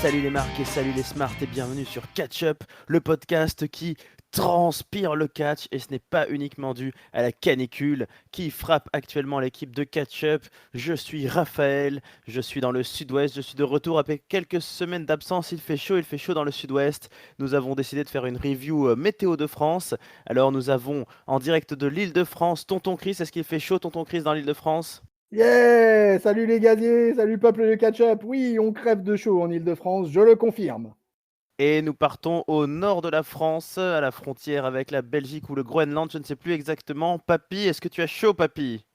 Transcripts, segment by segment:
Salut les marques et salut les smarts et bienvenue sur Catch Up, le podcast qui transpire le catch et ce n'est pas uniquement dû à la canicule qui frappe actuellement l'équipe de Catch Up. Je suis Raphaël, je suis dans le sud-ouest, je suis de retour après quelques semaines d'absence, il fait chaud dans le sud-ouest. Nous avons décidé de faire une review météo de France. Alors nous avons en direct de l'île de France Tonton Chris, est-ce qu'il fait chaud Tonton Chris dans l'île de France? Yeah! Salut les gaziers, salut peuple de catch-up. Oui, on crève de chaud en Île-de-France, je le confirme. Et nous partons au nord de la France, à la frontière avec la Belgique ou le Groenland, je ne sais plus exactement. Papy, est-ce que tu as chaud, Papy?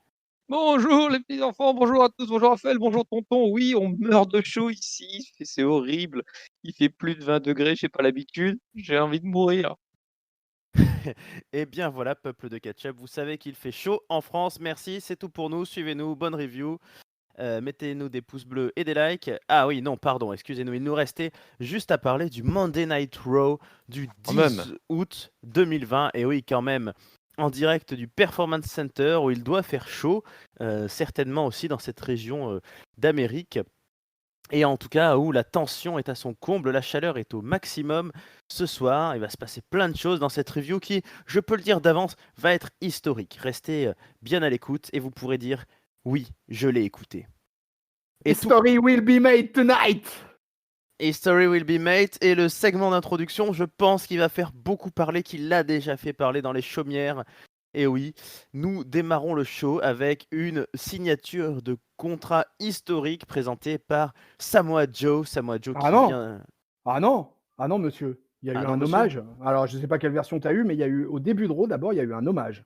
Bonjour les petits enfants, bonjour à tous, bonjour Raphaël, bonjour tonton. Oui, on meurt de chaud ici, c'est horrible. Il fait plus de 20 degrés, j'ai pas l'habitude, j'ai envie de mourir. Eh bien voilà, peuple de ketchup, vous savez qu'il fait chaud en France. Merci, c'est tout pour nous. Suivez-nous, bonne review. Mettez-nous des pouces bleus et des likes. Ah oui, non, pardon, excusez-nous. Il nous restait juste à parler du Monday Night Raw du Quand même. 10 août 2020. Et oui, quand même, en direct du Performance Center où il doit faire chaud. Certainement aussi dans cette région d'Amérique. Et en tout cas, où la tension est à son comble, la chaleur est au maximum. Ce soir, il va se passer plein de choses dans cette review qui, je peux le dire d'avance, va être historique. Restez bien à l'écoute et vous pourrez dire oui, je l'ai écouté. Et tout History will be made tonight. History will be made et le segment d'introduction, je pense qu'il va faire beaucoup parler, qu'il l'a déjà fait parler dans les chaumières. Et oui, nous démarrons le show avec une signature de contrat historique présentée par Samoa Joe. Samoa Joe Ah qui non, vient. ah non monsieur. Il y a Ah eu non, un monsieur? hommage. Alors je sais pas quelle version tu as eu, mais il y a eu au début de Raw d'abord, il y a eu un hommage.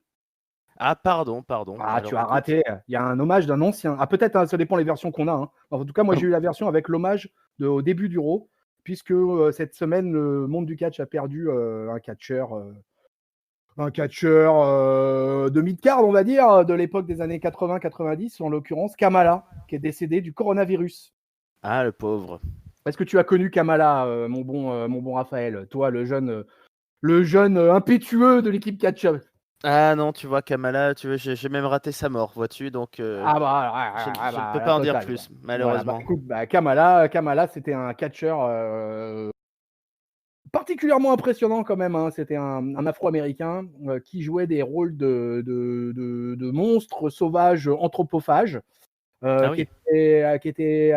Ah, pardon. Ah, tu Alors as écoute. raté. Il y a un hommage d'un ancien. Ah peut-être, hein, ça dépend les versions qu'on a. Hein. En tout cas, moi Ah, j'ai eu la version avec l'hommage au début du Raw, puisque cette semaine le monde du catch a perdu un catcheur de mid-card, on va dire, de l'époque des années 80-90, en l'occurrence Kamala, qui est décédé du coronavirus. ah, le pauvre. Est-ce que tu as connu Kamala, mon bon Raphaël, toi, le jeune impétueux de l'équipe catch-up? Ah non, tu vois, Kamala, tu vois, j'ai même raté sa mort, vois-tu, donc Ah bah, je ne peux la pas en dire totale, quoi. plus, Voilà, bah malheureusement. écoute, Kamala, c'était un catcheur particulièrement impressionnant quand même. Hein. C'était un Afro-Américain qui jouait des rôles de monstres sauvages anthropophages. Ah oui. Qui était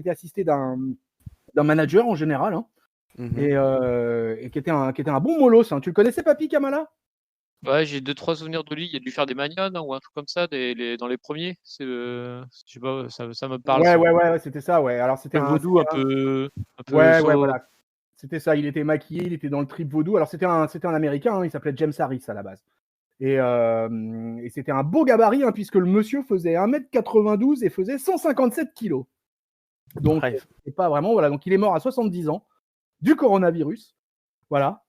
assisté d'un manager en général, hein, Mhm. et qui était un bon molosse. Hein. Tu le connaissais, Papy Kamala? Ouais, j'ai 2-3 souvenirs de lui, il a dû faire des Manion hein, ou un truc comme ça dans les premiers. Je sais pas, ça me parle Ouais, ce ouais, nom. ouais, c'était ça, ouais. Alors Le vaudou un peu ouais, ouais, so... voilà. C'était ça. Il était maquillé, il était dans le trip vaudou. Alors c'était un Américain, hein, il s'appelait James Harris à la base. Et c'était un beau gabarit, hein, puisque le monsieur faisait 1m92 et faisait 157 kilos. Donc Bref. c'est pas vraiment, voilà. Donc il est mort à 70 ans du coronavirus. Voilà.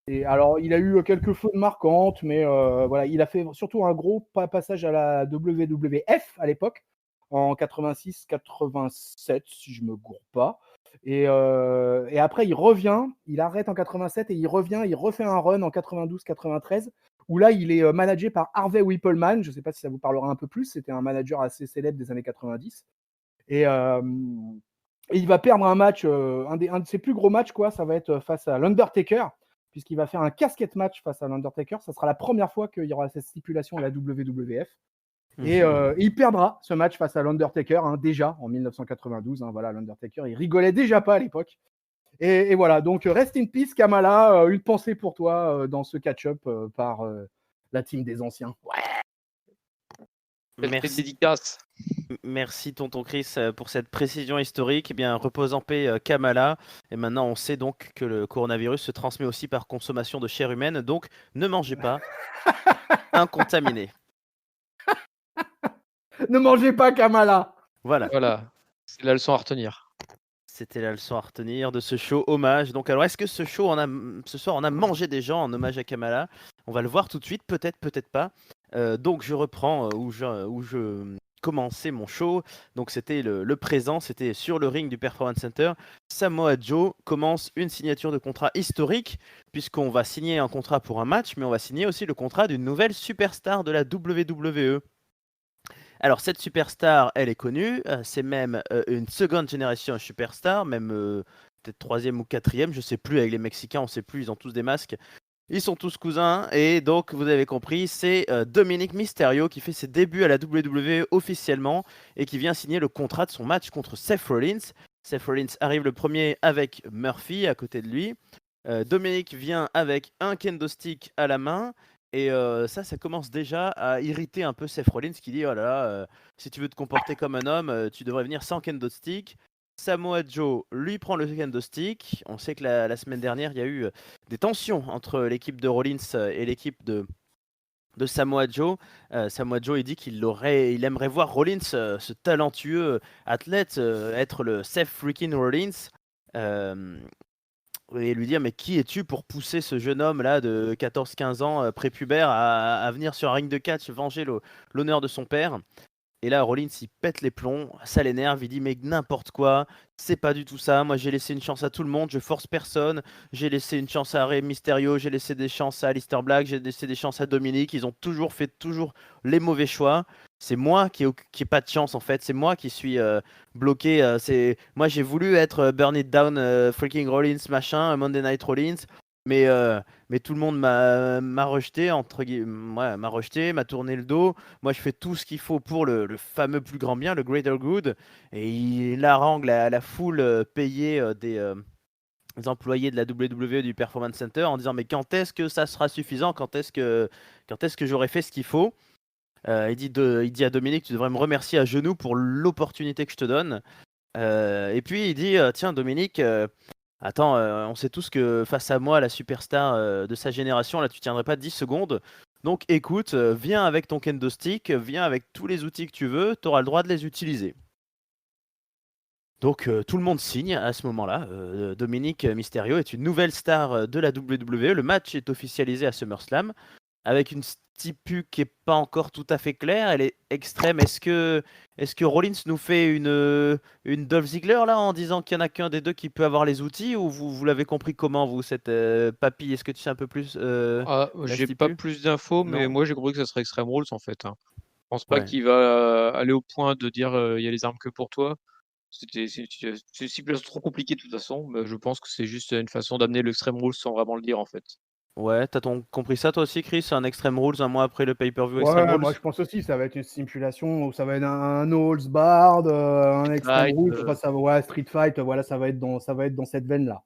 Et alors, il a eu quelques fautes marquantes, mais voilà, il a fait surtout un gros passage à la WWF à l'époque, en 86-87, si je me gourre pas. Et après, il revient, il arrête en 87 et il revient, il refait un run en 92-93, où là, il est managé par Harvey Whippleman. Je ne sais pas si ça vous parlera un peu plus, c'était un manager assez célèbre des années 90. Et, et il va perdre un match, un de ses plus gros matchs, quoi. Ça va être face à l'Undertaker, puisqu'il va faire un casquette match face à l'Undertaker. Ça sera la première fois qu'il y aura cette stipulation à la WWF. Et il perdra ce match face à l'Undertaker, hein, déjà en 1992. Hein, voilà, l'Undertaker, il rigolait déjà pas à l'époque. Et voilà, donc rest in peace, Kamala. Une pensée pour toi dans ce catch-up par la team des anciens. Ouais. Merci. dédicace. Merci tonton Chris pour cette précision historique. Eh bien, repose en paix Kamala. Et maintenant, on sait donc que le coronavirus se transmet aussi par consommation de chair humaine. Donc, ne mangez pas incontaminé. Ne mangez pas, Kamala. Voilà. Voilà, c'est la leçon à retenir. C'était la leçon à retenir de ce show hommage. Donc, alors, est-ce que ce soir, on a mangé des gens en hommage à Kamala? On va le voir tout de suite, peut-être, peut-être pas. Donc, je reprends où je commençais mon show. Donc, c'était le présent, c'était sur le ring du Performance Center. Samoa Joe commence une signature de contrat historique, puisqu'on va signer un contrat pour un match, mais on va signer aussi le contrat d'une nouvelle superstar de la WWE. Alors cette superstar, elle est connue, c'est même une seconde génération superstar, même peut-être troisième ou quatrième, je sais plus, avec les Mexicains, on sait plus, ils ont tous des masques. Ils sont tous cousins, et donc vous avez compris, c'est Dominic Mysterio qui fait ses débuts à la WWE officiellement, et qui vient signer le contrat de son match contre Seth Rollins. Seth Rollins arrive le premier avec Murphy à côté de lui. Dominic vient avec un kendo stick à la main. Et ça commence déjà à irriter un peu Seth Rollins qui dit: oh là là, si tu veux te comporter comme un homme, tu devrais venir sans kendo stick. Samoa Joe lui prend le kendo stick. On sait que la semaine dernière, il y a eu des tensions entre l'équipe de Rollins et l'équipe de Samoa Joe. Samoa Joe, il dit il aimerait voir Rollins, ce talentueux athlète, être le Seth freaking Rollins. Euh, et lui dire: mais qui es-tu pour pousser ce jeune homme là de 14-15 ans prépubère à venir sur un ring de catch venger l'honneur de son père. Et là, Rollins, il pète les plombs, ça l'énerve, il dit: mais n'importe quoi, c'est pas du tout ça, moi j'ai laissé une chance à tout le monde, je force personne, j'ai laissé une chance à Rey Mysterio, j'ai laissé des chances à Aleister Black, j'ai laissé des chances à Dominic, ils ont toujours fait les mauvais choix, c'est moi qui ai pas de chance en fait, c'est moi qui suis bloqué, moi j'ai voulu être Burn It Down, freaking Rollins machin, Monday Night Rollins, mais, mais tout le monde m'a rejeté, ouais, m'a rejeté, m'a tourné le dos. Moi, je fais tout ce qu'il faut pour le fameux plus grand bien, le greater good. Et il harangue la foule payée des employés de la WWE du Performance Center en disant: mais quand est-ce que ça sera suffisant? Quand est-ce que j'aurai fait ce qu'il faut? Il dit à Dominique: tu devrais me remercier à genoux pour l'opportunité que je te donne. Et puis il dit: tiens Dominique, attends, on sait tous que face à moi, la superstar de sa génération, là tu tiendrais pas 10 secondes. Donc écoute, viens avec ton kendo stick, viens avec tous les outils que tu veux, tu auras le droit de les utiliser. Donc tout le monde signe à ce moment-là. Dominic Mysterio est une nouvelle star de la WWE. Le match est officialisé à SummerSlam avec une stipu qui est pas encore tout à fait claire. Elle est extrême. Est-ce que Rollins nous fait une Dolph Ziggler là en disant qu'il y en a qu'un des deux qui peut avoir les outils, ou vous l'avez compris comment, vous, cette papille? Est-ce que tu sais un peu plus la J'ai pas stipu? plus d'infos, mais Non. moi j'ai compris que ça serait Extreme Rules en fait, hein. Je pense pas Ouais. qu'il va aller au point de dire il y a les armes que pour toi. C'est une situation trop compliquée de toute façon, mais je pense que c'est juste une façon d'amener l'Extreme Rules sans vraiment le dire en fait. Ouais, compris ça toi aussi, Chris? Un Extreme Rules un mois après le pay-per-view Extreme Ouais, Rules? moi je pense aussi, ça va être une simulation où ça va être un No Holds Barred, un Extreme Fight, Rules, enfin, ouais, Street Fight, voilà, ça va être dans cette veine-là.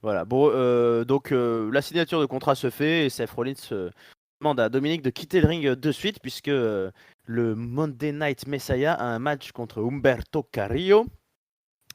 Voilà, bon, donc la signature de contrat se fait et Seth Rollins demande à Dominic de quitter le ring de suite, puisque le Monday Night Messiah a un match contre Humberto Carrillo.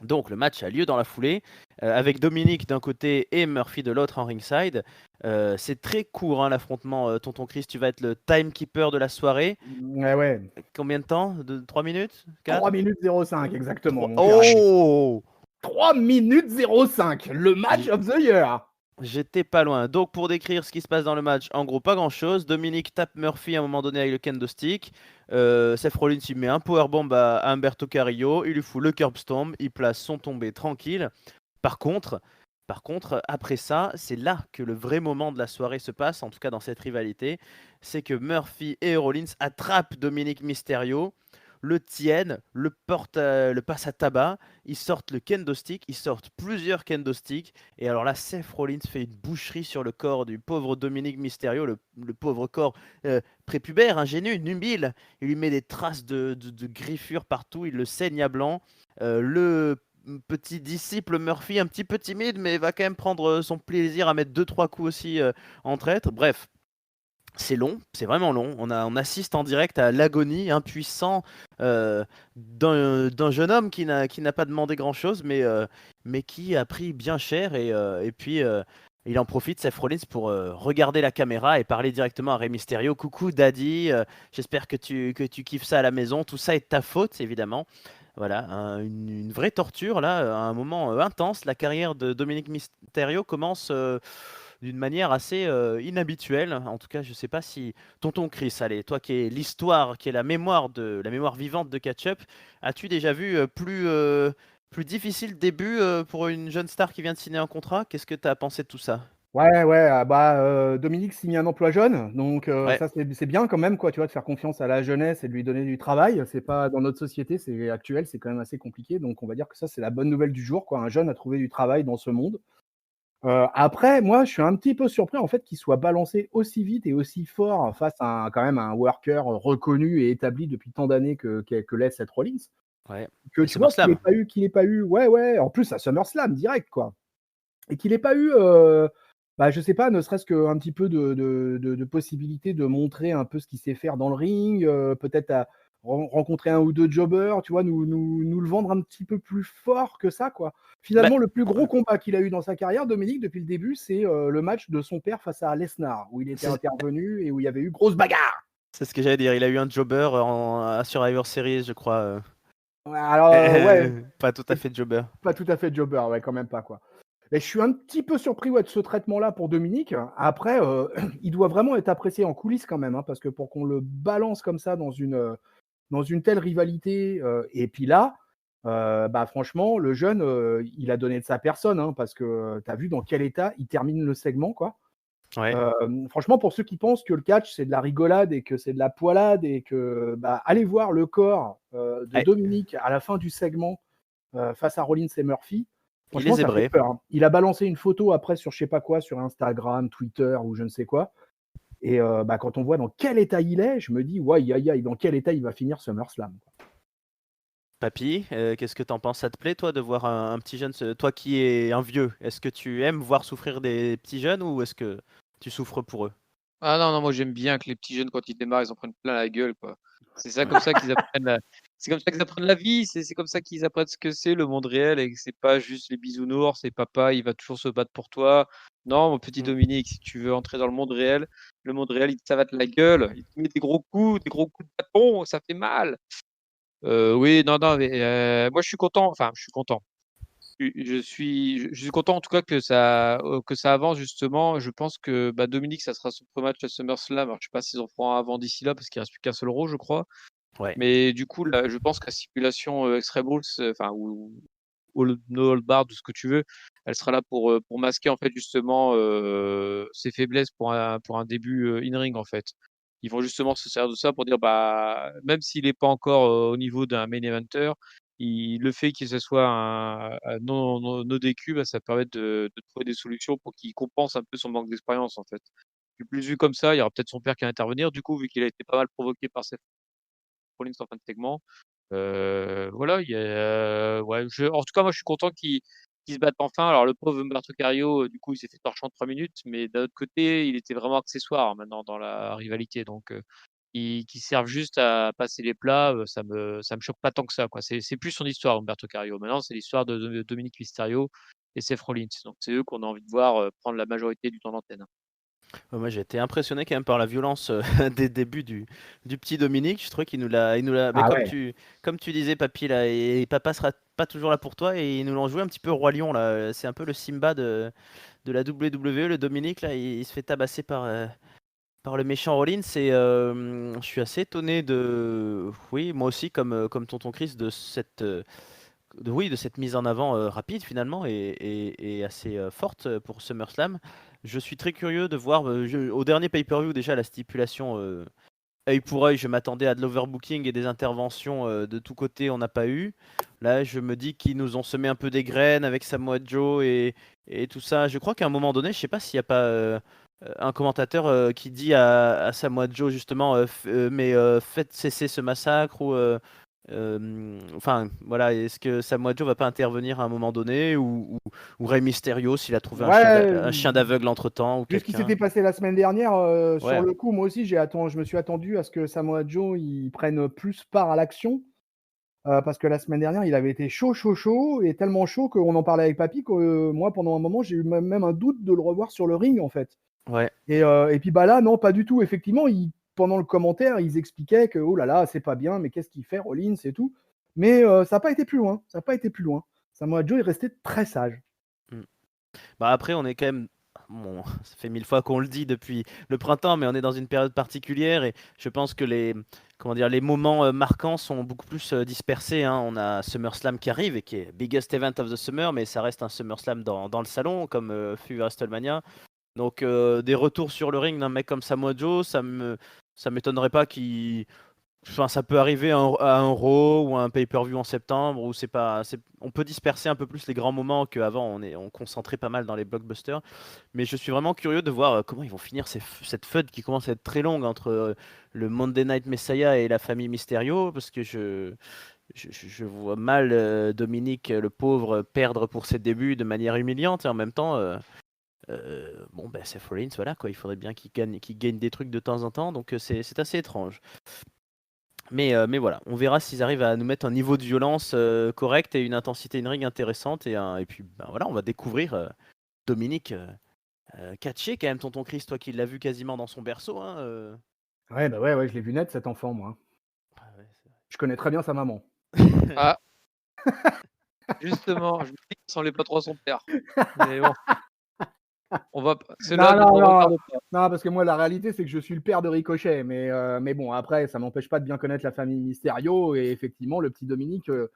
Donc le match a lieu dans la foulée, avec Dominic d'un côté et Murphy de l'autre en ringside. C'est très court, hein, l'affrontement. Tonton Chris, tu vas être le timekeeper de la soirée. Ouais. Combien de temps? 3 minutes? 3 4? minutes 05, exactement, mon cher ami. Oh! 3 minutes 05, le match of the year. J'étais pas loin. Donc, pour décrire ce qui se passe dans le match, en gros, pas grand chose. Dominic tape Murphy à un moment donné avec le kendo stick. Seth Rollins, il met un powerbomb à Humberto Carrillo. Il lui fout le curb stomp. Il place son tombé tranquille. Par contre, après ça, c'est là que le vrai moment de la soirée se passe, en tout cas dans cette rivalité. C'est que Murphy et Rollins attrapent Dominic Mysterio, le tiennent, le passent à tabac. Ils sortent le kendo stick, ils sortent plusieurs kendo sticks. Et alors là, Seth Rollins fait une boucherie sur le corps du pauvre Dominic Mysterio, le pauvre corps prépubère, ingénu, nubile. Il lui met des traces de griffures partout, il le saigne à blanc. Le petit disciple Murphy, un petit peu timide, mais va quand même prendre son plaisir à mettre 2-3 coups aussi en traître. Bref, c'est long, c'est vraiment long. On assiste en direct à l'agonie impuissant d'un jeune homme qui n'a pas demandé grand-chose, mais qui a pris bien cher. Et puis, il en profite, Seth Rollins, pour regarder la caméra et parler directement à Rey Mysterio. Coucou, Daddy, j'espère que tu kiffes ça à la maison. Tout ça est de ta faute, évidemment. Voilà, une vraie torture, là, à un moment intense. La carrière de Dominic Mysterio commence d'une manière assez inhabituelle. En tout cas, je sais pas si tonton Chris, allez, toi qui es l'histoire, qui est la mémoire vivante de Catch-Up, as-tu déjà vu plus difficile début pour une jeune star qui vient de signer un contrat? Qu'est-ce que tu as pensé de tout ça? Dominique signe un emploi jeune, donc Ouais, ça c'est bien quand même quoi, tu vois, de faire confiance à la jeunesse et de lui donner du travail. C'est pas dans notre société, c'est actuel, c'est quand même assez compliqué, donc on va dire que ça c'est la bonne nouvelle du jour quoi. Un jeune a trouvé du travail dans ce monde. Après, moi, je suis un petit peu surpris en fait qu'il soit balancé aussi vite et aussi fort face à quand même un worker reconnu et établi depuis tant d'années que l'est Seth Rollins. ouais. Que Et tu vois SummerSlam. qu'il ait pas eu, ouais, en plus à SummerSlam direct quoi. Et qu'il ait pas eu, je sais pas, ne serait-ce qu'un petit peu de possibilité de montrer un peu ce qu'il sait faire dans le ring, peut-être à rencontrer un ou 2 jobbers, tu vois? Nous le vendre un petit peu plus fort que ça, quoi. Bah, Finalement, le plus gros combat qu'il a eu dans sa carrière, Dominique, depuis le début, c'est, le match de son père face à Lesnar, où il était c'est intervenu et où il y avait eu grosse bagarre. c'est ce que j'allais dire. Il a eu un jobber à Survivor Series, je crois. Ouais, alors, ouais, Pas tout à fait jobber. pas tout à fait jobber, ouais, quand même pas, quoi. Et je suis un petit peu surpris ouais, de ce traitement-là pour Dominique. Après, il doit vraiment être apprécié en coulisses quand même, hein, parce que pour qu'on le balance comme ça dans une telle rivalité, et puis là, franchement, le jeune, il a donné de sa personne, hein, parce que tu as vu dans quel état il termine le segment, quoi. Ouais. Franchement, pour ceux qui pensent que le catch, c'est de la rigolade et que c'est de la poilade et que, allez voir le corps de Ouais. Dominique à la fin du segment face à Rollins et Murphy. Il est Franchement, ça fait zébré. peur, hein. Il a balancé une photo après sur je sais pas quoi, sur Instagram, Twitter ou je ne sais quoi. Et quand on voit dans quel état il est, je me dis, ouais, aïe, aïe, dans quel état il va finir SummerSlam, quoi. Papy, qu'est-ce que t'en penses? Ça te plaît, toi, de voir un petit jeune, toi qui es un vieux, est-ce que tu aimes voir souffrir des petits jeunes ou est-ce que tu souffres pour eux? Ah non, non, moi j'aime bien que les petits jeunes, quand ils démarrent, ils en prennent plein la gueule, quoi. C'est ça comme ça qu'ils apprennent la... C'est comme ça qu'ils apprennent la vie, c'est comme ça qu'ils apprennent ce que c'est le monde réel et que c'est pas juste les bisounours et papa, il va toujours se battre pour toi. Non, mon petit Mm. Dominique, si tu veux entrer dans le monde réel, il te savate la gueule, il te met des gros coups de bâton, ça fait mal. Oui, non, non, mais moi je suis content, enfin, je suis content. Je suis content en tout cas que ça avance justement. Je pense que Dominique, ça sera son premier match à SummerSlam. Alors, je sais pas s'ils en feront un avant d'ici là parce qu'il reste plus qu'un seul Raw, je crois. Ouais. Mais du coup, là, je pense que la stipulation Extreme Rules, enfin, ou le No Hold Barred, ou ce que tu veux, elle sera là pour masquer en fait justement ses faiblesses pour un début in-ring en fait. Ils vont justement se servir de ça pour dire même s'il n'est pas encore au niveau d'un main eventer, le fait que ce soit un no DQ, ça permet de trouver des solutions pour qu'il compense un peu son manque d'expérience en fait. Puis plus vu comme ça, il y aura peut-être son père qui va intervenir. Du coup, vu qu'il a été pas mal provoqué par cette Rollins en fin de segment. Voilà, il y a, ouais, en tout cas, moi, je suis content qu'ils se battent enfin. Alors, le pauvre Humberto Carrillo, du coup, il s'est fait torcher en 3 minutes, mais d'un autre côté, il était vraiment accessoire maintenant dans la rivalité. Donc, qui servent juste à passer les plats, ça me choque pas tant que ça, quoi. C'est plus son histoire, Humberto Carrillo. Maintenant, c'est l'histoire de Dominique Mysterio et Seth Rollins. Donc, c'est eux qu'on a envie de voir prendre la majorité du temps d'antenne. Moi, j'ai été impressionné quand même par la violence des débuts du petit Dominique. Je trouve qu'il nous l'a. Mais Ah ouais. comme tu disais, papy, là, et papa sera pas toujours là pour toi, et ils nous l'ont joué un petit peu Roi Lion là. C'est un peu le Simba de la WWE, le Dominique là. Il se fait tabasser par le méchant Rollins. Et je suis assez étonné oui, moi aussi, comme tonton Chris, de cette mise en avant rapide finalement et assez forte pour SummerSlam. Je suis très curieux de voir, au dernier pay-per-view déjà, la stipulation œil pour œil, je m'attendais à de l'overbooking et des interventions de tous côtés, on n'a pas eu. Là, je me dis qu'ils nous ont semé un peu des graines avec Samoa Joe et tout ça. Je crois qu'à un moment donné, je sais pas s'il n'y a pas un commentateur qui dit à Samoa Joe justement, faites cesser ce massacre enfin, voilà, est-ce que Samoa Joe va pas intervenir à un moment donné ou Rey Mysterio s'il a trouvé Ouais, un chien d'aveugle entre-temps ou vu ce qui quelqu'un? s'était passé la semaine dernière, sur Ouais, le coup, moi aussi, je me suis attendu à ce que Samoa Joe, il prenne plus part à l'action. Parce que la semaine dernière, il avait été chaud, chaud, chaud et tellement chaud qu'on en parlait avec papy que, moi, pendant un moment, j'ai eu même un doute de le revoir sur le ring, en fait. ouais. Et puis, là, non, pas du tout. Effectivement, pendant le commentaire, ils expliquaient que: «Oh là là, c'est pas bien, mais qu'est-ce qu'il fait Rollins et tout». Mais, ça a pas été plus loin, ça a pas été plus loin. Samoa Joe est resté très sage. Mm. Bah après, on est quand même. Bon, ça fait 1000 fois qu'on le dit depuis le printemps, mais on est dans une période particulière et je pense que comment dire, les moments marquants sont beaucoup plus dispersés, hein. On a SummerSlam qui arrive et qui est biggest event of the summer, mais ça reste un SummerSlam dans le salon, comme fut WrestleMania. Donc des retours sur le ring d'un mec comme Samoa Joe, ça m'étonnerait pas qu'il. Enfin, ça peut arriver à un Raw ou à un pay-per-view en septembre où on peut disperser un peu plus les grands moments qu'avant. On concentrait pas mal dans les blockbusters. Mais je suis vraiment curieux de voir comment ils vont finir cette feud qui commence à être très longue entre le Monday Night Messiah et la famille Mysterio parce que je vois mal Dominique, le pauvre, perdre pour ses débuts de manière humiliante et en même temps. Bon, ben Seth Rollins, voilà quoi, il faudrait bien qu'il gagne des trucs de temps en temps, donc c'est assez étrange. Mais voilà, on verra s'ils arrivent à nous mettre un niveau de violence correct et une intensité in-ring intéressante. Et puis ben voilà, on va découvrir Dominique catcher quand même, tonton Chris, toi qui l'as vu quasiment dans son berceau. Hein, Ouais, bah ouais, je l'ai vu naître cet enfant, moi. Ah ouais, Je connais très bien sa maman. Ah, justement, je me dis qu'il ressemblait pas trop à son père. Mais bon, c'est là, Non, donc on non, regarde pas. non, parce que moi, la réalité, c'est que je suis le père de Ricochet. Mais bon, après, ça m'empêche pas de bien connaître la famille Mysterio. Et effectivement, le petit Dominique, le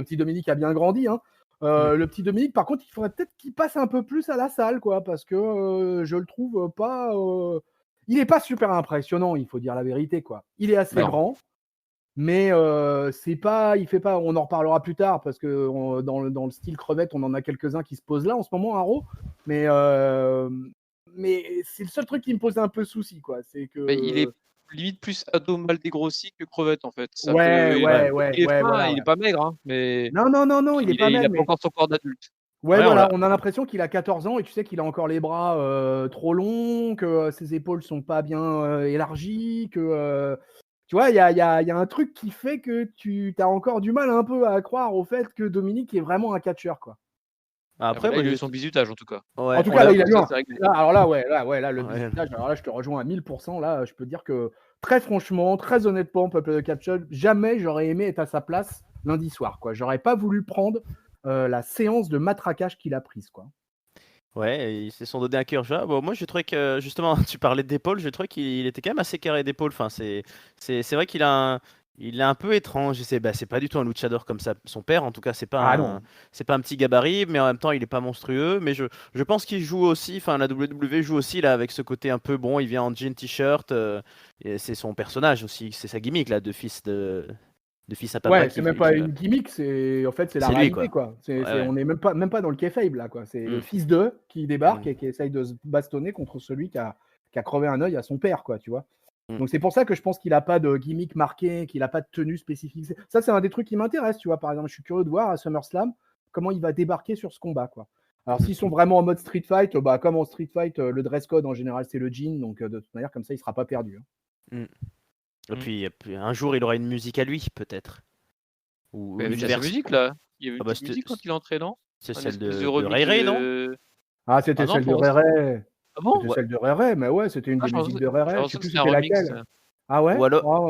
petit Dominique a bien grandi. Hein. Le petit Dominique, par contre, il faudrait peut-être qu'il passe un peu plus à la salle, quoi, parce que je le trouve pas. Il est pas super impressionnant, il faut dire la vérité, quoi. Il est assez Non. grand, mais c'est pas, il fait pas. On en reparlera plus tard parce que dans le style crevette, on en a quelques-uns qui se posent là en ce moment, à Raw. Mais c'est le seul truc qui me pose un peu souci, quoi. C'est que Mais il est limite plus ado mal dégrossi que crevette en fait. Ça ouais, peut... ouais, Il est fin, voilà. il Ouais. est pas maigre, hein, mais Non, il est pas il a maigre, pas mais encore son corps d'adulte. ouais, Ouais, voilà, on a l'impression qu'il a 14 ans et tu sais qu'il a encore les bras trop longs, que ses épaules sont pas bien élargies, que tu vois, il y a un truc qui fait que tu as encore du mal un peu à croire au fait que Dominique est vraiment un catcheur, quoi. Après, Là, moi, il a eu son bisutage en tout cas. ouais, En tout on cas, l'a. là, il a eu Ça, un. c'est réglé. Là, alors là, là, le Ouais. bisutage, alors là, je te rejoins à 1000%. Là, je peux dire que, très franchement, très honnêtement, peuple de Capture, jamais j'aurais aimé être à sa place lundi soir, quoi. J'aurais pas voulu prendre la séance de matraquage qu'il a prise, quoi. Ouais, ils se sont donné un cœur joie. Bon, moi, je trouvais que, justement, tu parlais d'épaule, je trouvais qu'il était quand même assez carré d'épaule. Enfin, c'est vrai il est un peu étrange. C'est pas du tout un luchador comme son père. En tout cas, Ah non. c'est pas un petit gabarit, mais en même temps, il est pas monstrueux. Mais je pense qu'il joue aussi, enfin, la WWE joue aussi là avec ce côté un peu bon. Il vient en jean t-shirt. Et c'est son personnage aussi, c'est sa gimmick là, de fils à papa Ouais, c'est même pas une gimmick, en fait, c'est la C'est lui, réalité, quoi. quoi. Ouais. On est même pas dans le kayfabe, là, quoi. C'est le Mm. fils d'eux qui débarque Mm. et qui essaye de se bastonner contre celui qui a crevé un œil à son père, quoi, tu vois. Mm. Donc c'est pour ça que je pense qu'il a pas de gimmick marqué, qu'il a pas de tenue spécifique. Ça, c'est un des trucs qui m'intéresse, tu vois. Par exemple, je suis curieux de voir à SummerSlam comment il va débarquer sur ce combat, quoi. Alors s'ils sont vraiment en mode street fight, bah comme en street fight, le dress code en général c'est le jean, donc de toute manière comme ça il sera pas perdu. Hein. Et puis, un jour, il aura une musique à lui, peut-être. Ou Mais il y avait une déjà sa version. musique là. Il y avait Ah une bah, petite musique quand il est entré, non? c'est Un celle espèce de remix Ray Ray, non? Ah, c'était Ah non, celle de pour moi, Ray. Ah bon? C'était celle de Ray, mais ouais, c'était une des musiques de Ray. Je sais plus c'était un c'était remix. laquelle. Ah ouais? Ou alors, Ah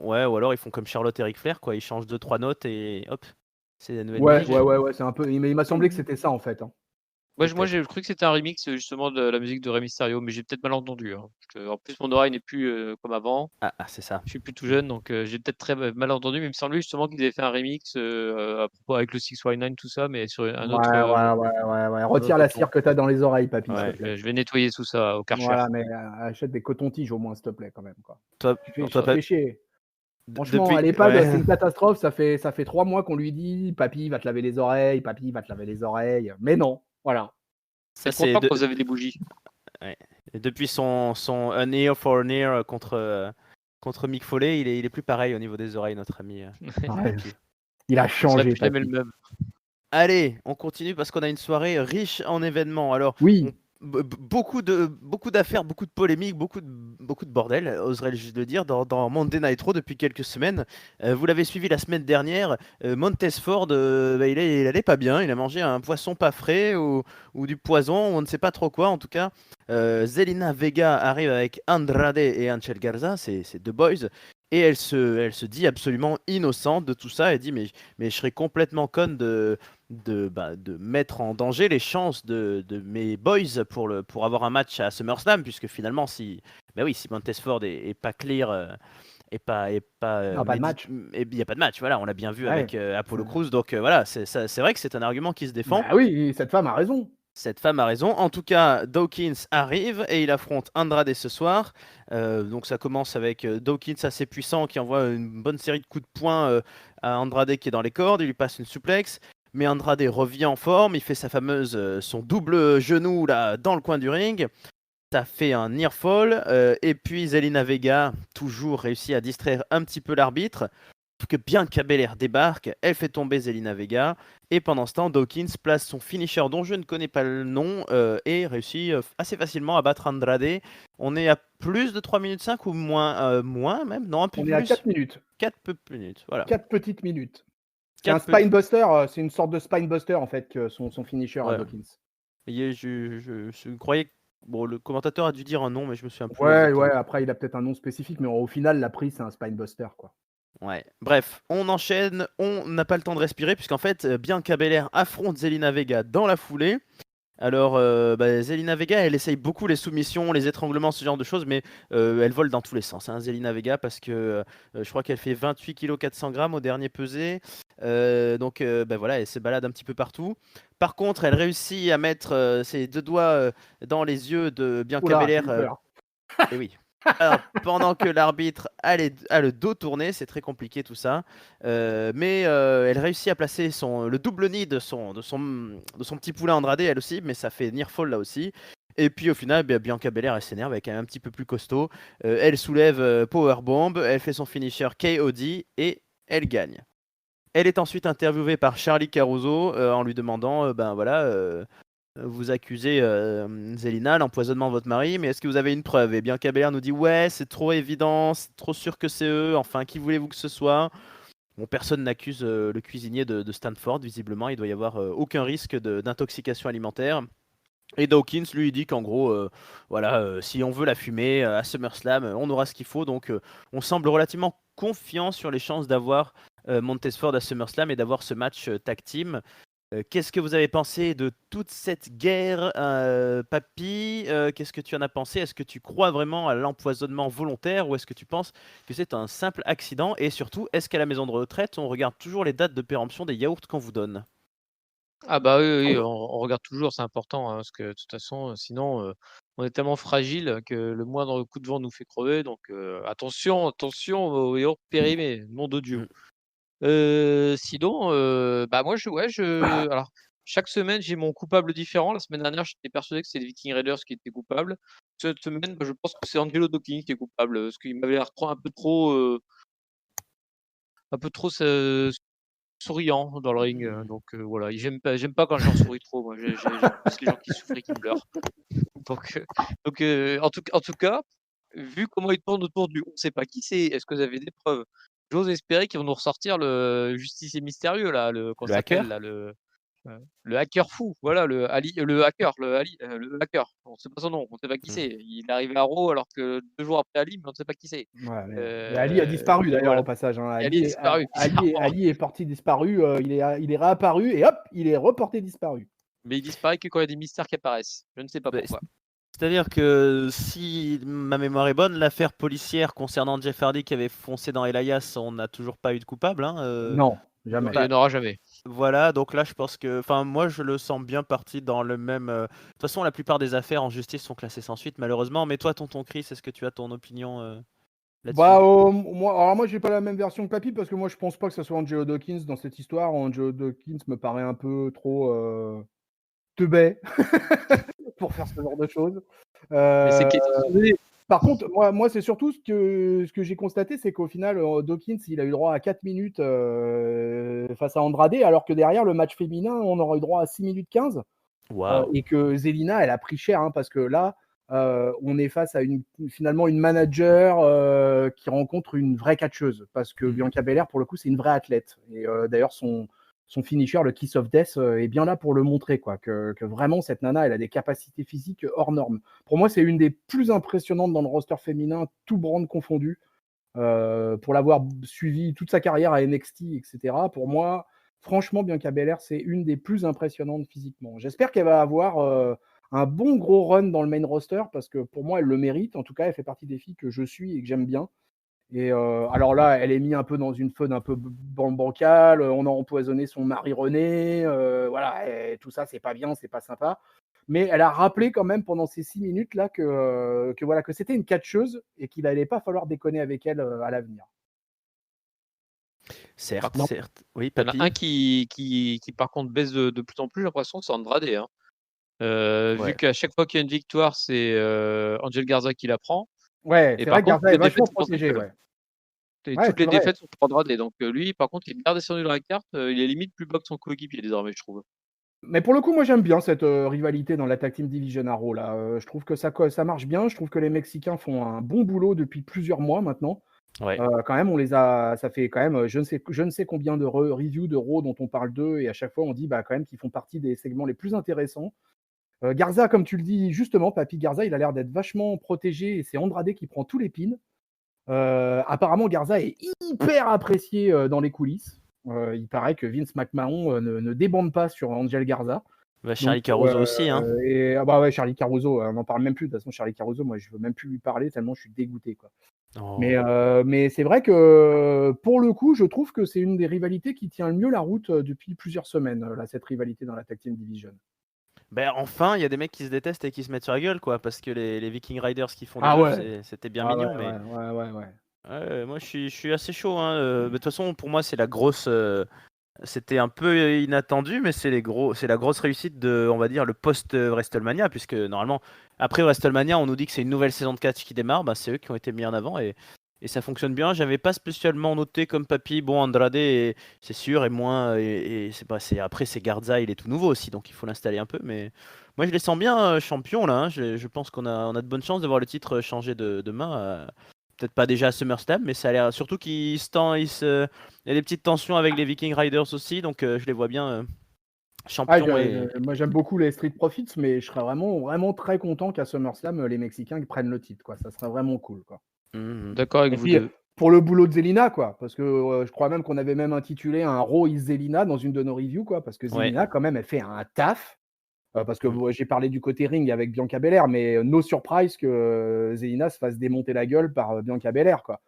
ouais. ou alors ils font comme Charlotte et Ric Flair, quoi. Ils changent 2-3 notes et hop, c'est la nouvelle Ouais, musique. c'est un peu. Mais il m'a semblé que c'était ça en fait. Hein. Moi, j'ai cru que c'était un remix justement de la musique de Rey Mysterio, mais j'ai peut-être mal entendu. Hein. En plus, mon oreille n'est plus comme avant. Ah, c'est ça. Je suis plus tout jeune, donc j'ai peut-être très mal entendu, mais il me semblait justement qu'ils avaient fait un remix à propos avec le 619, tout ça, mais sur un autre. Ouais. Retire la cire que t'as dans les oreilles, papy, s'il te plaît. Je vais nettoyer tout ça au Karcher. Voilà, mais achète des cotons-tiges au moins, s'il te plaît, quand même. Quoi. Toi, Tu toi, fais chier. Franchement, depuis. à l'EHPAD, Ouais. c'est une catastrophe. Ça fait 3 mois qu'on lui dit papy va te laver les oreilles, papy va te laver les oreilles. Mais non, voilà. Ça, C'est content quand vous avez des bougies. Ouais. Et depuis son An Ear for an Ear contre Mick Foley, il est plus pareil au niveau des oreilles, notre ami. Ouais. Il a changé. Jamais le même. Allez, on continue parce qu'on a une soirée riche en événements. Alors, Oui. beaucoup d'affaires, beaucoup de polémiques, beaucoup de bordel, oserais-je le dire, dans Monday Night Raw depuis quelques semaines. Vous l'avez suivi la semaine dernière. Montez Ford, il allait pas bien. Il a mangé un poisson pas frais ou du poison, on ne sait pas trop quoi. En tout cas, Zelina Vega arrive avec Andrade et Angel Garza, c'est deux boys. Et elle se dit absolument innocente de tout ça. Elle dit mais je serais complètement conne de mettre en danger les chances de mes boys pour avoir un match à SummerSlam, puisque finalement, si Montesford est pas clear et pas pas de match. il n'y a pas de match, voilà, on l'a bien vu Ouais. avec Apollo Crews, donc voilà, c'est vrai que c'est un argument qui se défend. Bah oui, cette femme a raison. Cette femme a raison. En tout cas, Dawkins arrive et il affronte Andrade ce soir. Donc ça commence avec Dawkins assez puissant qui envoie une bonne série de coups de poing à Andrade qui est dans les cordes. Il lui passe une suplex. Mais Andrade revient en forme. Il fait sa fameuse, son double genou là dans le coin du ring. Ça fait un near fall. Et puis Zelina Vega, toujours réussi à distraire un petit peu l'arbitre. Que Bianca Belair débarque, elle fait tomber Zelina Vega, et pendant ce temps, Dawkins place son finisher dont je ne connais pas le nom et réussit assez facilement à battre Andrade. On est à plus de 3 minutes 5 ou moins même, non un peu On plus. est à 4 minutes. 4 minutes, voilà. 4 petites minutes. C'est un 4 petits- spinebuster, c'est une sorte de spinebuster en fait, son finisher à Ouais. Dawkins. Je croyais que bon, le commentateur a dû dire un nom, mais je me souviens plus. Ouais, exactement. après il a peut-être un nom spécifique, mais au final, la prise, c'est un spinebuster, quoi. Ouais. Bref, on enchaîne, on n'a pas le temps de respirer, puisqu'en fait, Bianca Belair affronte Zelina Vega dans la foulée. Alors, Zelina Vega, elle essaye beaucoup les soumissions, les étranglements, ce genre de choses, mais elle vole dans tous les sens, hein, Zelina Vega, parce que je crois qu'elle fait 28 kg 400 grammes au dernier pesé. Donc, voilà, elle se balade un petit peu partout. Par contre, elle réussit à mettre ses deux doigts dans les yeux de Bianca Oula, Belair. j'ai eu peur. Et oui. Alors, pendant que l'arbitre a le dos tourné, c'est très compliqué tout ça. Mais elle réussit à placer le double nid de son petit poulet Andrade, elle aussi, mais ça fait near fall là aussi. Et puis au final, Bianca Belair, elle s'énerve, elle est quand même un petit peu plus costaud. Elle soulève Powerbomb, elle fait son finisher KOD et elle gagne. Elle est ensuite interviewée par Charlie Caruso en lui demandant, vous accusez Zelina, l'empoisonnement de votre mari, mais est-ce que vous avez une preuve? Et Bianca Belair nous dit ouais, c'est trop évident, c'est trop sûr que c'est eux, enfin, qui voulez-vous que ce soit? Bon, personne n'accuse le cuisinier de Stanford, visiblement, il doit y avoir aucun risque d'intoxication alimentaire. Et Dawkins lui dit qu'en gros, si on veut la fumer à SummerSlam, on aura ce qu'il faut, donc on semble relativement confiant sur les chances d'avoir Montesford à SummerSlam et d'avoir ce match tag team. Qu'est-ce que vous avez pensé de toute cette guerre, Papy? Qu'est-ce que tu en as pensé? Est-ce que tu crois vraiment à l'empoisonnement volontaire ou est-ce que tu penses que c'est un simple accident? Et surtout, est-ce qu'à la maison de retraite, on regarde toujours les dates de péremption des yaourts qu'on vous donne? Ah bah oui, on regarde toujours, c'est important, hein, parce que de toute façon, sinon, on est tellement fragile que le moindre coup de vent nous fait crever, donc attention aux yaourts périmés, nom de Dieu. Mm. Sinon, moi alors chaque semaine j'ai mon coupable différent. La semaine dernière, j'étais persuadé que c'était les Viking Raiders qui étaient coupables. Cette semaine, je pense que c'est Angelo Dawkins qui est coupable, parce qu'il m'avait l'air un peu trop souriant dans le ring, donc voilà. J'aime pas quand les gens sourient trop, moi. J'aime plus les gens qui souffrent et qui pleurent. En tout cas, vu comment il tourne autour du on sait pas qui c'est, est-ce que vous avez des preuves? J'ose espérer qu'ils vont nous ressortir le justicier mystérieux là, comment Le ça s'appelle hacker? là, le hacker fou, voilà le hacker. On sait pas son nom, on sait pas qui Mm. c'est. Il est arrivé à Raw alors que 2 jours après Ali, mais on ne sait pas qui c'est. Ouais, mais Ali a disparu Mais d'ailleurs voilà. au passage, hein. Et Ali est disparu, bizarrement. Ali est parti disparu, il est réapparu et hop, il est reporté disparu. Mais il disparaît que quand il y a des mystères qui apparaissent. Je ne sais pas Bah, pourquoi. C'est-à-dire que si ma mémoire est bonne, l'affaire policière concernant Jeff Hardy qui avait foncé dans Elias, on n'a toujours pas eu de coupable, hein, Non, jamais. Il n'y en aura jamais. Voilà, donc là je pense que, enfin moi je le sens bien parti dans le même. De toute façon, la plupart des affaires en justice sont classées sans suite, malheureusement. Mais toi, tonton Chris, est-ce que tu as ton opinion là-dessus? Bah, moi j'ai pas la même version que Papy parce que moi je pense pas que ce soit Angelo Dawkins dans cette histoire. Angelo Dawkins me paraît un peu trop teubé pour faire ce genre de choses. Mais c'est Par contre, moi c'est surtout ce que j'ai constaté, c'est qu'au final, Dawkins, il a eu droit à 4 minutes face à Andrade, alors que derrière, le match féminin, on aurait eu droit à 6 minutes 15. Waouh. Et que Zelina, elle a pris cher, hein, parce que là, on est face à finalement une manager qui rencontre une vraie catcheuse, parce que Bianca Belair, pour le coup, c'est une vraie athlète. Et d'ailleurs, son finisher, le Kiss of Death, est bien là pour le montrer, quoi, que vraiment, cette nana, elle a des capacités physiques hors normes. Pour moi, c'est une des plus impressionnantes dans le roster féminin, tout brand confondu. Pour l'avoir suivi toute sa carrière à NXT, etc. Pour moi, franchement, Bianca Belair, c'est une des plus impressionnantes physiquement. J'espère qu'elle va avoir un bon gros run dans le main roster, parce que pour moi, elle le mérite. En tout cas, elle fait partie des filles que je suis et que j'aime bien. Et alors là, elle est mise un peu dans une feud un peu bancale. On a empoisonné son mari René. Voilà, et tout ça, c'est pas bien, c'est pas sympa. Mais elle a rappelé quand même pendant ces 6 minutes là que voilà que c'était une catcheuse et qu'il allait pas falloir déconner avec elle à l'avenir. Certes, Non, certes. Oui, Il y en a un papy. qui par contre baisse de plus en plus, j'ai l'impression, c'est Andrade, hein. Vu Ouais. qu'à chaque fois qu'il y a une victoire, c'est Angel Garza qui la prend. ouais, Et c'est par vrai que contre, Garza toutes est les défaites vachement sont pour sa protégé, gueule. ouais. Et Ouais, toutes c'est les vrai. défaites sont pour Andrade. Donc lui, par contre, il est bien descendu dans la carte. Il est limite plus bas que son coéquipier désormais, je trouve. Mais pour le coup, moi j'aime bien cette rivalité dans la Tag Team Division à Raw là. Je trouve que ça marche bien. Je trouve que les Mexicains font un bon boulot depuis plusieurs mois maintenant. Ouais. Quand même, on les a. Ça fait quand même je ne sais combien de reviews de Raw dont on parle d'eux et à chaque fois on dit bah quand même qu'ils font partie des segments les plus intéressants. Garza, comme tu le dis justement, Papy Garza, il a l'air d'être vachement protégé et c'est Andrade qui prend tous les pins. Apparemment, Garza est hyper apprécié dans les coulisses. Il paraît que Vince McMahon ne débande pas sur Angel Garza. Bah, Donc, Charlie Caruso aussi, hein. ah bah ouais, Charlie Caruso, on n'en parle même plus. De toute façon, Charlie Caruso, moi, je veux même plus lui parler tellement je suis dégoûté, quoi. Oh. Mais c'est vrai que pour le coup, je trouve que c'est une des rivalités qui tient le mieux la route depuis plusieurs semaines, là, cette rivalité dans la Tag Team Division. Ben enfin, il y a des mecs qui se détestent et qui se mettent sur la gueule, quoi, parce que les Viking Riders qui font des Ah meufs, ouais, c'était bien ah ouais, mignon, mais ouais. ouais, moi je suis assez chaud, hein. De toute façon, pour moi, c'est la grosse. C'était un peu inattendu, mais c'est la grosse réussite de, on va dire, le post-WrestleMania, puisque normalement, après WrestleMania, on nous dit que c'est une nouvelle saison de catch qui démarre, bah, c'est eux qui ont été mis en avant et ça fonctionne bien. J'avais pas spécialement noté comme papy, bon, Andrade, c'est sûr, et moins, et c'est pas, après, c'est Garza, il est tout nouveau aussi, donc il faut l'installer un peu, mais moi je les sens bien champions là, hein. Je pense on a de bonnes chances de voir le titre changer de main. Peut-être pas déjà à SummerSlam, mais ça a l'air surtout qu'il se tend, il y a des petites tensions avec les Viking Riders aussi, donc je les vois bien Ah, champions et. moi j'aime beaucoup les Street Profits, mais je serais vraiment très content qu'à SummerSlam, les Mexicains prennent le titre, quoi. Ça serait vraiment cool, quoi. Mhm. D'accord avec Et vous puis, deux. pour le boulot de Zelina, quoi, parce que je crois même qu'on avait même intitulé un Raw is Zelina dans une de nos reviews, quoi, parce que Ouais. Zelina, quand même, elle fait un taf. Parce que Mm. j'ai parlé du côté ring avec Bianca Belair, mais no surprise que Zelina se fasse démonter la gueule par Bianca Belair, quoi.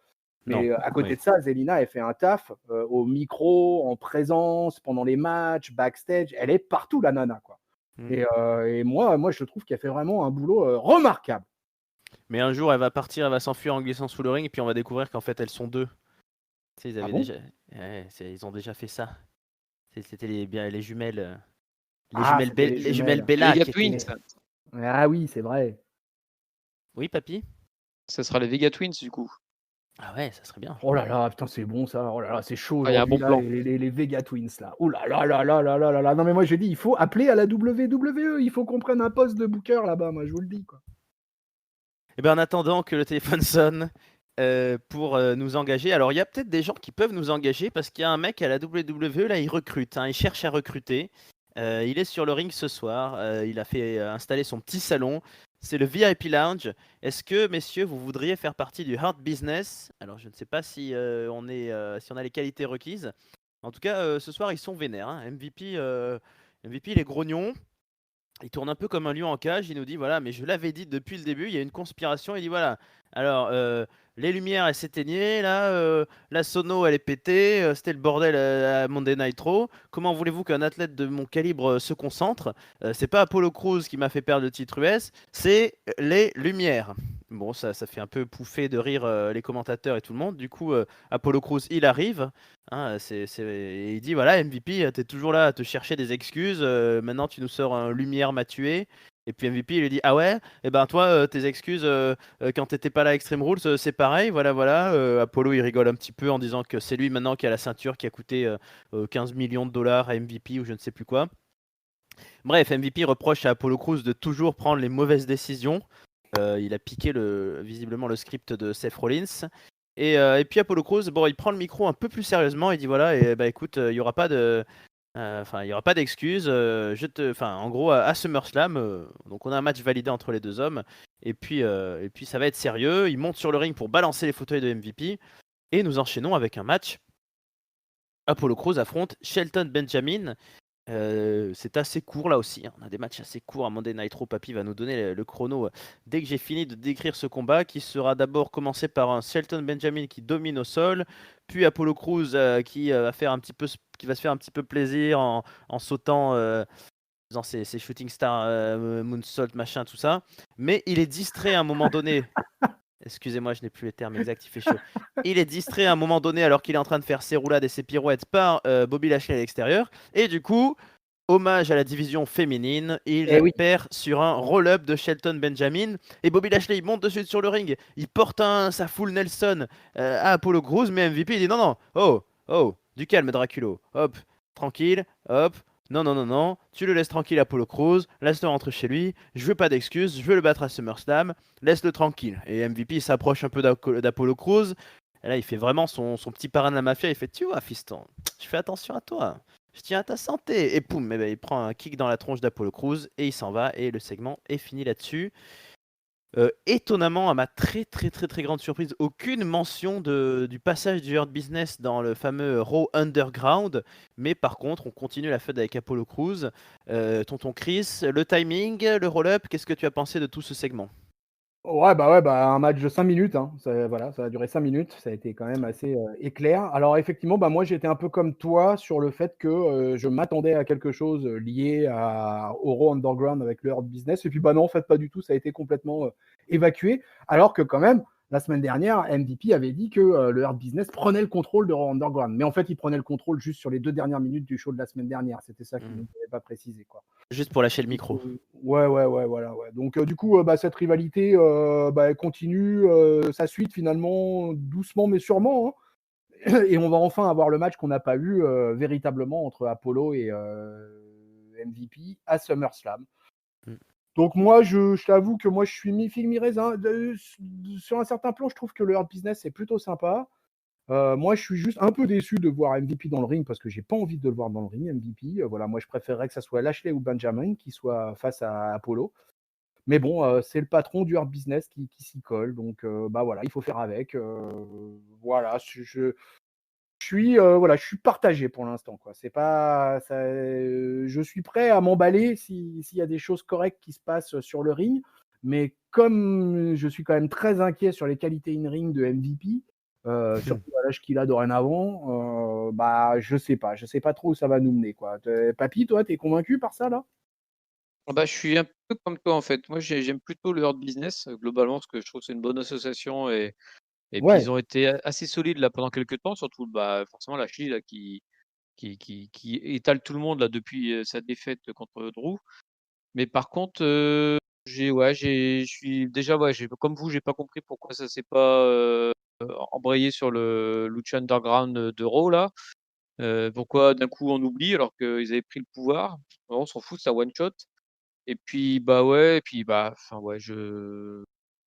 Non. Mais à côté Oui. de ça, Zelina, elle fait un taf au micro, en présence, pendant les matchs, backstage. Elle est partout, la nana, quoi. Mm. Et moi, je trouve qu'elle fait vraiment un boulot remarquable. Mais un jour, elle va partir, elle va s'enfuir en glissant sous le ring, et puis on va découvrir qu'en fait, elles sont deux. Tu sais, ils Ah avaient bon? déjà, ouais, ils ont déjà fait ça. C'était les jumelles, Ah, c'était les les jumelles jumelles. Les Bella Vega qui Twins. étaient. Ah oui, c'est vrai. Oui, papy. Ça sera les Vega Twins du coup. Ah ouais, ça serait bien. Oh là là, putain, c'est bon ça. Oh là là, c'est chaud Ah, il y a un aujourd'hui bon là, plan. les Vega Twins là. Oh là là là là là là là là. Non mais moi j'ai dit, il faut appeler à la WWE. Il faut qu'on prenne un poste de booker là-bas. Moi je vous le dis quoi. Et bien, en attendant que le téléphone sonne pour nous engager, alors il y a peut-être des gens qui peuvent nous engager parce qu'il y a un mec à la WWE, là, il recrute, hein, il cherche à recruter. Il est sur le ring ce soir, il a fait installer son petit salon. C'est le VIP Lounge. Est-ce que, messieurs, vous voudriez faire partie du Hard Business? Alors, je ne sais pas si, si on a les qualités requises. En tout cas, ce soir, ils sont vénères, hein. MVP, il est grognon. Il tourne un peu comme un lion en cage. Il nous dit voilà, mais je l'avais dit depuis le début, il y a une conspiration. Il dit voilà, alors les lumières elles s'éteignaient, là, la sono elle est pétée, c'était le bordel à Monday Nitro. Comment voulez-vous qu'un athlète de mon calibre se concentre? C'est pas Apollo Crews qui m'a fait perdre le titre US, c'est les lumières. Bon, ça fait un peu pouffer de rire les commentateurs et tout le monde. Du coup, Apollo Crews il arrive. Hein, et il dit voilà, MVP, t'es toujours là à te chercher des excuses. Maintenant, tu nous sors un Lumière m'a tué. Et puis MVP, il lui dit ah ouais, et ben toi, tes excuses quand t'étais pas là à Extreme Rules, c'est pareil. Voilà, voilà. Apollo, il rigole un petit peu en disant que c'est lui maintenant qui a la ceinture qui a coûté 15 millions de dollars à MVP ou je ne sais plus quoi. Bref, MVP reproche à Apollo Crews de toujours prendre les mauvaises décisions. Il a piqué visiblement le script de Seth Rollins. Et puis Apollo Crews, bon, il prend le micro un peu plus sérieusement. Il dit voilà, et bah écoute, il y aura pas de, il y aura pas d'excuses. En gros, à SummerSlam, donc on a un match validé entre les deux hommes. Et puis ça va être sérieux. Il monte sur le ring pour balancer les fauteuils de MVP. Et nous enchaînons avec un match. Apollo Crews affronte Shelton Benjamin. C'est assez court là aussi, hein. On a des matchs assez courts. À Monday Night Raw, Papy va nous donner le chrono dès que j'ai fini de décrire ce combat qui sera d'abord commencé par un Shelton Benjamin qui domine au sol, puis Apollo Crews qui va se faire un petit peu plaisir en sautant, faisant ses shooting stars, moonsault, machin, tout ça. Mais il est distrait à un moment donné. Excusez-moi, je n'ai plus les termes exacts, il fait chaud. Il est distrait à un moment donné alors qu'il est en train de faire ses roulades et ses pirouettes par Bobby Lashley à l'extérieur. Et du coup, hommage à la division féminine, Eh il oui. perd sur un roll-up de Shelton Benjamin. Et Bobby Lashley, il monte de suite sur le ring. Il porte sa full Nelson à Apollo Crews. Mais MVP, il dit non, non, oh, oh, du calme, Draculo. Hop, tranquille, hop. Non, non, non, non, tu le laisses tranquille, Apollo Crews. Laisse-le rentrer chez lui. Je veux pas d'excuses. Je veux le battre à SummerSlam. Laisse-le tranquille. Et MVP s'approche un peu d'Apollo Crews. Et là, il fait vraiment son petit parrain de la mafia. Il fait, tu vois, fiston, je fais attention à toi. Je tiens à ta santé. Et poum, eh ben, il prend un kick dans la tronche d'Apollo Crews et il s'en va. Et le segment est fini là-dessus. Étonnamment, à ma très très très très grande surprise, aucune mention du passage du Hurt Business dans le fameux Raw Underground. Mais par contre, on continue la fête avec Apollo Crews. Tonton Chris, le timing, le roll-up, qu'est-ce que tu as pensé de tout ce segment? Ouais, un match de 5 minutes, hein. Voilà, ça a duré 5 minutes. Ça a été quand même assez éclair. Alors, effectivement, moi, j'étais un peu comme toi sur le fait que je m'attendais à quelque chose lié au Raw Underground avec le Hurt Business. Et puis, non, en fait, pas du tout. Ça a été complètement évacué. Alors que, quand même, la semaine dernière, MVP avait dit que le Hurt Business prenait le contrôle de Raw Underground. Mais en fait, il prenait le contrôle juste sur les 2 dernières minutes du show de la semaine dernière. C'était ça qu'il n'avait pas précisé, quoi. Juste pour lâcher le micro. Ouais, voilà, ouais. Donc, du coup, cette rivalité, elle continue sa suite finalement, doucement mais sûrement, hein. Et on va enfin avoir le match qu'on n'a pas eu véritablement entre Apollo et MVP à SummerSlam. Mm. Donc, moi, je t'avoue que moi, je suis mi-figue, mi-raisin. Sur un certain plan, je trouve que le Hurt Business est plutôt sympa. Moi, je suis juste un peu déçu de voir MVP dans le ring parce que j'ai pas envie de le voir dans le ring, MVP. Voilà, moi, je préférerais que ça soit Lashley ou Benjamin qui soit face à Apollo. Mais bon, c'est le patron du Hurt Business qui s'y colle. Donc, voilà, il faut faire avec. Voilà, voilà, je suis partagé pour l'instant, quoi. C'est pas, je suis prêt à m'emballer s'il y a des choses correctes qui se passent sur le ring. Mais comme je suis quand même très inquiet sur les qualités in-ring de MVP, surtout à l'âge qu'il a dorénavant, je sais pas. Je sais pas trop où ça va nous mener, quoi. Papy, toi, t'es convaincu par ça, là? Ah bah, je suis un peu comme toi, en fait. Moi, j'aime plutôt le Hurt Business, globalement, parce que je trouve que c'est une bonne association et puis Ouais. ils ont été assez solides là pendant quelques temps, surtout, forcément Lashley là qui étale tout le monde là depuis, sa défaite contre Drew. Mais par contre, je suis déjà, ouais, j'ai comme vous, j'ai pas compris pourquoi ça s'est pas, embrayé sur le Lucha Underground, de Raw là. Pourquoi d'un coup on oublie alors qu'ils avaient pris le pouvoir? On s'en fout, ça one shot. Et puis, ouais, et puis, enfin, ouais,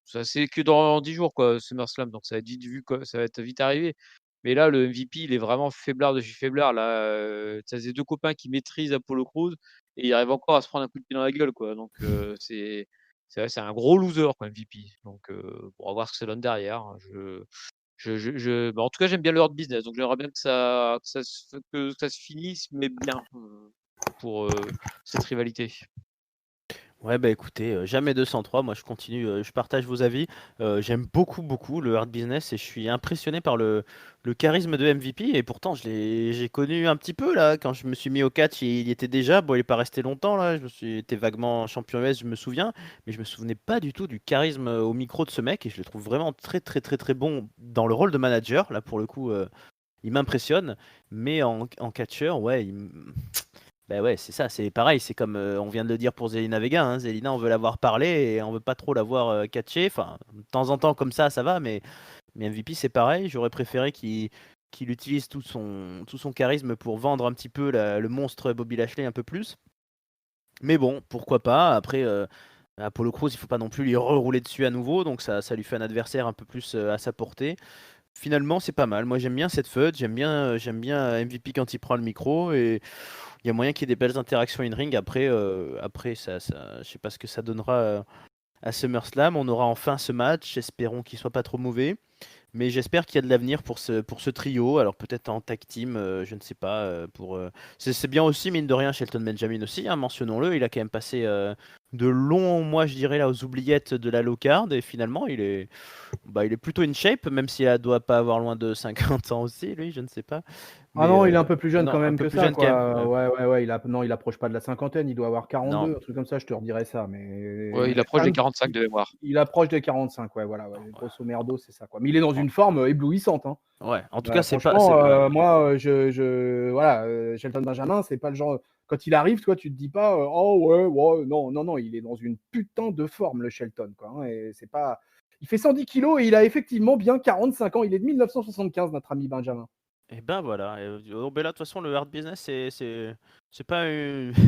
ça c'est que dans 10 jours quoi, SummerSlam, donc ça va être vite vu quoi, ça va être vite arrivé. Mais là, le MVP, il est vraiment faiblard de chez faiblard là, ça faisait 2 copains qui maîtrisent Apollo Crews et il arrive encore à se prendre un coup de pied dans la gueule quoi, donc c'est un gros loser quoi, MVP, donc bon, on va voir ce que ça donne derrière, hein. En tout cas, j'aime bien le Hurt Business, donc j'aimerais bien que ça se finisse, mais bien, pour, cette rivalité. Ouais, bah écoutez, jamais 203. Moi, je continue, je partage vos avis. J'aime beaucoup, beaucoup le hard business et je suis impressionné par le charisme de MVP. Et pourtant, j'ai connu un petit peu là, quand je me suis mis au catch, il y était déjà. Bon, il est pas resté longtemps là. Je me suis été vaguement champion US, je me souviens, mais je me souvenais pas du tout du charisme au micro de ce mec. Et je le trouve vraiment très, très, très, très bon dans le rôle de manager. Là, pour le coup, il m'impressionne. Mais en catcheur, ouais, bah ouais, c'est ça, c'est pareil, c'est comme on vient de le dire pour Zelina Vega, hein. Zelina, on veut la voir parler et on veut pas trop la voir catcher. Enfin, de temps en temps comme ça va, mais MVP c'est pareil. J'aurais préféré qu'il utilise tout son charisme pour vendre un petit peu le monstre Bobby Lashley un peu plus. Mais bon, pourquoi pas. Après, Apollo Crews, il faut pas non plus lui rerouler dessus à nouveau, donc ça lui fait un adversaire un peu plus à sa portée. Finalement, c'est pas mal. Moi, j'aime bien cette feud, j'aime bien MVP quand il prend le micro et il y a moyen qu'il y ait des belles interactions in-ring. Après je sais pas ce que ça donnera à SummerSlam. On aura enfin ce match. Espérons qu'il soit pas trop mauvais. Mais j'espère qu'il y a de l'avenir pour ce trio. Alors peut-être en tag team, je ne sais pas. C'est bien aussi, mine de rien, Shelton Benjamin aussi, hein, mentionnons-le. Il a quand même passé de longs mois, je dirais, là, aux oubliettes de la low card. Et finalement, il est plutôt in shape, même s'il ne doit pas avoir loin de 50 ans aussi, lui, je ne sais pas. Ah Mais non, il est un peu plus jeune non, quand un même peu que plus ça, jeune quand même. quoi. Ouais, non, il approche pas de la cinquantaine, il doit avoir 42, Non. un truc comme ça, je te redirais ça. Ouais, Mais il approche des 45 de mémoire. il approche des 45, ouais, voilà, ouais, grosso merdo, c'est ça, quoi. Mais il est dans une forme éblouissante, hein. Ouais, en tout cas, c'est pas. Franchement, moi, voilà, Shelton Benjamin, c'est pas le genre. Quand il arrive, toi, tu te dis pas, oh ouais, non, il est dans une putain de forme, le Shelton, quoi, hein, et c'est pas. Il fait 110 kilos et il a effectivement bien 45 ans. Il est de 1975, notre ami Benjamin. Et ben voilà. Ben là, de toute façon, le hard business, c'est pas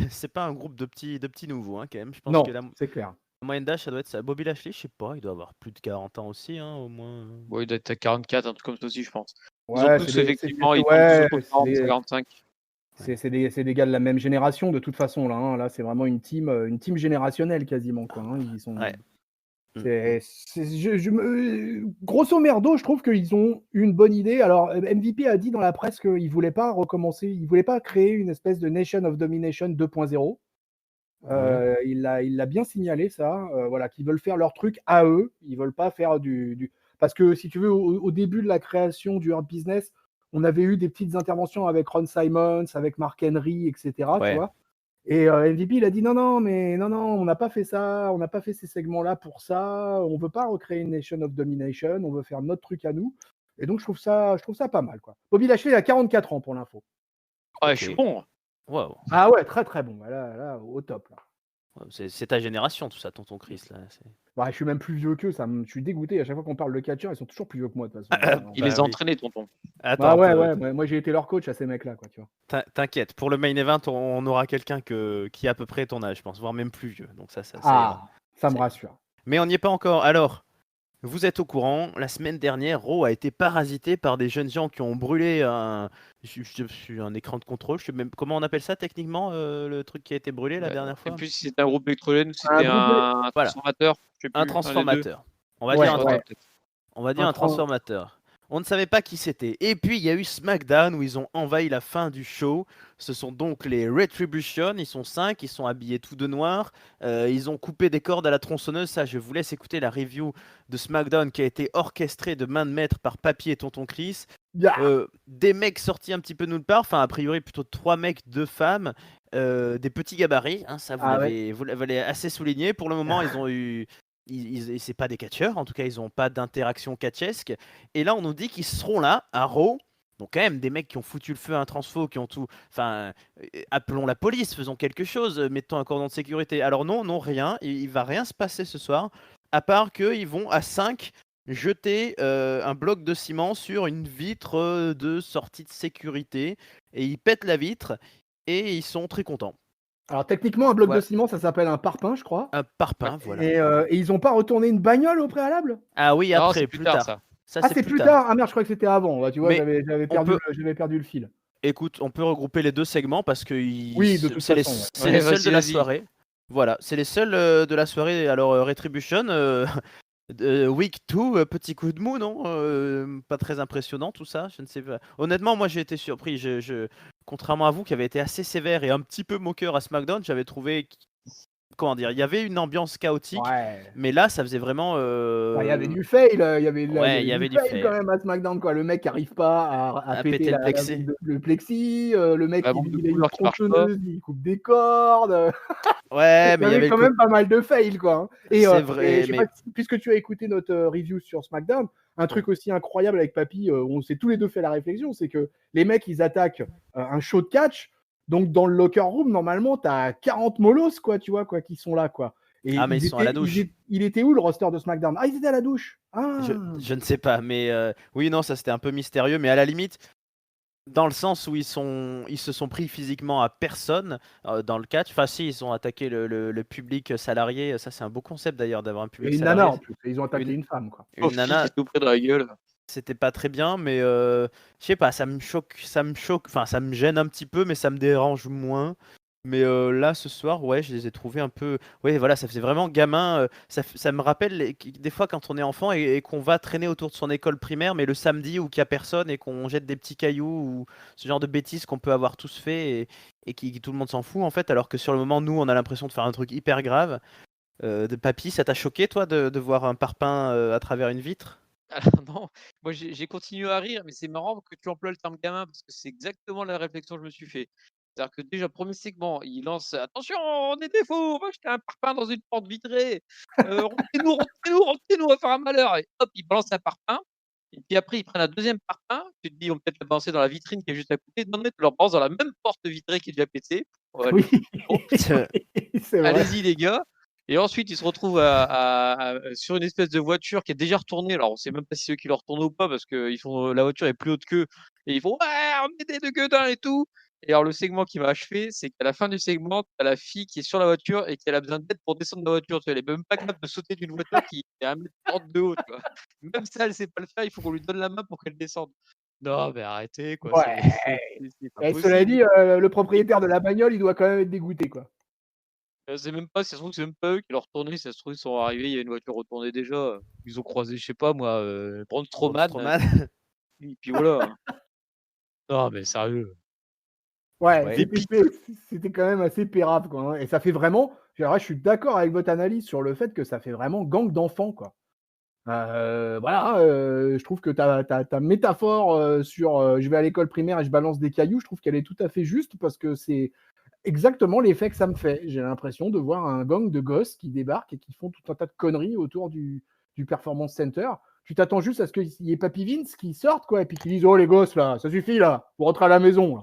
c'est pas un groupe de petits nouveaux, hein, quand même. Je pense que Non, la c'est clair. moyenne d'âge, ça doit être ça. Bobby Lashley, je sais pas, il doit avoir plus de 40 ans aussi, hein, au moins. Bon, il doit être à 44, un truc comme ça aussi, je pense. Ils ont Ouais, tous, effectivement, ils tournent tous ouais, autour de 40, 45. c'est des gars de la même génération de toute façon là, hein. Là, c'est vraiment une team générationnelle quasiment, quoi, hein. Ils sont. Ouais. Grosso merdo, je trouve qu'ils ont une bonne idée. Alors, MVP a dit dans la presse qu'il voulait pas recommencer, il voulait pas créer une espèce de Nation of Domination 2.0. Il l'a bien signalé ça, voilà, qu'ils veulent faire leur truc à eux. Ils veulent pas faire parce que si tu veux, au début de la création du Hurt Business, on avait eu des petites interventions avec Ron Simons, avec Mark Henry, etc. Tu Ouais. vois. Et MVP, il a dit non, on n'a pas fait ça, on n'a pas fait ces segments-là pour ça, on veut pas recréer une Nation of Domination, on veut faire notre truc à nous. Et donc je trouve ça pas mal, quoi. Bobby Lashley, il a 44 ans pour l'info. Ouais, Ok. je suis bon. Waouh. Ah ouais, très très bon. Là, au top. Là. Ouais, c'est ta génération, tout ça, tonton Chris. Là. Bah, je suis même plus vieux qu'eux, je suis dégoûté. À chaque fois qu'on parle de catcheurs, ils sont toujours plus vieux que moi, de toute façon. Il Bah les a oui. entraînés, tonton. Attends, Bah ouais, moi j'ai été leur coach à ces mecs-là, quoi, tu vois. T'inquiète, pour le main event, on aura quelqu'un qui a à peu près ton âge, je pense, voire même plus vieux. Donc ça ira. Ah, ça me Ça ira. rassure. Mais on n'y est pas encore. Alors, vous êtes au courant, la semaine dernière, Raw a été parasité par des jeunes gens qui ont brûlé un écran de contrôle. Je sais même comment on appelle ça techniquement, le truc qui a été brûlé la dernière Je sais fois. plus si c'était un groupe électrogène ou si Un c'était groupe un Voilà. transformateur. Je sais plus, Un des deux. transformateur. On va Ouais, dire ouais. on va dire un transformateur. On ne savait pas qui c'était. Et puis il y a eu SmackDown où ils ont envahi la fin du show. Ce sont donc les Retribution. Ils sont 5, ils sont habillés tout de noir. Ils ont coupé des cordes à la tronçonneuse. Ça, je vous laisse écouter la review de SmackDown qui a été orchestrée de main de maître par Papy et Tonton Chris. Yeah. Des mecs sortis un petit peu de nulle part. Enfin, a priori, plutôt 3 mecs, 2 femmes. Des petits gabarits. Hein, ça, vous l'avez assez souligné. Pour le moment, ils ont eu. C'est pas des catcheurs, en tout cas ils n'ont pas d'interaction catchesque. Et là on nous dit qu'ils seront là à Raw. Donc quand même des mecs qui ont foutu le feu à un transfo, qui ont tout. Enfin, appelons la police, faisons quelque chose, mettons un cordon de sécurité. Alors non, rien, il va rien se passer ce soir, à part qu'ils vont à 5 jeter un bloc de ciment sur une vitre de sortie de sécurité. Et ils pètent la vitre et ils sont très contents. Alors techniquement, un bloc de ciment, ça s'appelle un parpaing, je crois. Un parpaing, voilà. Et ils ont pas retourné une bagnole au préalable? Ah oui, Non, après, c'est plus tard, ça. Ah, c'est plus tard. Ah merde, je crois que c'était avant. Bah, tu vois, Mais j'avais perdu le fil. Écoute, on peut regrouper les deux segments parce que Oui, de toute c'est les, façon, ouais. c'est les seuls de la vas-y. soirée. Voilà, c'est les seuls de la soirée. Alors, Retribution, Week 2, petit coup de mou, non pas très impressionnant tout ça, je ne sais pas. Honnêtement, moi j'ai été surpris. Contrairement à vous qui avez été assez sévère et un petit peu moqueur à SmackDown, j'avais trouvé. Comment dire, il y avait une ambiance chaotique, mais là ça faisait vraiment. Il y avait du fail, il y avait du fail quand même à SmackDown, quoi. Le mec qui arrive pas à péter le plexi, le mec il a une tronçonneuse, il coupe des cordes. Ouais, mais il y avait quand même pas mal de fail, quoi. Hein. C'est vrai, et je sais pas, puisque tu as écouté notre review sur SmackDown, un truc aussi incroyable avec Papy, on s'est tous les deux fait la réflexion, c'est que les mecs ils attaquent un show de catch. Donc dans le locker room, normalement, t'as 40 molosses, quoi, tu vois, quoi, qui sont là, quoi. Et mais ils sont à la douche. Il était où le roster de SmackDown? Ah, ils étaient à la douche. Ah. Je ne sais pas, mais oui, non, ça c'était un peu mystérieux, mais à la limite, dans le sens où ils se sont pris physiquement à personne dans le catch. Enfin, si, ils ont attaqué le public salarié. Ça, c'est un beau concept d'ailleurs d'avoir un public salarié. Et une nana en plus. Ils ont attaqué une femme, quoi. Une nana. Tout près de la gueule. C'était pas très bien, mais je sais pas, ça me choque, enfin ça me gêne un petit peu, mais ça me dérange moins. Mais là, ce soir, ouais, je les ai trouvés un peu. Ouais, voilà, ça faisait vraiment gamin. Ça me rappelle des fois quand on est enfant et qu'on va traîner autour de son école primaire, mais le samedi où qu'il n'y a personne et qu'on jette des petits cailloux ou ce genre de bêtises qu'on peut avoir tous fait et qui tout le monde s'en fout en fait, alors que sur le moment, nous, on a l'impression de faire un truc hyper grave. De papy, ça t'a choqué, toi, de voir un parpaing à travers une vitre? Alors non, moi j'ai continué à rire, mais c'est marrant que tu emploies le terme gamin parce que c'est exactement la réflexion que je me suis fait. C'est-à-dire que déjà, premier segment, il lance: «Attention, on est des fous, on va jeter un parpaing dans une porte vitrée, rentrez-nous, rentrez-nous, rentrez-nous, on va faire un malheur» et hop, il balance un parpaing et puis après ils prennent un deuxième parpaing, tu te dis: «Ils vont peut-être le balancer dans la vitrine qui est juste à côté». Non, non, ils leur balancent dans la même porte vitrée qui est déjà pétée. Ouais, Oui, bon, C'est- c'est vrai. allez-y les gars. Et ensuite, ils se retrouvent sur une espèce de voiture qui est déjà retournée. Alors, on sait même pas si c'est eux qui l'ont retournée ou pas parce que la voiture est plus haute qu'eux et ils font: «Ouais, on est des 2 gueudins et tout». Et alors le segment qui m'a achevé, c'est qu'à la fin du segment, tu as la fille qui est sur la voiture et qu'elle a besoin d'aide pour descendre de la voiture. Tu vois? Elle est même pas capable de sauter d'une voiture qui est à 1,30 m de haut, tu vois? Même ça, elle sait pas le faire, il faut qu'on lui donne la main pour qu'elle descende. Non, mais arrêtez quoi, c'est Ouais. c'est pas Et cela possible. dit, le propriétaire de la bagnole, il doit quand même être dégoûté, quoi. Je sais même pas, si ça se trouve, c'est même pas eux qui l'ont retourné, si ça se trouve, ils sont arrivés, il y a une voiture retournée déjà, ils ont croisé, je sais pas moi, Braun Braun Strowman, Strowman. et puis voilà. Non mais sérieux. Ouais, Ouais. Et puis c'était quand même assez pérave, quoi, hein, et ça fait vraiment alors là, je suis d'accord avec votre analyse sur le fait que ça fait vraiment gang d'enfants, quoi. Voilà, je trouve que ta métaphore, sur, je vais à l'école primaire et je balance des cailloux, je trouve qu'elle est tout à fait juste parce que c'est exactement l'effet que ça me fait. J'ai l'impression de voir un gang de gosses qui débarquent et qui font tout un tas de conneries autour du performance center. Tu t'attends juste à ce qu'il y ait Papy Vince qui sorte, quoi, et puis qui dise: «Oh les gosses là, ça suffit là, vous rentrez à la maison là».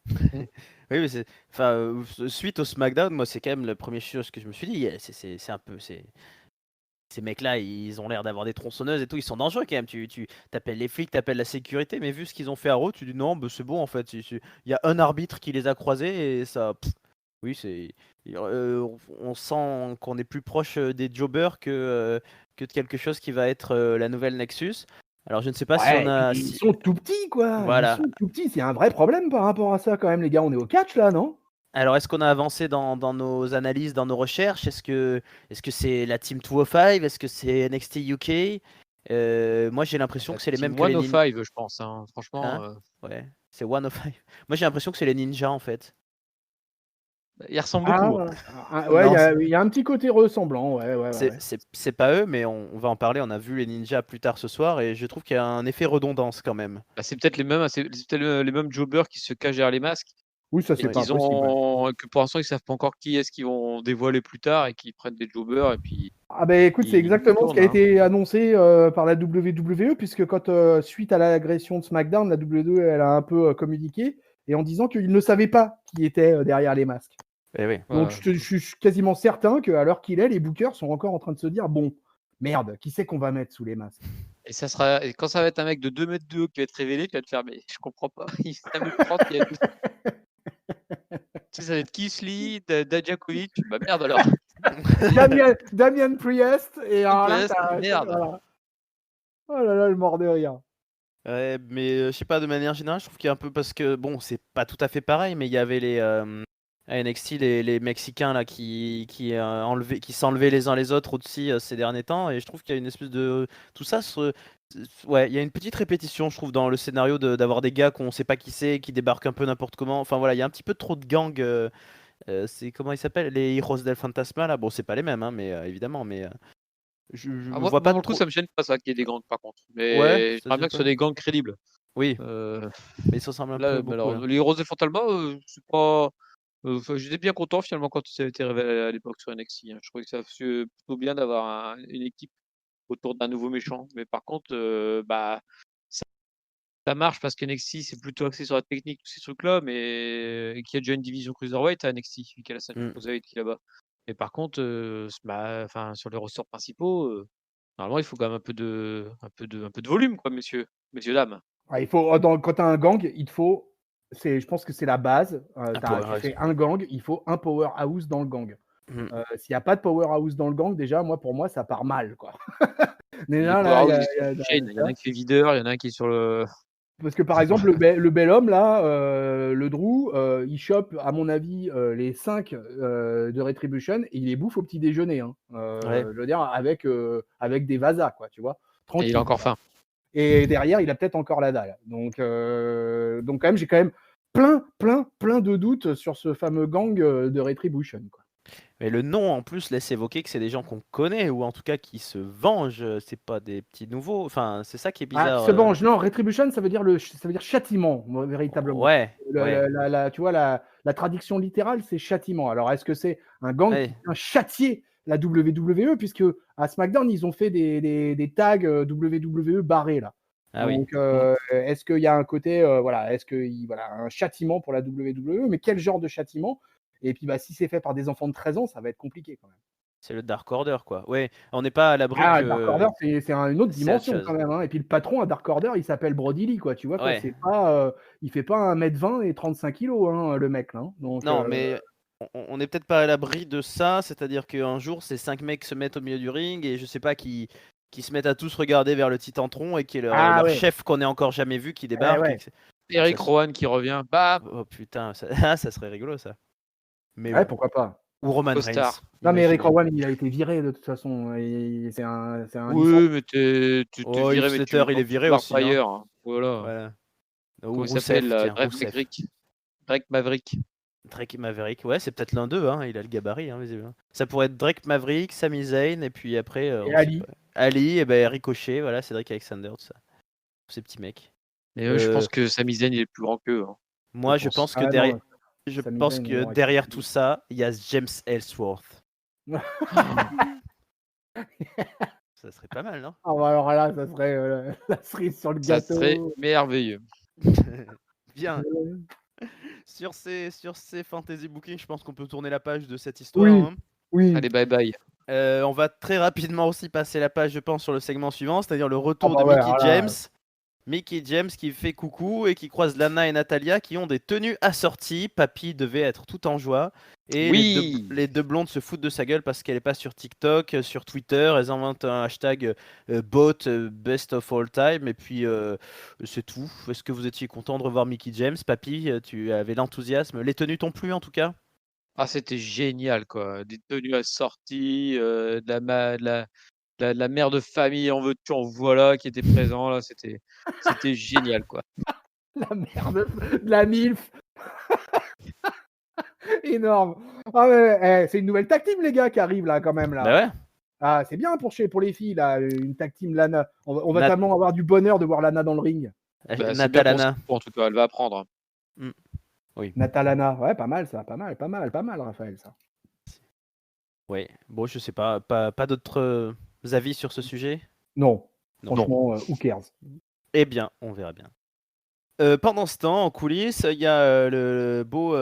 Mmh. Oui, mais enfin, suite au SmackDown, moi, c'est quand même la première chose que je me suis dit. C'est un peu, ces mecs-là, ils ont l'air d'avoir des tronçonneuses et tout. Ils sont dangereux quand même. Tu t'appelles les flics, t'appelles la sécurité, mais vu ce qu'ils ont fait à Raw, tu dis non, bah, c'est bon en fait. Il y a un arbitre qui les a croisés et ça. Oui, on sent qu'on est plus proche des jobbers que de quelque chose qui va être la nouvelle Nexus. Alors, je ne sais pas si on Ouais, et puis a. ils sont tout petits, quoi, ils Voilà. sont tout petits. C'est un vrai problème par rapport à ça quand même, les gars. On est au catch là, non? Alors, est-ce qu'on a avancé dans nos analyses, dans nos recherches? Est-ce que c'est la Team 205? Est-ce que c'est NXT UK? Moi, j'ai l'impression la que c'est les mêmes team que les ninjas. 105 je pense, hein, franchement, Hein? Ouais, c'est 105. Moi, j'ai l'impression que c'est les ninjas en fait. ils ressemblent Ah, beaucoup, hein. ouais, Non, il y a un petit côté ressemblant, ouais, ouais, ouais, ouais. c'est pas eux, mais on va en parler. On a vu les ninjas plus tard ce soir et je trouve qu'il y a un effet redondance quand même. Bah, c'est peut-être les mêmes, hein, c'est peut-être les mêmes jobbers qui se cachent derrière les masques Oui, ça, et c'est pas Oui. impossible, ouais. que pour l'instant, ils savent pas encore qui est-ce qu'ils vont dévoiler plus tard et qui prennent des jobbers et puis Ah ben écoute, c'est ils exactement ce qui tournent, a hein. été annoncé, par la WWE puisque quand, suite à l'agression de SmackDown, la WWE, elle a un peu, communiqué et en disant qu'ils ne savaient pas qui était, derrière les masques. Eh oui. Donc Ouais. je suis quasiment certain qu'à l'heure qu'il est, les bookers sont encore en train de se dire: «Bon, merde, qui c'est qu'on va mettre sous les masques?» Et quand ça va être un mec de 2 mètres de haut qui va être révélé, tu vas te faire: «Mais je comprends pas, il fait 1,30 m, il a tu sais, ça va être Keith Lee, Dijakovic, bah merde alors, Damien Priest et alors là, Priest, merde». voilà. Oh là là, le mort de rire. Ouais, mais je sais pas, de manière générale, je trouve qu'il y a un peu parce que bon, c'est pas tout à fait pareil, mais il y avait à NXT les Mexicains là qui s'enlevaient les uns les autres aussi ces derniers temps, et je trouve qu'il y a une espèce de tout ça ouais, il y a une petite répétition, je trouve, dans le scénario d'avoir des gars qu'on sait pas qui c'est, qui débarquent un peu n'importe comment. Enfin voilà, il y a un petit peu trop de gangs. C'est comment ils s'appellent, les Heroes del Fantasma là. Bon, c'est pas les mêmes, hein, mais évidemment, mais je Ah vois moi pas pour le coup, trop. ça me gêne pas ça qu'il y ait des gangs par contre, Ouais, mais ça te j'aimerais bien gêne que ce soit pas? des gangs crédibles. Oui, Heu, mais ça ressemble un peu Là, beaucoup alors là. les Roses de Fantasma, c'est pas enfin j'étais bien content finalement quand ça a été révélé à l'époque sur NXT, hein. Je trouvais que ça faisait plutôt bien d'avoir une équipe autour d'un nouveau méchant, mais par contre, bah, ça ça marche parce qu'NXT c'est plutôt axé sur la technique, tous ces trucs-là, mais qu'il y a déjà une division cruiserweight à NXT, vu qu'il y a la ceinture Mm. cruiserweight qui est là-bas. Mais par contre, bah, enfin sur les ressorts principaux, normalement il faut quand même un peu de volume quoi, messieurs, dames. Ah, il faut quand tu as un gang, il te faut je pense que c'est la base, Un tu powerhouse. fais un gang, il faut un powerhouse dans le gang. Mm. S'il y a pas de powerhouse dans le gang, déjà, pour moi, ça part mal, quoi. Les Déjà là, Powerhouse, ils sont il y a chaîne. Il y en a un qui fait videur, il y en a un qui est sur le Parce que par exemple, le bel homme là, le Drew, il chope à mon avis les 5 de Retribution et il les bouffe au petit déjeuner. Hein. Ouais. Je veux dire avec des vasas, quoi, tu vois, Et il tranquille. a encore faim. Et derrière, il a peut-être encore la dalle. Donc quand même, j'ai quand même plein de doutes sur ce fameux gang de Retribution, quoi. Mais le nom en plus laisse évoquer que c'est des gens qu'on connaît ou en tout cas qui se vengent. C'est pas des petits nouveaux. Enfin, c'est ça qui est Ah, bizarre. se venge, non, Retribution, ça veut dire châtiment, véritablement. Ouais, ouais, Tu vois, la traduction littérale, c'est châtiment. Alors, est-ce que c'est un gang qui ouais. vient châtier la WWE, puisque à SmackDown, ils ont fait des tags WWE barrés, là. Ah oui. Donc, est-ce qu'il y a un côté, voilà, voilà, un châtiment pour la WWE, mais quel genre de châtiment? Et puis, bah, si c'est fait par des enfants de 13 ans, ça va être compliqué quand même. C'est le Dark Order, quoi. Ouais, on n'est pas à l'abri Ah, Dark Order, que c'est une autre c'est autre dimension chose. quand même, hein. Et puis le patron à Dark Order, il s'appelle Brody Lee, quoi. Tu vois, quoi. Ouais. C'est pas, il fait pas 1m20 et 35 kilos, hein, le mec, là. Hein. Donc, Non, mais on n'est peut-être pas à l'abri de ça. C'est-à-dire qu'un jour, ces 5 mecs se mettent au milieu du ring et je sais pas qui se mettent à tous regarder vers le Titantron et qui est ah leur ouais, chef qu'on n'ait encore jamais vu qui ouais, débarque. ouais. Eric Ça- Rowan qui revient, bam, Oh putain, ça, ça serait rigolo ça. Mais Ouais, bon. pourquoi pas. Ou Roman costard. Reigns. Non, mais Eric Imaginez. Rowan, il a été viré de toute façon. C'est un licencié. Oui, mais tu Oh, Heath virais, mais tu Slater, il est tu viré barres aussi. pas Hein. ailleurs. Hein. Voilà. Voilà. Comment Ou il s'appelle Rousseff, là? tiens, Drake Rousseff. Maverick. Drake Maverick. Drake Maverick, ouais, c'est peut-être l'un d'eux, hein. Il a le gabarit, hein, visiblement. Ça pourrait être Drake Maverick, Sami Zayn, et puis après, Et on sait Ali. pas. Ali, et ben Ricochet, voilà, Cedric Alexander, tout ça. Tous ces petits mecs. Et eux, je Euh, pense que Sami Zayn il est plus grand qu'eux. Hein, moi, je pense que Ah derrière, non, je Sami pense Zayn est que grand avec derrière lui. tout ça, il y a James Ellsworth. Ça serait pas mal, non? Ah, bah alors là, ça serait la cerise sur le Ça serait gâteau. merveilleux. Bien. Sur ces fantasy bookings, je pense qu'on peut tourner la page de cette histoire. Oui, Hein. oui. Allez, bye bye. On va très rapidement aussi passer la page, je pense, sur le segment suivant, c'est-à-dire le Ah retour bah de ouais, Mickey alors James. là, Mickey James qui fait coucou et qui croise Lana et Natalia qui ont des tenues assorties. Papy devait être tout en joie. Et Oui. les deux blondes se foutent de sa gueule parce qu'elle n'est pas sur TikTok, sur Twitter. Elles inventent un hashtag bot best of all time. Et puis c'est tout. Est-ce que vous étiez content de revoir Mickey James? Papy, tu avais l'enthousiasme. Les tenues t'ont plu en tout cas? Ah, c'était génial, quoi. Des tenues assorties, de la mère de famille en veux-tu, en voilà, qui était présent là. C'était génial, quoi. la merde, la MILF, énorme. Ah ouais, c'est une nouvelle tag team, les gars, qui arrive là, quand même Bah là. ouais. Ah, c'est bien pour les filles là, une tag team Lana. On va Nat- tellement avoir du bonheur de voir Lana dans le ring. Bah, c'est bien pour Natalana. Skype, en tout cas, elle va apprendre. Hmm. Oui. Natalana, ouais, pas mal ça, pas mal, Raphaël ça. Oui. Bon, je sais pas. Pas d'autres avis sur ce sujet? Non, Non. franchement, who cares. Eh bien, on verra bien. Pendant ce temps, en coulisses, il y a le beau.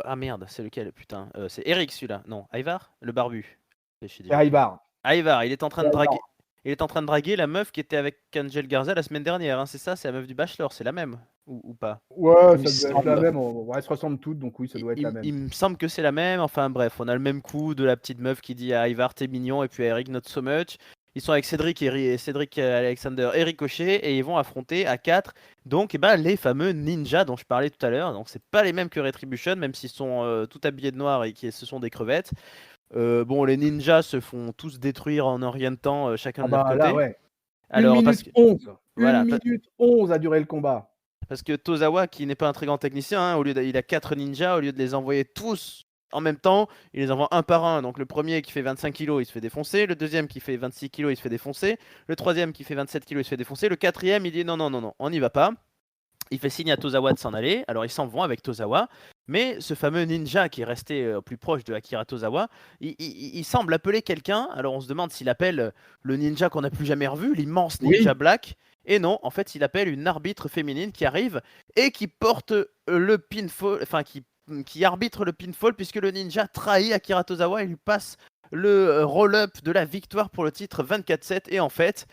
Ah merde, c'est lequel? Putain, c'est Eric celui-là. Non, Ivar, le barbu. Je dis. Et Ivar. Ivar, il est en train de Ivar. draguer. Il est en train de draguer la meuf qui était avec Angel Garza la semaine dernière. Hein, c'est ça, c'est la meuf du Bachelor, c'est la même ou pas? Ouais, Il me ça doit être la semble. même. Ouais, elles se ressemblent toutes, donc oui, ça doit être la même. Il me semble que c'est la même. Enfin bref, on a le même coup de la petite meuf qui dit à Ivar t'es mignon et puis à Eric not so much. Ils sont avec Cédric Alexander et Ricochet et ils vont affronter à 4 donc les fameux ninjas dont je parlais tout à l'heure. Donc c'est pas les mêmes que Retribution, même s'ils sont tout habillés de noir et que ce sont des crevettes. Bon, les ninjas se font tous détruire en un rien de temps, chacun de leur côté. Là, ouais. Alors, 1 minute 11. voilà, 1 minute 11 a duré le combat. parce que Tozawa, qui n'est pas un très grand technicien, hein, il a 4 ninjas, au lieu de les envoyer tous en même temps, il les envoie un par un. Donc le premier qui fait 25 kg, il se fait défoncer. Le deuxième qui fait 26 kg, il se fait défoncer. Le troisième qui fait 27 kg, il se fait défoncer. Le quatrième, il dit non, on n'y va pas. Il fait signe à Tozawa de s'en aller. Alors ils s'en vont avec Tozawa. Mais ce fameux ninja qui est resté plus proche de Akira Tozawa, il semble appeler quelqu'un. Alors on se demande s'il appelle le ninja qu'on n'a plus jamais revu, l'immense ninja Black. Et non, en fait, il appelle une arbitre féminine qui arrive et qui porte le pinfall, enfin qui arbitre le pinfall puisque le ninja trahit Akira Tozawa et lui passe le roll-up de la victoire pour le titre 24-7. Et en fait,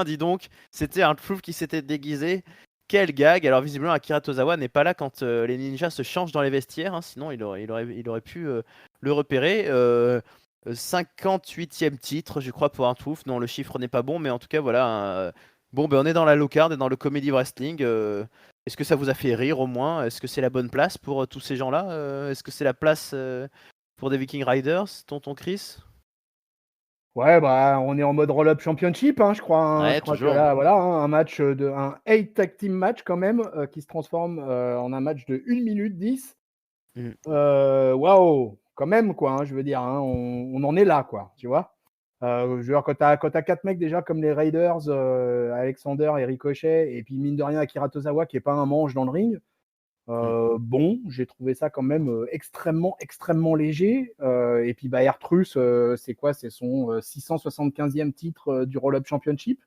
dis donc, c'était un Truth qui s'était déguisé. Quel gag! Alors visiblement Akira Tozawa n'est pas là quand les ninjas se changent dans les vestiaires, hein, sinon il aurait pu le repérer. 58e titre, je crois, pour un Truth. Non, le chiffre n'est pas bon, mais en tout cas voilà, Bon, ben on est dans la low card et dans le comedy wrestling. Est-ce que ça vous a fait rire au moins? Est-ce que c'est la bonne place pour tous ces gens-là? Est-ce que c'est la place pour des Viking Riders, tonton Chris? Ouais, bah, on est en mode Roll-Up Championship, je crois. Je Ouais, crois que toujours. là, voilà, un match un 8 tag team match quand même, qui se transforme en un match de 1 minute 10. Mm. Waouh, quand même, quoi. Je veux dire, on en est là, quoi. Tu vois. Je veux dire, quand t'as 4 mecs déjà comme les Raiders, Alexander et Ricochet, et puis mine de rien Akira Tozawa qui est pas un manche dans le ring. Bon, j'ai trouvé ça quand même extrêmement, extrêmement léger. Et puis, R-Truth, c'est quoi? C'est son 675e titre du Roll-Up Championship.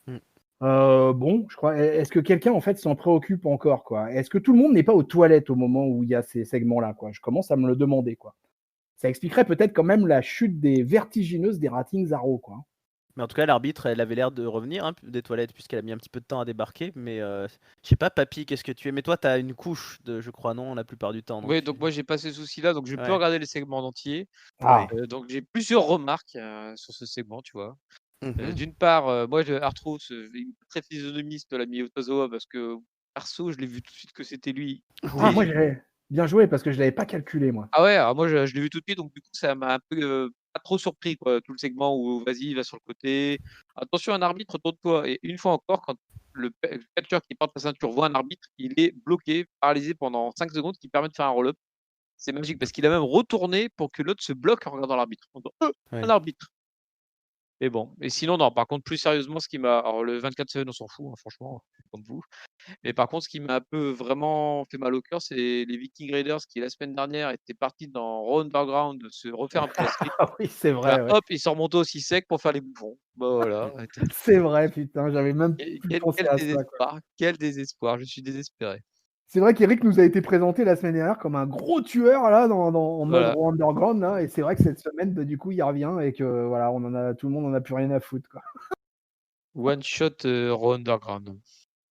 Mm. Bon, je crois. Est-ce que quelqu'un en fait s'en préoccupe encore, quoi? Est-ce que tout le monde n'est pas aux toilettes au moment où il y a ces segments-là, quoi? Je commence à me le demander, quoi. Ça expliquerait peut-être quand même la chute vertigineuse des ratings à Raw, quoi. Mais en tout cas, l'arbitre, elle avait l'air de revenir des toilettes puisqu'elle a mis un petit peu de temps à débarquer. Mais je sais pas, papy, qu'est-ce que tu es? Mais toi, t'as une couche je crois, non, la plupart du temps. Oui, donc moi j'ai pas ces soucis-là, donc je peux Ouais. regarder les segments en entier. Ah, Donc j'ai plusieurs remarques sur ce segment, tu vois. Mhm. D'une part, moi R-Truth, il est très physionomiste l'ami Otozawa parce que perso, je l'ai vu tout de suite que c'était lui. ah, moi Et j'avais bien joué parce que je l'avais pas calculé, moi. ah ouais, alors moi je l'ai vu tout de suite, donc du coup ça m'a un peu, pas trop surpris quoi, tout le segment où vas-y, va sur le côté. Attention un arbitre, tourne-toi et une fois encore quand le catcheur qui porte la ceinture voit un arbitre, il est bloqué, paralysé pendant 5 secondes, ce qui permet de faire un roll-up. C'est magique parce qu'il a même retourné pour que l'autre se bloque en regardant l'arbitre. En disant, un Ouais. arbitre. Mais bon, et sinon non, par contre plus sérieusement ce qui m'a alors le 24/7 on s'en fout, franchement, comme vous. Mais par contre ce qui m'a un peu vraiment fait mal au cœur, c'est les Viking Raiders qui la semaine dernière étaient partis dans Raw Underground se refaire un peu la street. Ah oui, c'est Bah vrai, ouais. hop, ils sont remontés aussi sec pour faire les bouffons. Bah voilà, C'est vrai, putain, j'avais même plus quel pensé quel à ça, quoi. désespoir, quel désespoir, je suis désespéré. C'est vrai qu'Eric nous a été présenté la semaine dernière comme un gros tueur là en mode Voilà, Raw Underground là, et c'est vrai que cette semaine, du coup, il revient et que voilà, tout le monde en a plus rien à foutre, quoi. one shot, Raw Underground.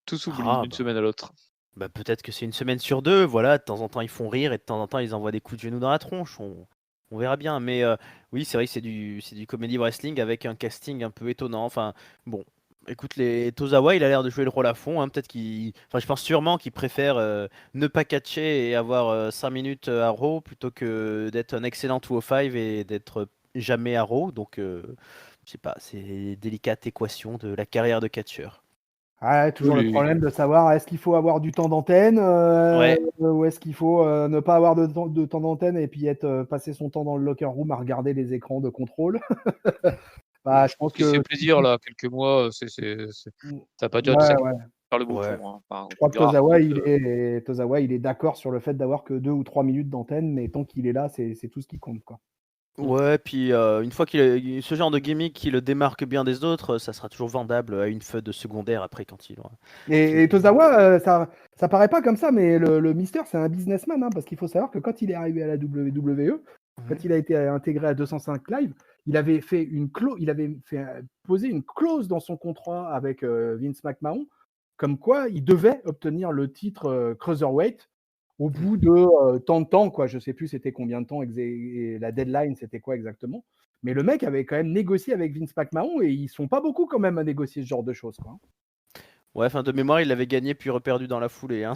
Tout s'oublie Ah, d'une semaine à l'autre. bah peut-être que c'est une semaine sur deux. Voilà, de temps en temps ils font rire et de temps en temps ils envoient des coups de genou dans la tronche. On verra bien. Mais oui, c'est vrai que c'est du comedy wrestling avec un casting un peu étonnant. Enfin, bon. Écoute, Tozawa, il a l'air de jouer le rôle à fond. Peut-être enfin, je pense sûrement qu'il préfère ne pas catcher et avoir 5 minutes à Raw plutôt que d'être un excellent 205 et d'être jamais à Raw. Donc, je sais pas, c'est une délicate équation de la carrière de catcheur. Ah, toujours le Oui. problème de savoir est-ce qu'il faut avoir du temps d'antenne Ouais. ou est-ce qu'il faut ne pas avoir de temps d'antenne et puis passer son temps dans le locker room à regarder les écrans de contrôle. Bon, Bah, je je pense pense qu'il se que fait plaisir là, quelques mois, ça a pas déjà de ouais, sac ouais. faire le Ouais. bouffon, hein. Enfin, Je on crois que dira Tozawa, il est d'accord sur le fait d'avoir que 2 ou 3 minutes d'antenne, mais tant qu'il est là, c'est tout ce qui compte, quoi. Ouais, puis une fois ce genre de gimmick qui le démarque bien des autres, ça sera toujours vendable à une feud secondaire après quand il aura Et fini. Tozawa, ça paraît pas comme ça, mais le Mister, c'est un businessman, parce qu'il faut savoir que quand il est arrivé à la WWE, quand il a été intégré à 205 Live, il avait posé une clause dans son contrat avec Vince McMahon, comme quoi il devait obtenir le titre Cruiserweight au bout de tant de temps, quoi. Je sais plus c'était combien de temps, et la deadline c'était quoi exactement. Mais le mec avait quand même négocié avec Vince McMahon et ils sont pas beaucoup quand même à négocier ce genre de choses, quoi. Ouais, enfin de mémoire, il l'avait gagné puis reperdu dans la foulée. Hein,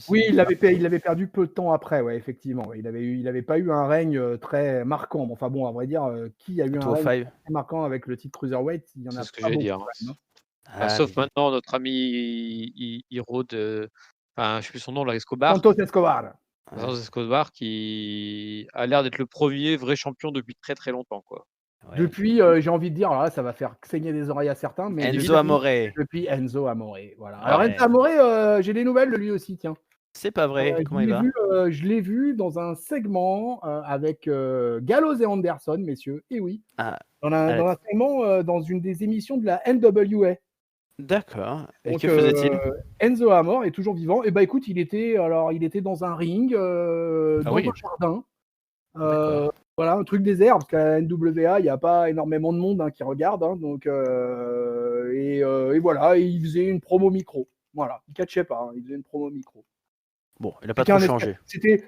Oui, il l'avait perdu peu de temps après, ouais, effectivement. Ouais. Il avait pas eu un règne très marquant. Enfin bon, à vrai dire, qui a eu un règne 205. très marquant avec le titre Cruiserweight? Il y en c'est a ce que pas j'allais beaucoup dire, hein. quand même, hein. Bah, Ah, sauf maintenant notre ami Hiro de enfin, je sais plus son nom là, Escobar. Santos Escobar. ouais, Santos Escobar qui a l'air d'être le premier vrai champion depuis très, très longtemps, quoi. ouais. Depuis, j'ai envie de dire, alors là, ça va faire saigner des oreilles à certains, mais Enzo Amore. depuis Enzo Amore, voilà. Alors Enzo Ouais. Amore, j'ai des nouvelles de lui aussi, tiens. C'est pas vrai. Comment il va? Je l'ai vu dans un segment avec Gallows et Anderson, messieurs. Et oui, Ah, dans un segment dans une des émissions de la NWA. d'accord. Et Donc que faisait-il? Enzo Amore est toujours vivant. Et bah écoute, il était dans un ring, Ah dans oui, un jardin. d'accord. Voilà, un truc désert, parce qu'à la NWA, il n'y a pas énormément de monde qui regarde. Donc, et voilà, et il faisait une promo micro. Voilà, il ne catchait pas, il faisait une promo micro. Bon, il a pas trop changé.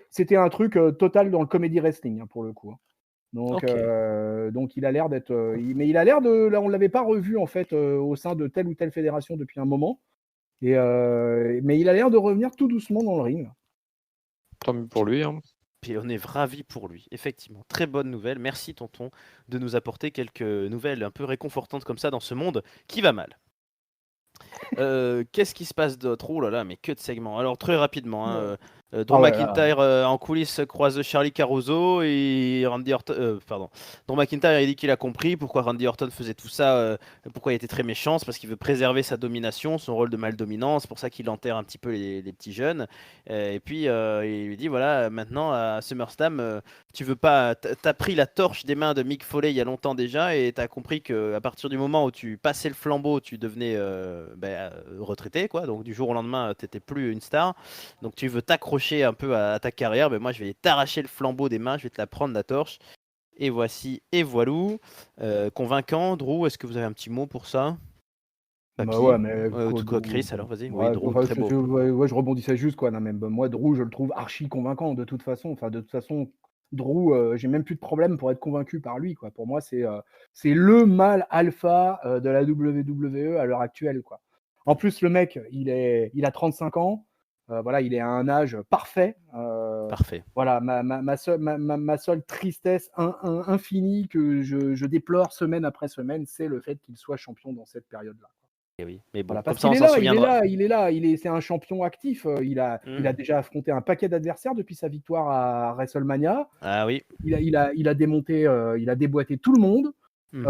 C'était un truc total dans le comedy wrestling, pour le coup. Donc, Ok. donc il a l'air d'être. Mais il a l'air de. Là, on ne l'avait pas revu en fait au sein de telle ou telle fédération depuis un moment. Mais il a l'air de revenir tout doucement dans le ring. Tant mieux pour lui. Hein. Puis on est ravis pour lui, effectivement. Très bonne nouvelle. Merci tonton de nous apporter quelques nouvelles un peu réconfortantes comme ça dans ce monde qui va mal. Qu'est-ce qui se passe d'autre? Oh là là, mais que de segments. Alors très rapidement, hein, Drew Ah ouais, là, McIntyre en coulisses croise Charlie Caruso et Randy Orton. Pardon. Drew McIntyre il dit qu'il a compris pourquoi Randy Orton faisait tout ça, pourquoi il était très méchant, c'est parce qu'il veut préserver sa domination, son rôle de mâle dominant. C'est pour ça qu'il enterre un petit peu les petits jeunes. Et puis il lui dit voilà, maintenant à SummerSlam, tu veux pas, t'as pris la torche des mains de Mick Foley il y a longtemps déjà et t'as compris que à partir du moment où tu passais le flambeau, tu devenais retraité quoi. Donc du jour au lendemain, t'étais plus une star. Donc tu veux t'accrocher un peu à ta carrière, moi je vais t'arracher le flambeau des mains, je vais te la prendre la torche. Et voici et voilou. Convaincant, Drew, est-ce que vous avez un petit mot pour ça? bah Papy? ouais, mais Quoi, Chris alors vas-y. Oui, ouais, Drew, enfin, très beau. ouais, je rebondissais juste quoi. Non, même moi, Drew, je le trouve archi convaincant de toute façon. Enfin, de toute façon, Drew, j'ai même plus de problème pour être convaincu par lui quoi. Pour moi, c'est le mâle alpha de la WWE à l'heure actuelle quoi. En plus, le mec, il a 35 ans. Voilà, il est à un âge parfait. Parfait. Voilà, ma seule tristesse infinie que je déplore semaine après semaine, c'est le fait qu'il soit champion dans cette période-là. Et oui, mais bon, Voilà, comme parce ça qu'il on est s'en là, il est souviendra. là, il est là, c'est un champion actif. Il a Hmm. déjà affronté un paquet d'adversaires depuis sa victoire à WrestleMania. Ah oui. Il a démonté, il a déboîté tout le monde. Mhm.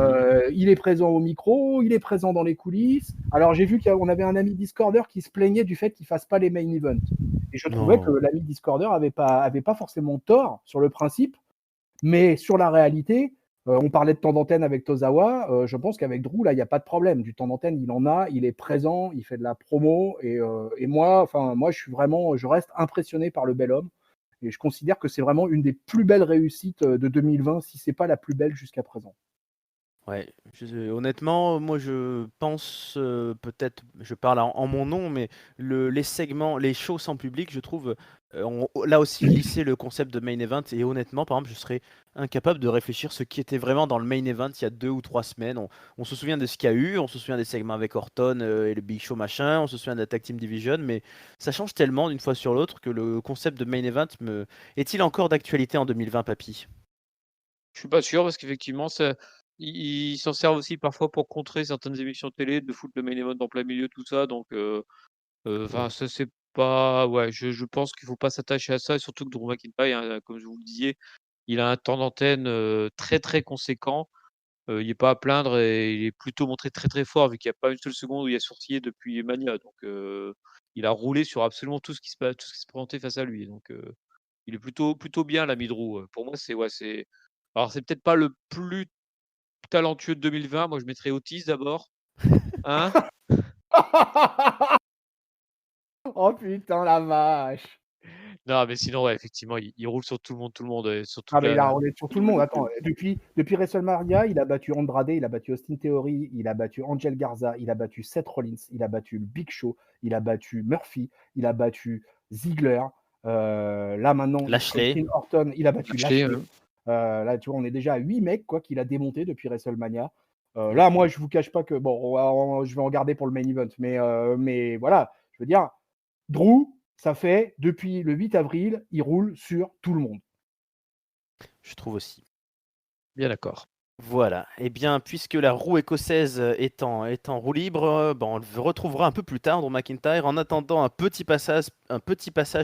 Il est présent au micro, il est présent dans les coulisses. Alors j'ai vu qu'on avait un ami Discorder qui se plaignait du fait qu'il fasse pas les main events. Et je trouvais que Non. l'ami Discorder avait pas forcément tort sur le principe, mais sur la réalité, on parlait de temps d'antenne avec Tozawa. Je pense qu'avec Drew, là, il n'y a pas de problème. Du temps d'antenne, il en a, il est présent, il fait de la promo. Et moi, je reste impressionné par le bel homme. Et je considère que c'est vraiment une des plus belles réussites de 2020, si c'est pas la plus belle jusqu'à présent. Ouais, honnêtement, moi je pense, peut-être, je parle en mon nom, mais les segments, les shows sans public, je trouve, là aussi lisser le concept de main event. Et honnêtement, par exemple, je serais incapable de réfléchir ce qui était vraiment dans le main event il y a 2 ou 3 semaines. On se souvient de ce qu'il y a eu, on se souvient des segments avec Orton et le Big Show machin, on se souvient de la Tag Team Division, mais ça change tellement d'une fois sur l'autre que le concept de main event est-il encore d'actualité en 2020, papy? Je suis pas sûr parce qu'effectivement, ils s'en servent aussi parfois pour contrer certaines émissions télé, de foutre le main event en plein milieu, tout ça. Donc, enfin, ça c'est pas. Ouais, je pense qu'il faut pas s'attacher à ça, et surtout que Drew McIntyre, hein, comme je vous le disais, il a un temps d'antenne très très conséquent. Il est pas à plaindre et il est plutôt montré très très fort vu qu'il n'y a pas une seule seconde où il a sourcillé depuis Mania. Donc, il a roulé sur absolument tout ce qui se présentait face à lui. Donc, il est plutôt bien l'ami Drew. Pour moi, c'est ouais, c'est. Alors, c'est peut-être pas le plus talentueux de 2020. Moi, je mettrais Otis d'abord. Hein? Oh putain, la vache! Non, mais sinon, ouais, effectivement, il roule sur tout le monde, sur Ah, toute mais il a la roulé sur tout le monde. Attends, WWE. depuis WrestleMania, il a battu Andrade, il a battu Austin Theory, il a battu Angel Garza, il a battu Seth Rollins, il a battu le Big Show, il a battu Murphy, il a battu Ziggler. Là maintenant, il Lashley. Colin Orton, il a battu Lashley, Lashley. Là, tu vois, on est déjà à 8 mecs quoi, qu'il a démonté depuis WrestleMania. Mm. Là, moi, je vous cache pas que bon, je vais en garder pour le main event, mais voilà, je veux dire, Drew, ça fait depuis le 8 avril, il roule sur tout le monde. Je trouve aussi. bien d'accord. Voilà. Eh bien, puisque la roue écossaise est en roue libre, on le retrouvera un peu plus tard dans McIntyre. En attendant, un petit passage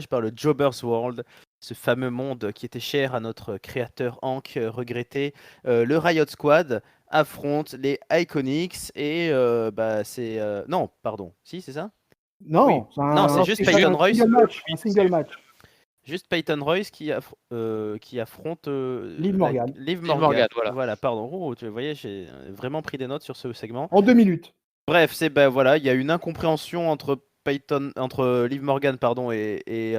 par le Jobber's World, ce fameux monde qui était cher à notre créateur Hank, regretté. Le Riot Squad affronte les Iconics et c'est non, pardon. Si, c'est ça? Oui. Non, Non, c'est juste Peyton un Royce. single match. Un single match. Juste Peyton Royce qui affronte Liv Morgan. Liv Liv Morgan. Morgan, voilà. Voilà, pardon. Oh, tu voyez, j'ai vraiment pris des notes sur ce segment. En 2 minutes. Bref, voilà, il y a une incompréhension entre Liv Morgan pardon et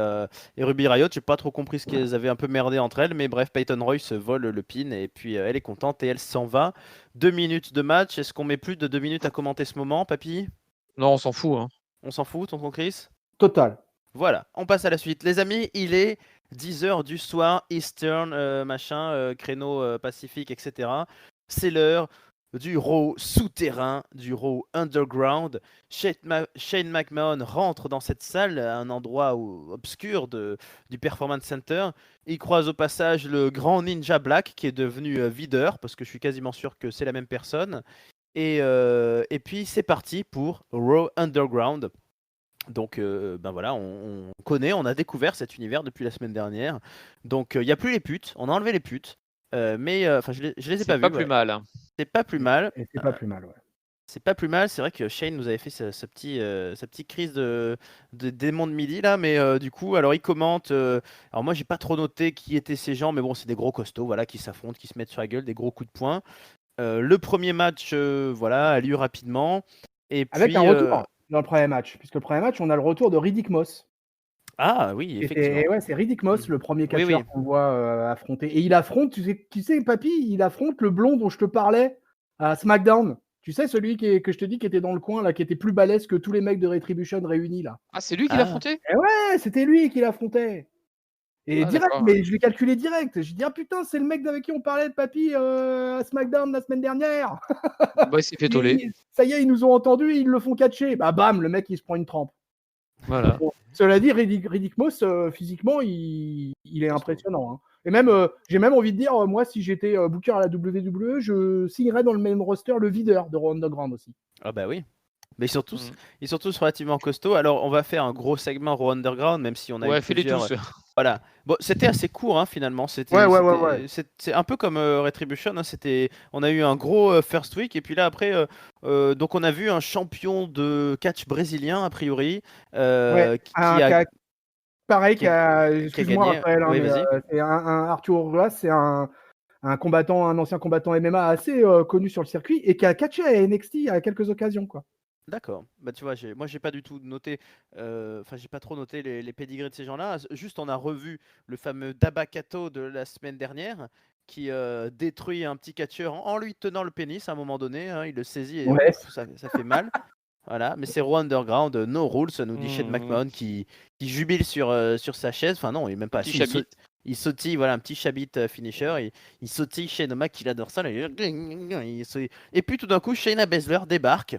Ruby Riott. J'ai pas trop compris ce qu'elles avaient un peu merdé entre elles, mais bref, Peyton Royce vole le pin et puis elle est contente et elle s'en va. 2 minutes de match. Est-ce qu'on met plus de 2 minutes à commenter ce moment, papy? Non, on s'en fout, hein. On s'en fout, tonton Chris? Total. Voilà, on passe à la suite. Les amis, il est 10h du soir, Eastern, créneau Pacifique, etc. C'est l'heure du Raw souterrain, du Raw underground. Shane McMahon rentre dans cette salle, un endroit obscur du Performance Center. Il croise au passage le grand Ninja Black qui est devenu videur, parce que je suis quasiment sûr que c'est la même personne. Et puis c'est parti pour Raw Underground. Donc ben voilà, on connaît, on a découvert cet univers depuis la semaine dernière. Donc il n'y a plus les putes, on a enlevé les putes. Mais enfin je les ai C'est pas pas vues. plus Ouais. mal. Hein. C'est pas plus mal. Et c'est pas plus mal, ouais. C'est pas plus mal. C'est vrai que Shane nous avait fait sa petite crise de démon de midi là, mais du coup, alors il commente. Alors moi, j'ai pas trop noté qui étaient ces gens, mais bon, c'est des gros costauds, voilà, qui s'affrontent, qui se mettent sur la gueule, des gros coups de poing. Le premier match, voilà, a lieu rapidement. Et Avec un puis, retour dans le premier match, puisque le premier match, on a le retour de Riddick Moss. ah oui, effectivement. Ouais, c'est Riddick Moss, le premier Oui, catcheur oui. qu'on voit affronter. Et il affronte, tu sais, papy, il affronte le blond dont je te parlais à SmackDown. Tu sais, celui que je te dis qui était dans le coin, là, qui était plus balèze que tous les mecs de Retribution réunis, là. Ah, c'est lui qui Ah. l'a affronté? Et ouais, c'était lui qui l'affrontait. Et Ah, direct, d'accord. mais je l'ai calculé direct. J'ai dit, ah putain, c'est le mec avec qui on parlait de papy à SmackDown la semaine dernière. Bah, il s'est fait toller. Ça y est, ils nous ont entendus, ils le font catcher. Bah bam, le mec, il se prend une trempe. Voilà. Bon, cela dit, Riddick Moss, physiquement, il est impressionnant. Hein. Et même, j'ai même envie de dire, moi, si j'étais booker à la WWE, je signerais dans le même roster le videur de Raw Underground aussi. Ah bah oui. Mais Mm. ils sont tous relativement costauds. Alors, on va faire un gros segment Raw Underground, même si on a eu Ouais, fais-les plusieurs. tous. Voilà. Bon, c'était assez court, hein, finalement. Ouais. C'est un peu comme Retribution. Hein, on a eu un gros first week, et puis là, après, donc on a vu un champion de catch brésilien, a priori, Ouais, pareil, qui a excuse-moi gagné. Raphaël, hein, Oui, mais vas-y. c'est un Arturo Ruas, c'est un combattant, un ancien combattant MMA assez connu sur le circuit et qui a catché à NXT à quelques occasions, quoi. D'accord. Bah tu vois, moi j'ai pas du tout noté, enfin j'ai pas trop noté les pédigrés de ces gens-là. Juste on a revu le fameux Dabakato de la semaine dernière qui détruit un petit catcheur en lui tenant le pénis à un moment donné. Hein, il le saisit et Ouais. ouf, ça fait mal. Voilà, mais c'est Raw Underground, no rules, nous dit Shane Mm. McMahon qui jubile sur sa chaise. Enfin non, il est même pas Petit assis, chabit. il sautille, voilà, un petit chabit finisher. Il sautille Shane Mac, il adore ça. Là, et puis tout d'un coup, Shayna Baszler débarque.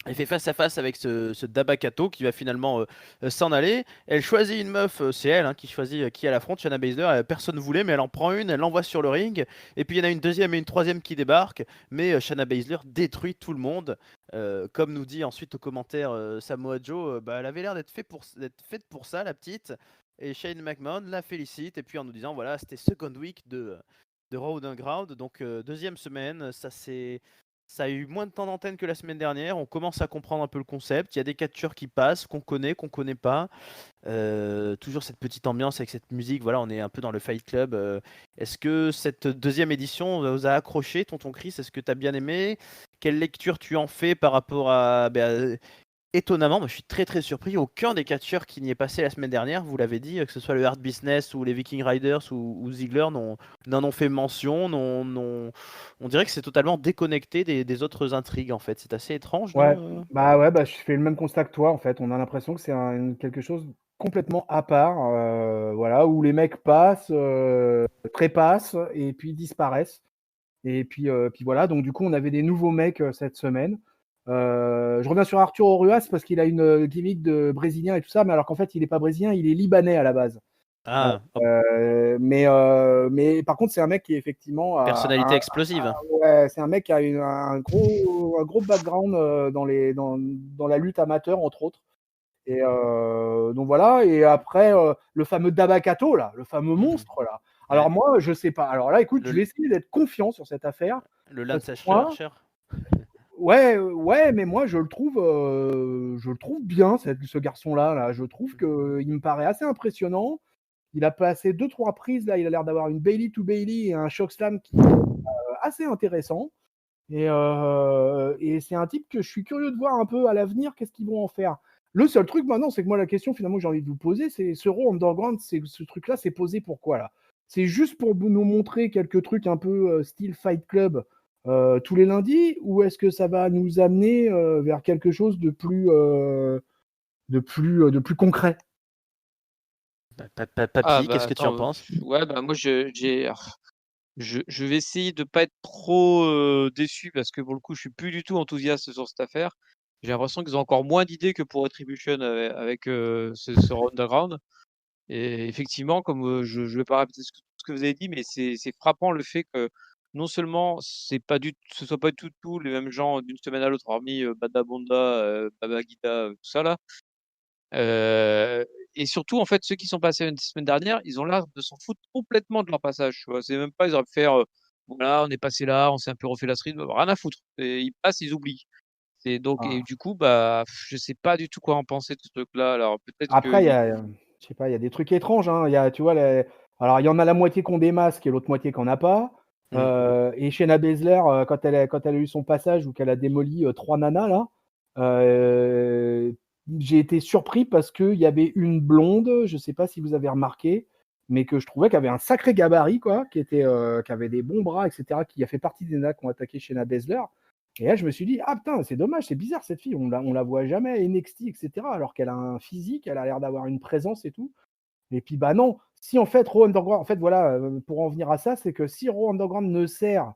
Elle fait face à face avec ce Dabakato qui va finalement s'en aller. Elle choisit une meuf, c'est elle hein, qui choisit qui elle affronte, Shayna Baszler. Personne ne voulait, mais elle en prend une, elle l'envoie sur le ring. Et puis il y en a une deuxième et une troisième qui débarquent. Mais Shayna Baszler détruit tout le monde. Comme nous dit ensuite au commentaire Samoa Joe, bah, elle avait l'air d'être faite pour ça, la petite. Et Shane McMahon la félicite. Et puis en nous disant, voilà, c'était second week de Raw Underground. Donc deuxième semaine, ça a eu moins de temps d'antenne que la semaine dernière. On commence à comprendre un peu le concept. Il y a des catcheurs qui passent, qu'on connaît pas. Toujours cette petite ambiance avec cette musique. Voilà, on est un peu dans le Fight Club. Est-ce que cette deuxième édition vous a accroché, tonton Chris? Est-ce que tu as bien aimé? Quelle lecture tu en fais par rapport à, étonnamment, moi, je suis très très surpris. Aucun des catcheurs qui n'y est passé la semaine dernière, vous l'avez dit, que ce soit le Hard Business ou les Viking Riders ou Ziggler, n'en ont fait mention. On dirait que c'est totalement déconnecté des autres intrigues en fait. C'est assez étrange, Ouais, non? bah, je fais le même constat que toi, en fait. On a l'impression que c'est quelque chose complètement à part, voilà, où les mecs passent, trépassent et puis disparaissent. Et puis voilà, donc du coup, on avait des nouveaux mecs cette semaine. Je reviens sur Arturo Ruas parce qu'il a une gimmick de brésilien et tout ça, mais alors qu'en fait, il n'est pas brésilien, il est libanais à la base. Ah, Mais par contre, c'est un mec qui effectivement personnalité explosive. ouais, c'est un mec qui a un gros background dans la lutte amateur, entre autres. Et donc voilà. Et après, le fameux Dabakato, là, le fameux monstre, là. Alors Ouais. moi, je sais pas. Alors là, écoute, je Le, vais essayer d'être confiant sur cette affaire. le Parce Lance que moi, Archer. ouais, mais moi, je le trouve bien, ce garçon-là. Là. Je trouve qu'il me paraît assez impressionnant. Il a passé 2-3 prises, là. Il a l'air d'avoir une Bailey to Bailey et un Chokeslam qui est assez intéressant. Et c'est un type que je suis curieux de voir un peu à l'avenir, qu'est-ce qu'ils vont en faire. Le seul truc maintenant, c'est que moi, la question finalement que j'ai envie de vous poser, c'est ce Raw Underground, ce truc-là, c'est posé pourquoi là? C'est juste pour nous montrer quelques trucs un peu style Fight Club tous les lundis, ou est-ce que ça va nous amener vers quelque chose de plus concret? Ah Papy, bah qu'est-ce que tu en attends, penses? ouais, bah moi je vais essayer de pas être trop déçu parce que pour le coup, je suis plus du tout enthousiaste sur cette affaire. J'ai l'impression qu'ils ont encore moins d'idées que pour Retribution avec ce Raw Underground. Et effectivement, comme je vais pas répéter ce que vous avez dit, mais c'est frappant le fait que non seulement ce soit pas du tout les mêmes gens d'une semaine à l'autre, hormis Bada Bonda, Baba Guida, tout ça là. Heu et surtout, en fait, ceux qui sont passés la semaine dernière, ils ont l'air de s'en foutre complètement de leur passage, tu vois? C'est même pas ils auraient pu faire, «Voilà, on est passé là, on s'est un peu refait la cerise», rien à foutre et ils passent, ils oublient. Et donc et Ah. du coup, bah, je sais pas du tout quoi en penser de ce truc-là. Alors peut-être Après, il y qu'ils a, je sais pas, il y a des trucs étranges, hein. Il y a, tu vois, alors il y en a la moitié qui ont des masques et l'autre moitié qui en a pas. Mmh. Et Shayna Baszler, quand elle a eu son passage ou qu'elle a démoli 3 nanas là, heu, j'ai été surpris parce qu'il y avait une blonde, je sais pas si vous avez remarqué, mais que je trouvais qu'elle avait un sacré gabarit quoi, qui avait des bons bras et cetera, qui a fait partie des nanas qui ont attaqué Shayna Baszler. Et là, je me suis dit: «Ah putain, c'est dommage, c'est bizarre cette fille, on la voit jamais à NXT et cetera, alors qu'elle a un physique, elle a l'air d'avoir une présence et tout». Et puis, bah, non, si en fait Raw Underground en fait voilà, pour en venir à ça, c'est que si Raw Underground ne sert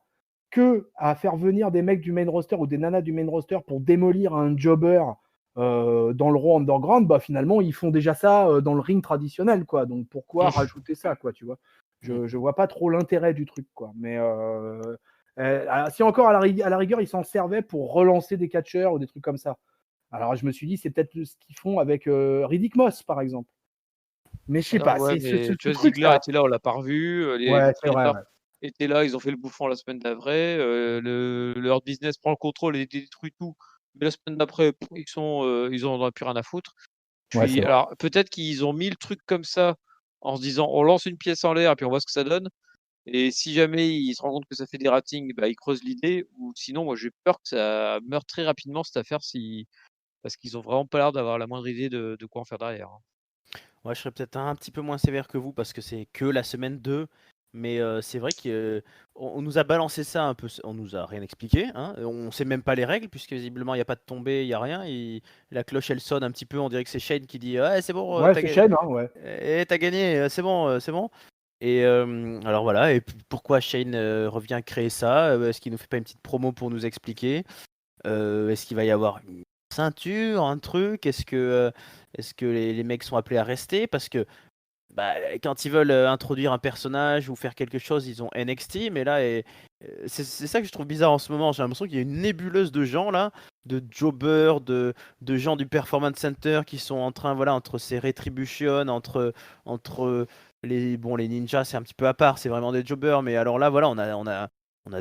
qu'à faire venir des mecs du main roster ou des nanas du main roster pour démolir un jobber, dans le Raw Underground, bah, finalement, ils font déjà ça, dans le ring traditionnel, quoi. Donc pourquoi rajouter ça, quoi, tu vois? Mmh. Je vois pas trop l'intérêt du truc, quoi. Mais, alors si encore à la rigueur, ils s'en servaient pour relancer des catcheurs ou des trucs comme ça. Alors je me suis dit: «C'est peut-être ce qu'ils font avec, Riddick Moss, par exemple». Mais je Ah sais non, pas, ouais, c'est mais tu ce vois, truc Ziggler là. était là, on l'a pas revu, les Ouais, c'est vrai, trainers ouais. étaient là, ils ont fait le bouffon la semaine d'après, le Hurt Business prend le contrôle et détruit tout. Mais la semaine d'après, ils en ont plus rien à foutre. Ouais, c'est Puis vrai. alors, peut-être qu'ils ont mis le truc comme ça, en se disant: «On lance une pièce en l'air et puis on voit ce que ça donne» et si jamais ils se rendent compte que ça fait des ratings, bah, ils creusent l'idée ou sinon moi j'ai peur que ça meure très rapidement cette affaire parce qu'ils ont vraiment pas l'air d'avoir la moindre idée de quoi en faire derrière, hein. Ouais, je serais peut-être un petit peu moins sévère que vous parce que c'est que la semaine 2. Mais c'est vrai qu'on nous a balancé ça un peu, on nous a rien expliqué, hein. On sait même pas les règles puisque visiblement il y a pas de tombée, il y a rien. La cloche elle sonne un petit peu, on dirait que c'est Shane qui dit ouais c'est bon, Ouais, c'est Shane, hein, ouais. t'as gagné, c'est bon, c'est bon. Et alors voilà, et pourquoi Shane revient créer ça? Est-ce qu'il nous fait pas une petite promo pour nous expliquer? Est-ce qu'il va y avoir une ceinture, un truc? Est-ce que les mecs sont appelés à rester? Parce que bah, quand ils veulent introduire un personnage ou faire quelque chose, ils ont NXT, mais là, c'est ça que je trouve bizarre en ce moment. J'ai l'impression qu'il y a une nébuleuse de gens là, de jobbers, de gens du Performance Center qui sont en train, voilà, entre ces Retribution, entre les ninjas, c'est un petit peu à part, c'est vraiment des jobbers, mais alors là, voilà, on a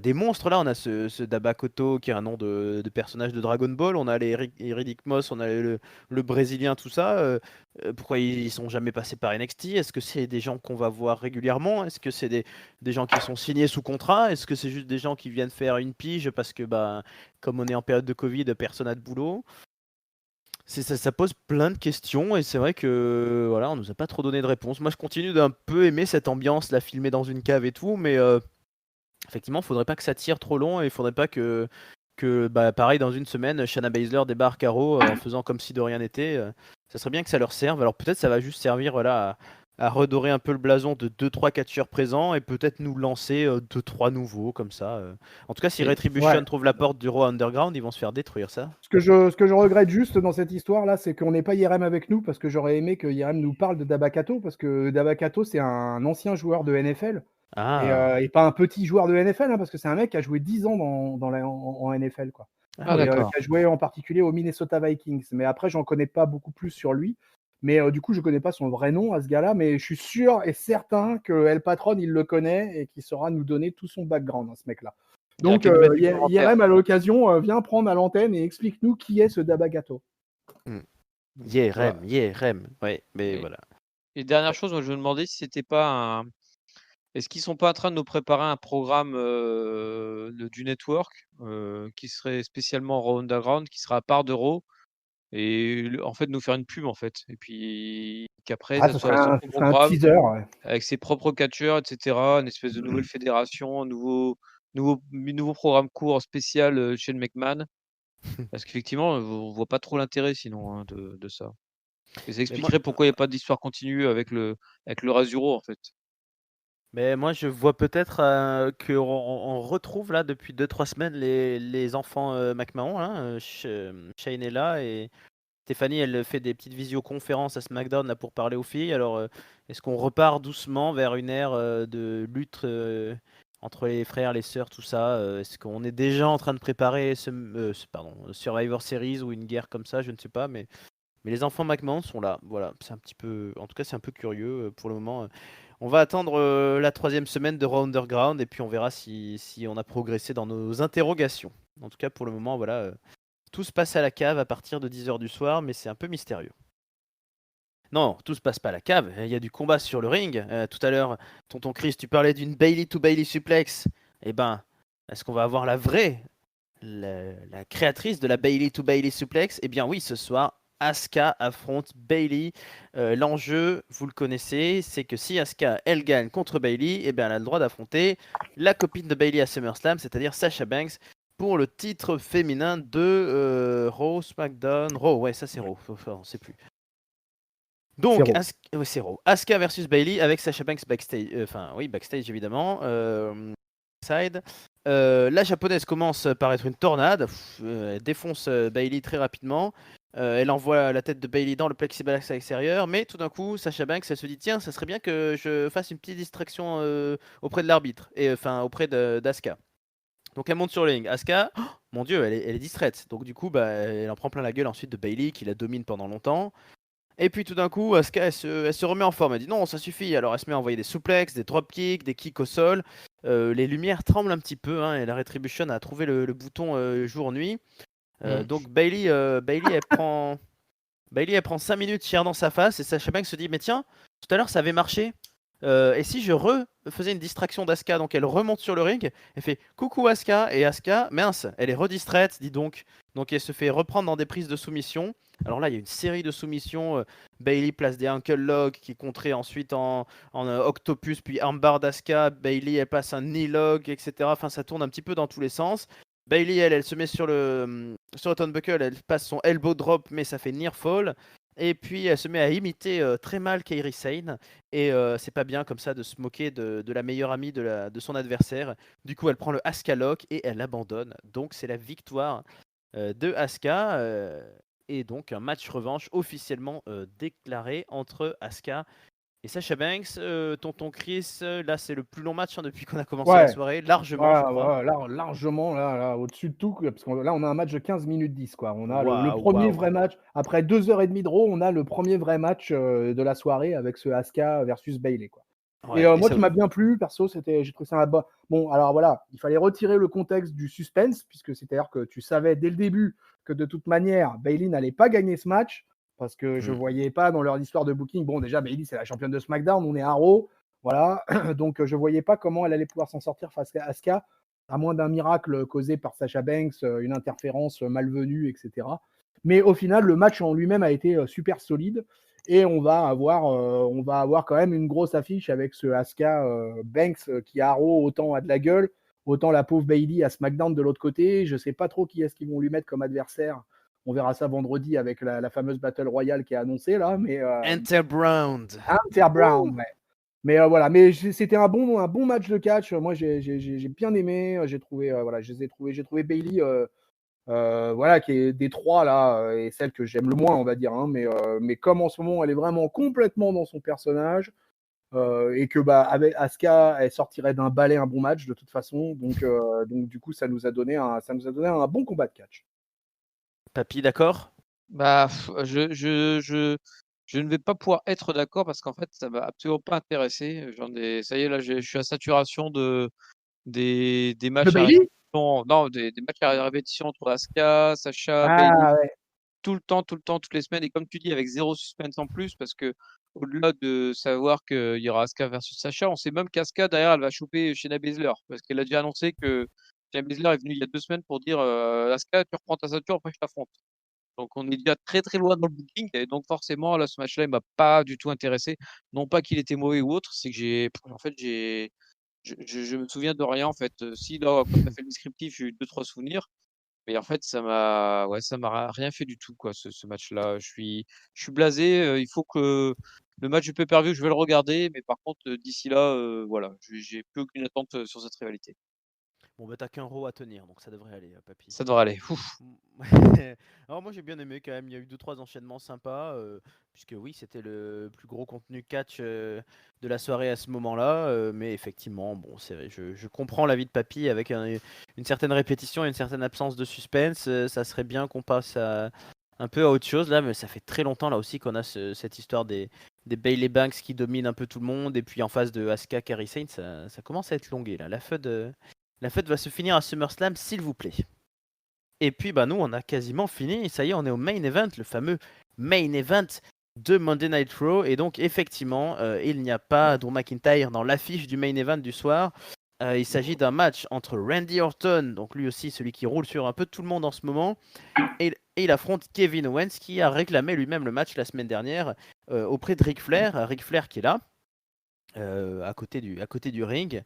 des monstres là, on a ce Dabakoto qui est un nom de personnage de Dragon Ball, on a les Riddick Moss, on a le Brésilien, tout ça. Pourquoi ils sont jamais passés par NXT? Est-ce que c'est des gens qu'on va voir régulièrement? Est-ce que c'est des gens qui sont signés sous contrat? Est-ce que c'est juste des gens qui viennent faire une pige parce que bah comme on est en période de Covid, personne n'a de boulot? Ça pose plein de questions et c'est vrai que voilà, on nous a pas trop donné de réponse. Moi, je continue d'un peu aimer cette ambiance, la filmer dans une cave et tout, mais effectivement, faudrait pas que ça tire trop long et il faudrait pas que bah, pareil, dans une semaine, Shayna Baszler débarque à Raw en faisant comme si de rien n'était. Ça serait bien que ça leur serve. Alors peut-être ça va juste servir voilà, à redorer un peu le blason de deux trois catcheurs présents et peut-être nous lancer 2-3 nouveaux comme ça. En tout cas, si Et Ouais. Retribution trouve la porte du Raw Underground, ils vont se faire détruire ça. Ce que je regrette juste dans cette histoire-là, c'est qu'on n'ait pas Yerem avec nous, parce que j'aurais aimé que Yerem nous parle de Dabakato, parce que Dabakato, c'est un ancien joueur de NFL, Ah, et pas un petit joueur de NFL, hein, parce que c'est un mec qui a joué 10 ans en NFL, quoi. ah ah Et oui. d'accord. qui a joué en particulier aux Minnesota Vikings. Mais après, j'en connais pas beaucoup plus sur lui. Mais du coup, je connais pas son vrai nom à ce gars-là, mais je suis sûr et certain que El Patron, il le connaît et qu'il saura nous donner tout son background, hein, ce mec-là. Il y a Donc, qu'à nous mettre du commentaire. IRM, à l'occasion, viens prendre à l'antenne et explique-nous qui est ce Dabagato. Hmm. Yeah, Voilà. Rem, yeah, Rem. Ouais, mais Et voilà. et dernière chose, moi je me demandais si c'était pas un est-ce qu'ils sont pas en train de nous préparer un programme, du network, qui serait spécialement Raw Underground, qui sera à part de Raw et en fait nous faire une pub en fait et puis qu'après Ah, ça soit son ce propre serait un programme teaser, ouais. avec ses propres catcheurs et cetera, une espèce de nouvelle fédération, un nouveau programme court spécial, Shane McMahon. Parce qu'effectivement, on voit pas trop l'intérêt sinon, hein, de ça. Et ça Mais moi, expliquerait pourquoi il n'y a pas d'histoire continue avec le Razuro, en fait. mais moi, je vois peut-être qu'on retrouve là depuis 2-3 semaines les enfants McMahon, hein, Shane est là et Stéphanie, elle fait des petites visioconférences à SmackDown là, pour parler aux filles. Alors, est-ce qu'on repart doucement vers une ère de lutte entre les frères, les sœurs, tout ça Est-ce qu'on est déjà en train de préparer pardon, Survivor Series ou une guerre comme ça? Je ne sais pas, mais les enfants McMahon sont là. Voilà, c'est un petit peu, en tout cas, c'est un peu curieux pour le moment. On va attendre la 3e semaine de Raw Underground et puis on verra si on a progressé dans nos interrogations. En tout cas, pour le moment, voilà, tout se passe à la cave à partir de 10h du soir, mais c'est un peu mystérieux. Non, tout se passe pas à la cave. Il y a du combat sur le ring. Tout à l'heure, tonton Chris, tu parlais d'une Bailey to Bailey suplex. Eh ben, est-ce qu'on va avoir la vraie, la créatrice de la Bailey to Bailey suplex? Eh bien oui, ce soir, Asuka affronte Bailey. L'enjeu, vous le connaissez, c'est que si Asuka, elle gagne contre Bailey, eh bien elle a le droit d'affronter la copine de Bailey à SummerSlam, c'est-à-dire Sasha Banks, pour le titre féminin de Raw, SmackDown, Raw, ouais, ça c'est Raw, on sait plus. Donc, ouais, c'est Raw. Asuka versus Bailey avec Sasha Banks backstage, enfin oui, backstage évidemment, side. La japonaise commence par être une tornade, elle défonce Bailey très rapidement. Elle envoie la tête de Bailey dans le plexiglas extérieur, mais tout d'un coup, Sasha Banks, elle se dit tiens, ça serait bien que je fasse une petite distraction auprès de l'arbitre, et enfin auprès d'Asuka. Donc elle monte sur le ring. Asuka, oh, mon dieu, elle est distraite. Donc du coup, bah, elle en prend plein la gueule ensuite de Bailey qui la domine pendant longtemps. Et puis tout d'un coup, Asuka, elle se remet en forme. Elle dit non, ça suffit. Alors elle se met à envoyer des suplexes, des dropkicks, des kicks au sol. Les lumières tremblent un petit peu, hein, et la Retribution a trouvé le bouton jour-nuit. Donc Bailey, elle prend 5 minutes chien dans sa face et Sasha Banks se dit mais tiens, tout à l'heure ça avait marché. Et si je refaisais une distraction d'Asuka, donc elle remonte sur le ring, elle fait coucou Asuka, et Asuka, mince, elle est redistraite, dis donc. Donc elle se fait reprendre dans des prises de soumission. Alors là, il y a une série de soumissions. Bailey place des ankle locks qui est contré ensuite en octopus, puis armbar d'Asuka. Bailey, elle passe un knee lock, etc. Enfin, ça tourne un petit peu dans tous les sens. Bailey, elle se met sur le turnbuckle, elle passe son elbow drop, mais ça fait near fall. Et puis elle se met à imiter très mal Kairi Sane. Et c'est pas bien comme ça de se moquer de la meilleure amie de son adversaire. Du coup, elle prend le Asuka Lock et elle abandonne. Donc c'est la victoire de Asuka. Et donc un match revanche officiellement déclaré entre Asuka et Sasha Banks. Tonton Chris, là c'est le plus long match hein, depuis qu'on a commencé la Ouais, soirée, largement je crois. largement, là, au-dessus de tout, parce que là, on a un match de 15 minutes 10, quoi. On a le Waouh, premier waouh. vrai match. Après 2h30 de Raw, on a le premier vrai match de la soirée avec ce Asuka versus Bailey, quoi. Et Ouais, et moi ça... qui m'a bien plu, perso, j'ai trouvé ça bon. Alors voilà, il fallait retirer le contexte du suspense, puisque c'est-à-dire que tu savais dès le début que de toute manière, Bailey n'allait pas gagner ce match, parce que je voyais pas dans leur histoire de booking. Bon, déjà, Bailey, c'est la championne de SmackDown, on est à Raw, voilà. Donc je voyais pas comment elle allait pouvoir s'en sortir face à Asuka, à moins d'un miracle causé par Sasha Banks, une interférence malvenue, etc. Mais au final, le match en lui-même a été super solide. Et on va avoir quand même une grosse affiche avec ce Asuka Banks qui à Raw autant a de la gueule, autant la pauvre Bailey à SmackDown de l'autre côté. Je sais pas trop qui est-ce qu'ils vont lui mettre comme adversaire. On verra ça vendredi avec la fameuse Battle Royale qui est annoncée là. Mais Enter Brown. Hunter Brown, ouais. Mais voilà, mais c'était un bon match de catch. Moi, j'ai bien aimé. J'ai trouvé, voilà, j'ai trouvé Bailey. Voilà, qui est des trois là, et celle que j'aime le moins, on va dire, hein, mais comme en ce moment elle est vraiment complètement dans son personnage, et que bah avec Asuka elle sortirait d'un balai un bon match de toute façon, donc du coup ça nous a donné un bon combat de catch. Papy, d'accord? Bah, je ne vais pas pouvoir être d'accord parce qu'en fait, ça m'a absolument pas intéressé. Ça y est, là, je suis à saturation des De matchs à Bailey. répétition. Non, des matchs à répétition entre Asuka, Sasha, Bailey, Ah ouais. tout le temps, toutes les semaines. Et comme tu dis, avec zéro suspense en plus, parce que au-delà de savoir qu'il y aura Asuka versus Sasha, on sait même qu'Asuka, derrière, elle va choper Shayna Baszler. Parce qu'elle a déjà annoncé que Shayna Baszler est venue il y a 2 semaines pour dire Asuka, tu reprends ta ceinture, après je t'affronte. Donc on est déjà très très loin dans le booking et donc forcément là ce match-là il m'a pas du tout intéressé. Non pas qu'il était mauvais ou autre, c'est que je me souviens de rien en fait. Si là quand tu as fait le descriptif, j'ai eu 2-3 souvenirs Mais en fait, ça m'a rien fait du tout, quoi, ce match-là. Je suis blasé. Il faut que le match du pay-per-view, je vais le regarder, mais par contre, d'ici là, voilà, j'ai plus aucune attente sur cette rivalité. Bon, bah, t'as qu'un row à tenir, donc ça devrait aller, papy. Ça devrait aller. Ouf. Alors moi j'ai bien aimé quand même, il y a eu 2-3 enchaînements sympas, puisque oui c'était le plus gros contenu catch de la soirée à ce moment-là, mais effectivement, bon c'est vrai, je comprends l'avis de Papy avec une certaine répétition et une certaine absence de suspense, ça serait bien qu'on passe un peu à autre chose là, mais ça fait très longtemps là aussi qu'on a cette histoire des Bayley Banks qui dominent un peu tout le monde, et puis en face de Asuka, Kairi Sane, ça commence à être longué là, la fête va se finir à SummerSlam s'il vous plaît. Et puis bah nous on a quasiment fini, ça y est on est au main event, le fameux main event de Monday Night Raw. Et donc effectivement il n'y a pas Drew McIntyre dans l'affiche du main event du soir. Il s'agit d'un match entre Randy Orton, donc lui aussi celui qui roule sur un peu tout le monde en ce moment, et il affronte Kevin Owens qui a réclamé lui-même le match la semaine dernière auprès de Ric Flair. Ric Flair qui est là à côté du ring.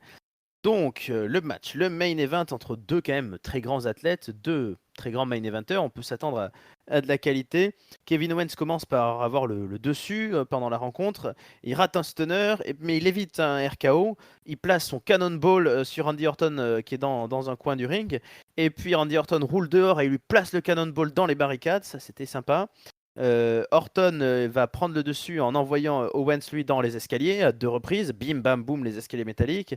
Donc, le match, le main event entre deux quand même très grands athlètes, deux très grands main eventers, on peut s'attendre à de la qualité. Kevin Owens commence par avoir le dessus pendant la rencontre, il rate un stunner, mais il évite un RKO, il place son cannonball sur Randy Orton qui est dans un coin du ring, et puis Randy Orton roule dehors et il lui place le cannonball dans les barricades, ça c'était sympa. Orton va prendre le dessus en envoyant Owens lui dans les escaliers à 2 reprises, bim bam boum les escaliers métalliques.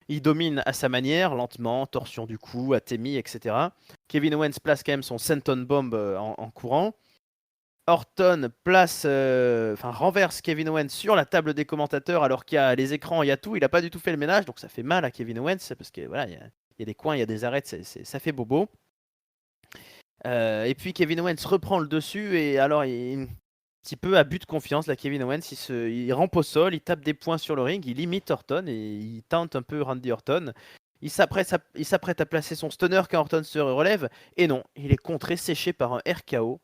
Il domine à sa manière, lentement, torsion du cou, athémie, etc. Kevin Owens place quand même son senton bomb en courant. Orton renverse Kevin Owens sur la table des commentateurs alors qu'il y a les écrans, il y a tout. Il n'a pas du tout fait le ménage, donc ça fait mal à Kevin Owens parce que voilà, il y a des coins, il y a des arêtes, ça fait bobo. Et puis Kevin Owens reprend le dessus et alors un petit peu abus de confiance là. Kevin Owens il rampe au sol, il tape des poings sur le ring, il imite Orton et il tente un peu Randy Orton. Il s'apprête à placer son stunner quand Orton se relève et non, il est contré, séché par un RKO.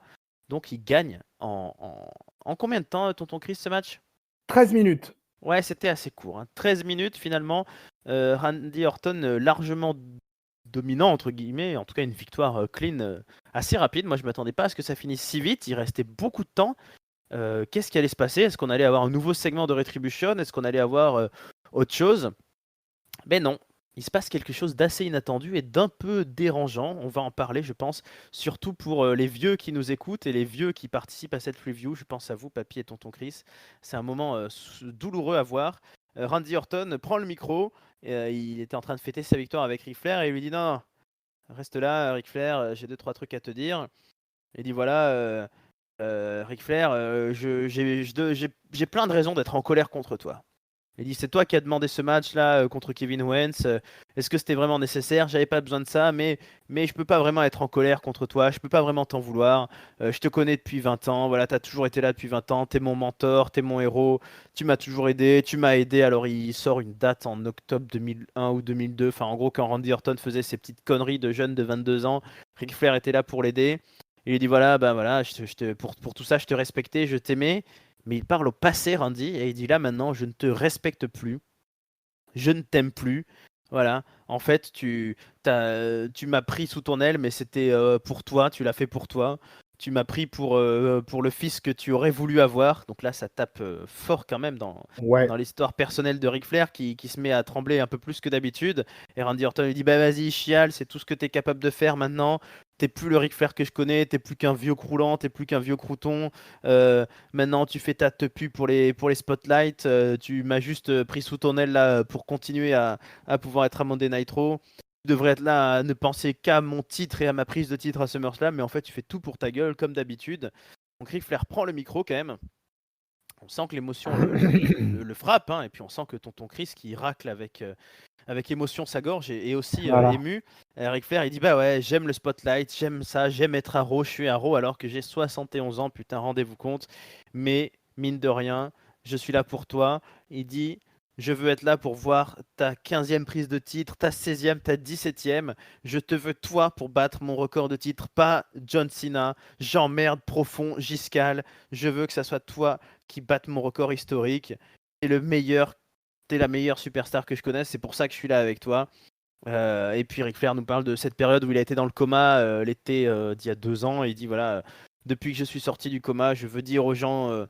Donc il gagne en combien de temps, tonton Chris, ce match? 13 minutes. Ouais, c'était assez court, hein. 13 minutes finalement. Randy Orton largement dominant entre guillemets, en tout cas une victoire clean assez rapide. Moi je m'attendais pas à ce que ça finisse si vite, il restait beaucoup de temps. Qu'est-ce qui allait se passer? Est-ce qu'on allait avoir un nouveau segment de Retribution? Est-ce qu'on allait avoir autre chose? Ben non, il se passe quelque chose d'assez inattendu et d'un peu dérangeant. On va en parler, je pense, surtout pour les vieux qui nous écoutent et les vieux qui participent à cette review. Je pense à vous, Papy et tonton Chris. C'est un moment douloureux à voir. Randy Orton prend le micro. Il était en train de fêter sa victoire avec Ric Flair et il lui dit non, reste là, Ric Flair, j'ai 2-3 trucs à te dire. Il dit voilà, Ric Flair, j'ai plein de raisons d'être en colère contre toi. Il dit c'est toi qui as demandé ce match là contre Kevin Owens. Est-ce que c'était vraiment nécessaire? J'avais pas besoin de ça, mais je peux pas vraiment être en colère contre toi. Je peux pas vraiment t'en vouloir. Je te connais depuis 20 ans. Voilà, t'as toujours été là depuis 20 ans. T'es mon mentor, t'es mon héros. Tu m'as toujours aidé. Tu m'as aidé. Alors il sort une date en octobre 2001 ou 2002. Enfin en gros quand Randy Orton faisait ses petites conneries de jeune de 22 ans, Ric Flair était là pour l'aider. Il lui dit voilà, bah voilà, pour tout ça, je te respectais, je t'aimais. Mais il parle au passé, Randy, et il dit là maintenant, je ne te respecte plus, je ne t'aime plus. Voilà, en fait, tu m'as pris sous ton aile, mais c'était pour toi, tu l'as fait pour toi. Tu m'as pris pour le fils que tu aurais voulu avoir. Donc là, ça tape fort quand même Ouais. dans l'histoire personnelle de Ric Flair qui se met à trembler un peu plus que d'habitude. Et Randy Orton lui dit bah vas-y, chiale, c'est tout ce que tu es capable de faire maintenant. T'es plus le Ric Flair que je connais, t'es plus qu'un vieux croulant, t'es plus qu'un vieux crouton. Maintenant, tu fais ta tepu pour les spotlights. Tu m'as juste pris sous ton aile là pour continuer à pouvoir être à Monday Night Raw. Tu devrais être là à ne penser qu'à mon titre et à ma prise de titre à SummerSlam, mais en fait, tu fais tout pour ta gueule comme d'habitude. Donc Ric Flair prend le micro quand même. On sent que l'émotion le frappe, hein, et puis on sent que tonton Chris qui racle avec émotion sa gorge est aussi Voilà. ému. Ric Flair il dit bah ouais, j'aime le spotlight, j'aime ça, j'aime être à Raw, je suis à Raw alors que j'ai 71 ans, putain, rendez-vous compte. Mais mine de rien, je suis là pour toi. Il dit je veux être là pour voir ta 15e prise de titre, ta 16e, ta 17e. Je te veux toi pour battre mon record de titre, pas John Cena, j'emmerde profond, Giscal. Je veux que ça soit toi qui batte mon record historique. T'es le meilleur, t'es la meilleure superstar que je connaisse, c'est pour ça que je suis là avec toi. Et puis Ric Flair nous parle de cette période où il a été dans le coma l'été d'il y a 2 ans. Et il dit voilà, depuis que je suis sorti du coma, je veux dire aux gens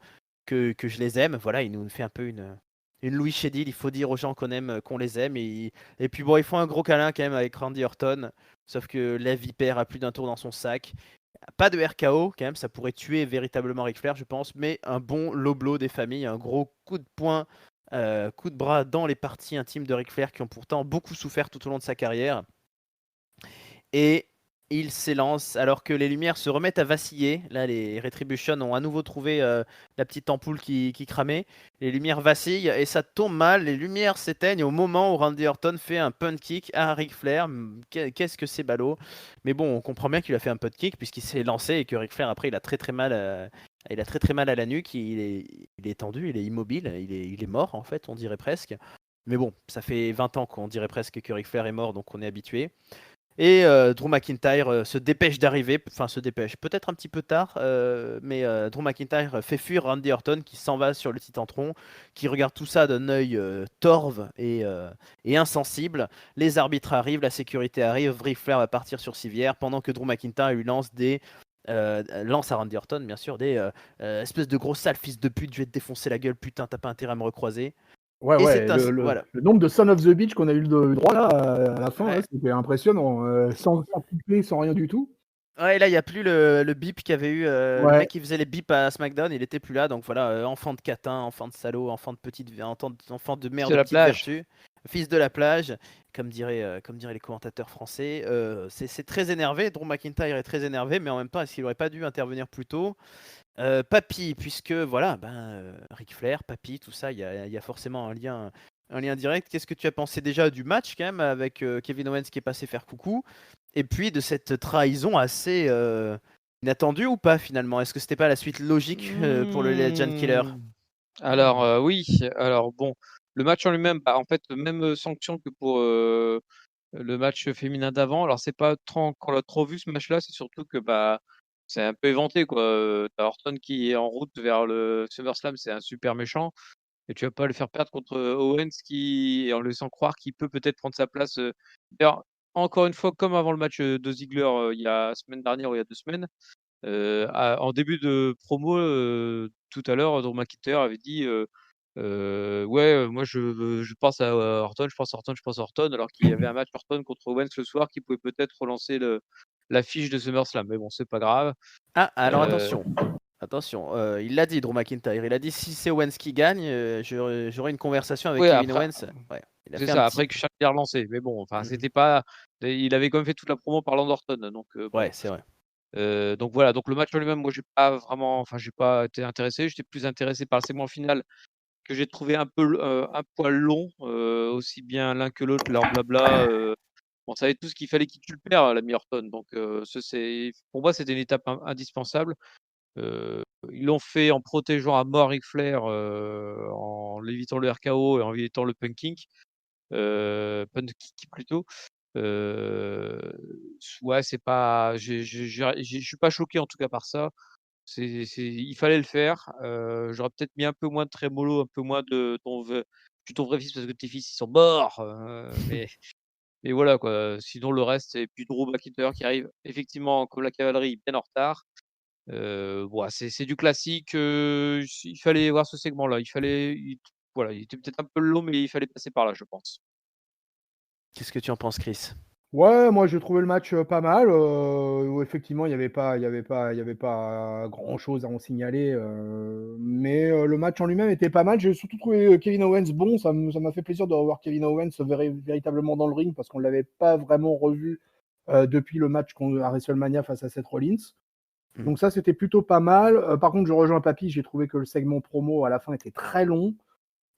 que je les aime. Voilà, il nous fait un peu une Louis Chédid. Il faut dire aux gens qu'on aime, qu'on les aime. Et puis bon, ils font un gros câlin quand même avec Randy Orton. Sauf que la vipère a plus d'un tour dans son sac. Pas de RKO quand même, ça pourrait tuer véritablement Ric Flair, je pense. Mais un bon low blow des familles, un gros coup de poing, coup de bras dans les parties intimes de Ric Flair qui ont pourtant beaucoup souffert tout au long de sa carrière. Et il s'élance alors que les lumières se remettent à vaciller. Là, les Retribution ont à nouveau trouvé la petite ampoule qui cramait. Les lumières vacillent et ça tombe mal. Les lumières s'éteignent au moment où Randy Orton fait un punt kick à Ric Flair. Qu'est-ce que c'est ballot. Mais bon, on comprend bien qu'il a fait un punt kick puisqu'il s'est lancé et que Ric Flair après il a très très mal. Il a très très mal à la nuque. Il est tendu, il est immobile, il est mort en fait, on dirait presque. Mais bon, ça fait 20 ans qu'on dirait presque que Ric Flair est mort, donc on est habitué. Et Drew McIntyre se dépêche d'arriver, enfin se dépêche, peut-être un petit peu tard, mais Drew McIntyre fait fuir Randy Orton qui s'en va sur le Titantron, qui regarde tout ça d'un œil torve et insensible. Les arbitres arrivent, la sécurité arrive, Ric Flair va partir sur civière pendant que Drew McIntyre lui lance à Randy Orton bien sûr espèce de gros sale fils de pute, je vais te défoncer la gueule, putain t'as pas intérêt à me recroiser. Ouais, Et ouais, c'est ainsi, voilà. le nombre de Son of the Beach qu'on a eu le droit là, à la fin, Ouais. là, c'était impressionnant. Sans couper, sans rien du tout. Ouais, là, il n'y a plus le bip qu'il y avait eu. Le Ouais. mec qui faisait les bips à SmackDown, il était plus là. Donc voilà, enfant de catin, enfant de salaud, enfant de enfant de mère de de la petite plage. vertu, fils de la plage, comme diraient les commentateurs français. C'est très énervé. Drew McIntyre est très énervé, mais en même temps, est-ce qu'il aurait pas dû intervenir plus tôt? Papy, puisque voilà, Ric Flair, Papy, tout ça, il y a forcément un lien direct. Qu'est-ce que tu as pensé déjà du match quand même avec Kevin Owens qui est passé faire coucou, et puis de cette trahison assez inattendue ou pas finalement? Est-ce que c'était pas la suite logique pour le Legend Killer? Alors, oui, alors bon, le match en lui-même, bah, en fait, même sanction que pour le match féminin d'avant. Alors, c'est pas trop, qu'on l'a trop vu ce match-là, c'est surtout que bah, c'est un peu éventé, quoi. T'as Orton qui est en route vers le SummerSlam, c'est un super méchant, et tu vas pas le faire perdre contre Owens en le laissant croire qu'il peut peut-être prendre sa place. D'ailleurs, encore une fois, comme avant le match de Ziggler il y a semaine dernière ou il y a 2 semaines. En début de promo, tout à l'heure, Drew McIntyre avait dit, «Ouais, moi je pense à Orton, je pense à Orton, je pense à Orton», alors qu'il y avait un match Orton contre Owens le soir qui pouvait peut-être relancer l'affiche de SummerSlam. Mais bon, c'est pas grave. Ah, alors Heu, attention, il l'a dit Drew McIntyre, il a dit si c'est Owens qui gagne, j'aurai une conversation avec ouais, Kevin après Owens. Ouais, il a c'est fait un ça, petit. après que chacun l'ait relancé. Mais bon, enfin, Mhm. c'était pas il avait quand même fait toute la promo parlant d'Orton, donc Ouais, bon. c'est vrai. Donc voilà, donc le match en lui-même, moi j'ai pas vraiment, enfin, j'ai pas été intéressé. J'étais plus intéressé par le segment final que j'ai trouvé un poil long, aussi bien l'un que l'autre, leur blabla, on savait tous qu'il fallait qu'il tue le père, l'ami Orton, donc ça c'est pour moi, c'était une étape indispensable. Ils l'ont fait en protégeant à mort Ric Flair, en évitant le RKO et en évitant le punking, punt kick plutôt. Heu, ouais, c'est pas je suis pas choqué en tout cas par ça. Il fallait le faire. J'aurais peut-être mis un peu moins de trémolo, un peu moins de «Je suis ton vrai fils parce que tes fils ils sont morts», mais voilà quoi, sinon le reste et puis Drew McIntyre qui arrive effectivement comme la cavalerie bien en retard. Bon, c'est du classique, il fallait voir ce segment-là. Voilà, il était peut-être un peu long, mais il fallait passer par là, je pense. Qu'est-ce que tu en penses, Chris? Ouais, moi j'ai trouvé le match, pas mal, où effectivement il y avait pas grand-chose à en signaler, mais le match en lui-même était pas mal. J'ai surtout trouvé, Kevin Owens bon, ça m'a fait plaisir de revoir Kevin Owens véritablement dans le ring parce qu'on l'avait pas vraiment revu, depuis le match à WrestleMania face à Seth Rollins. Mhm. Donc ça, c'était plutôt pas mal. Par contre, je rejoins Papy, j'ai trouvé que le segment promo à la fin était très long.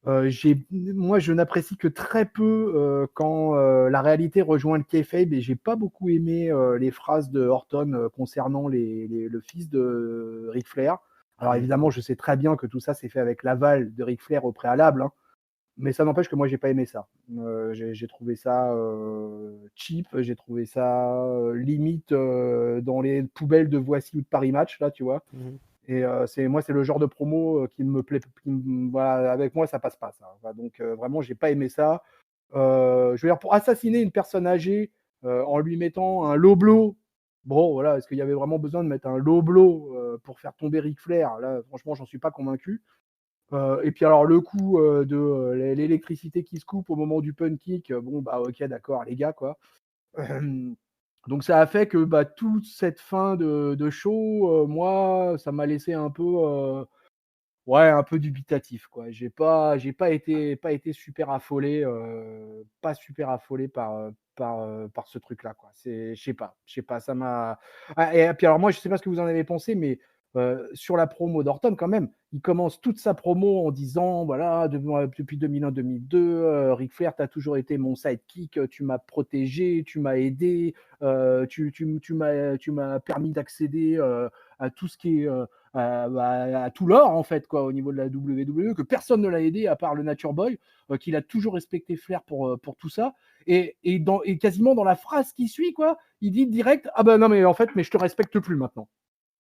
Moi, je n'apprécie que très peu quand la réalité rejoint le kayfabe et j'ai pas beaucoup aimé les phrases de Orton concernant le fils de Ric Flair. Alors Mhm. évidemment, je sais très bien que tout ça s'est fait avec l'aval de Ric Flair au préalable, hein, mais ça n'empêche que moi, j'ai pas aimé ça. J'ai trouvé ça cheap, j'ai trouvé ça limite dans les poubelles de Voici ou de Paris Match, là, tu vois. Mhm. Et c'est le genre de promo qui me plaît, voilà, avec moi ça passe pas ça. Voilà, donc vraiment j'ai pas aimé ça. je veux dire, pour assassiner une personne âgée en lui mettant un low blow. Bon, voilà, est-ce qu'il y avait vraiment besoin de mettre un low blow pour faire tomber Ric Flair? Là, franchement, j'en suis pas convaincu. Et puis alors le coup de l'électricité qui se coupe au moment du pun kick, bon bah ok d'accord les gars quoi. Donc ça a fait que bah, toute cette fin de show, moi ça m'a laissé un peu ouais un peu dubitatif quoi. J'ai pas été super affolé, pas super affolé par ce truc là quoi. Je sais pas, ça m'a ah et puis alors moi je sais pas ce que vous en avez pensé, mais sur la promo d'Orton quand même, il commence toute sa promo en disant voilà depuis 2001-2002, Ric Flair, tu as toujours été mon sidekick, tu m'as protégé, tu m'as aidé, tu m'as permis d'accéder à tout ce qui est à tout l'or en fait quoi au niveau de la WWE, que personne ne l'a aidé à part le Nature Boy, qu'il a toujours respecté Flair pour tout ça. Et quasiment dans la phrase qui suit quoi, il dit direct ah ben non mais en fait mais je te respecte plus maintenant.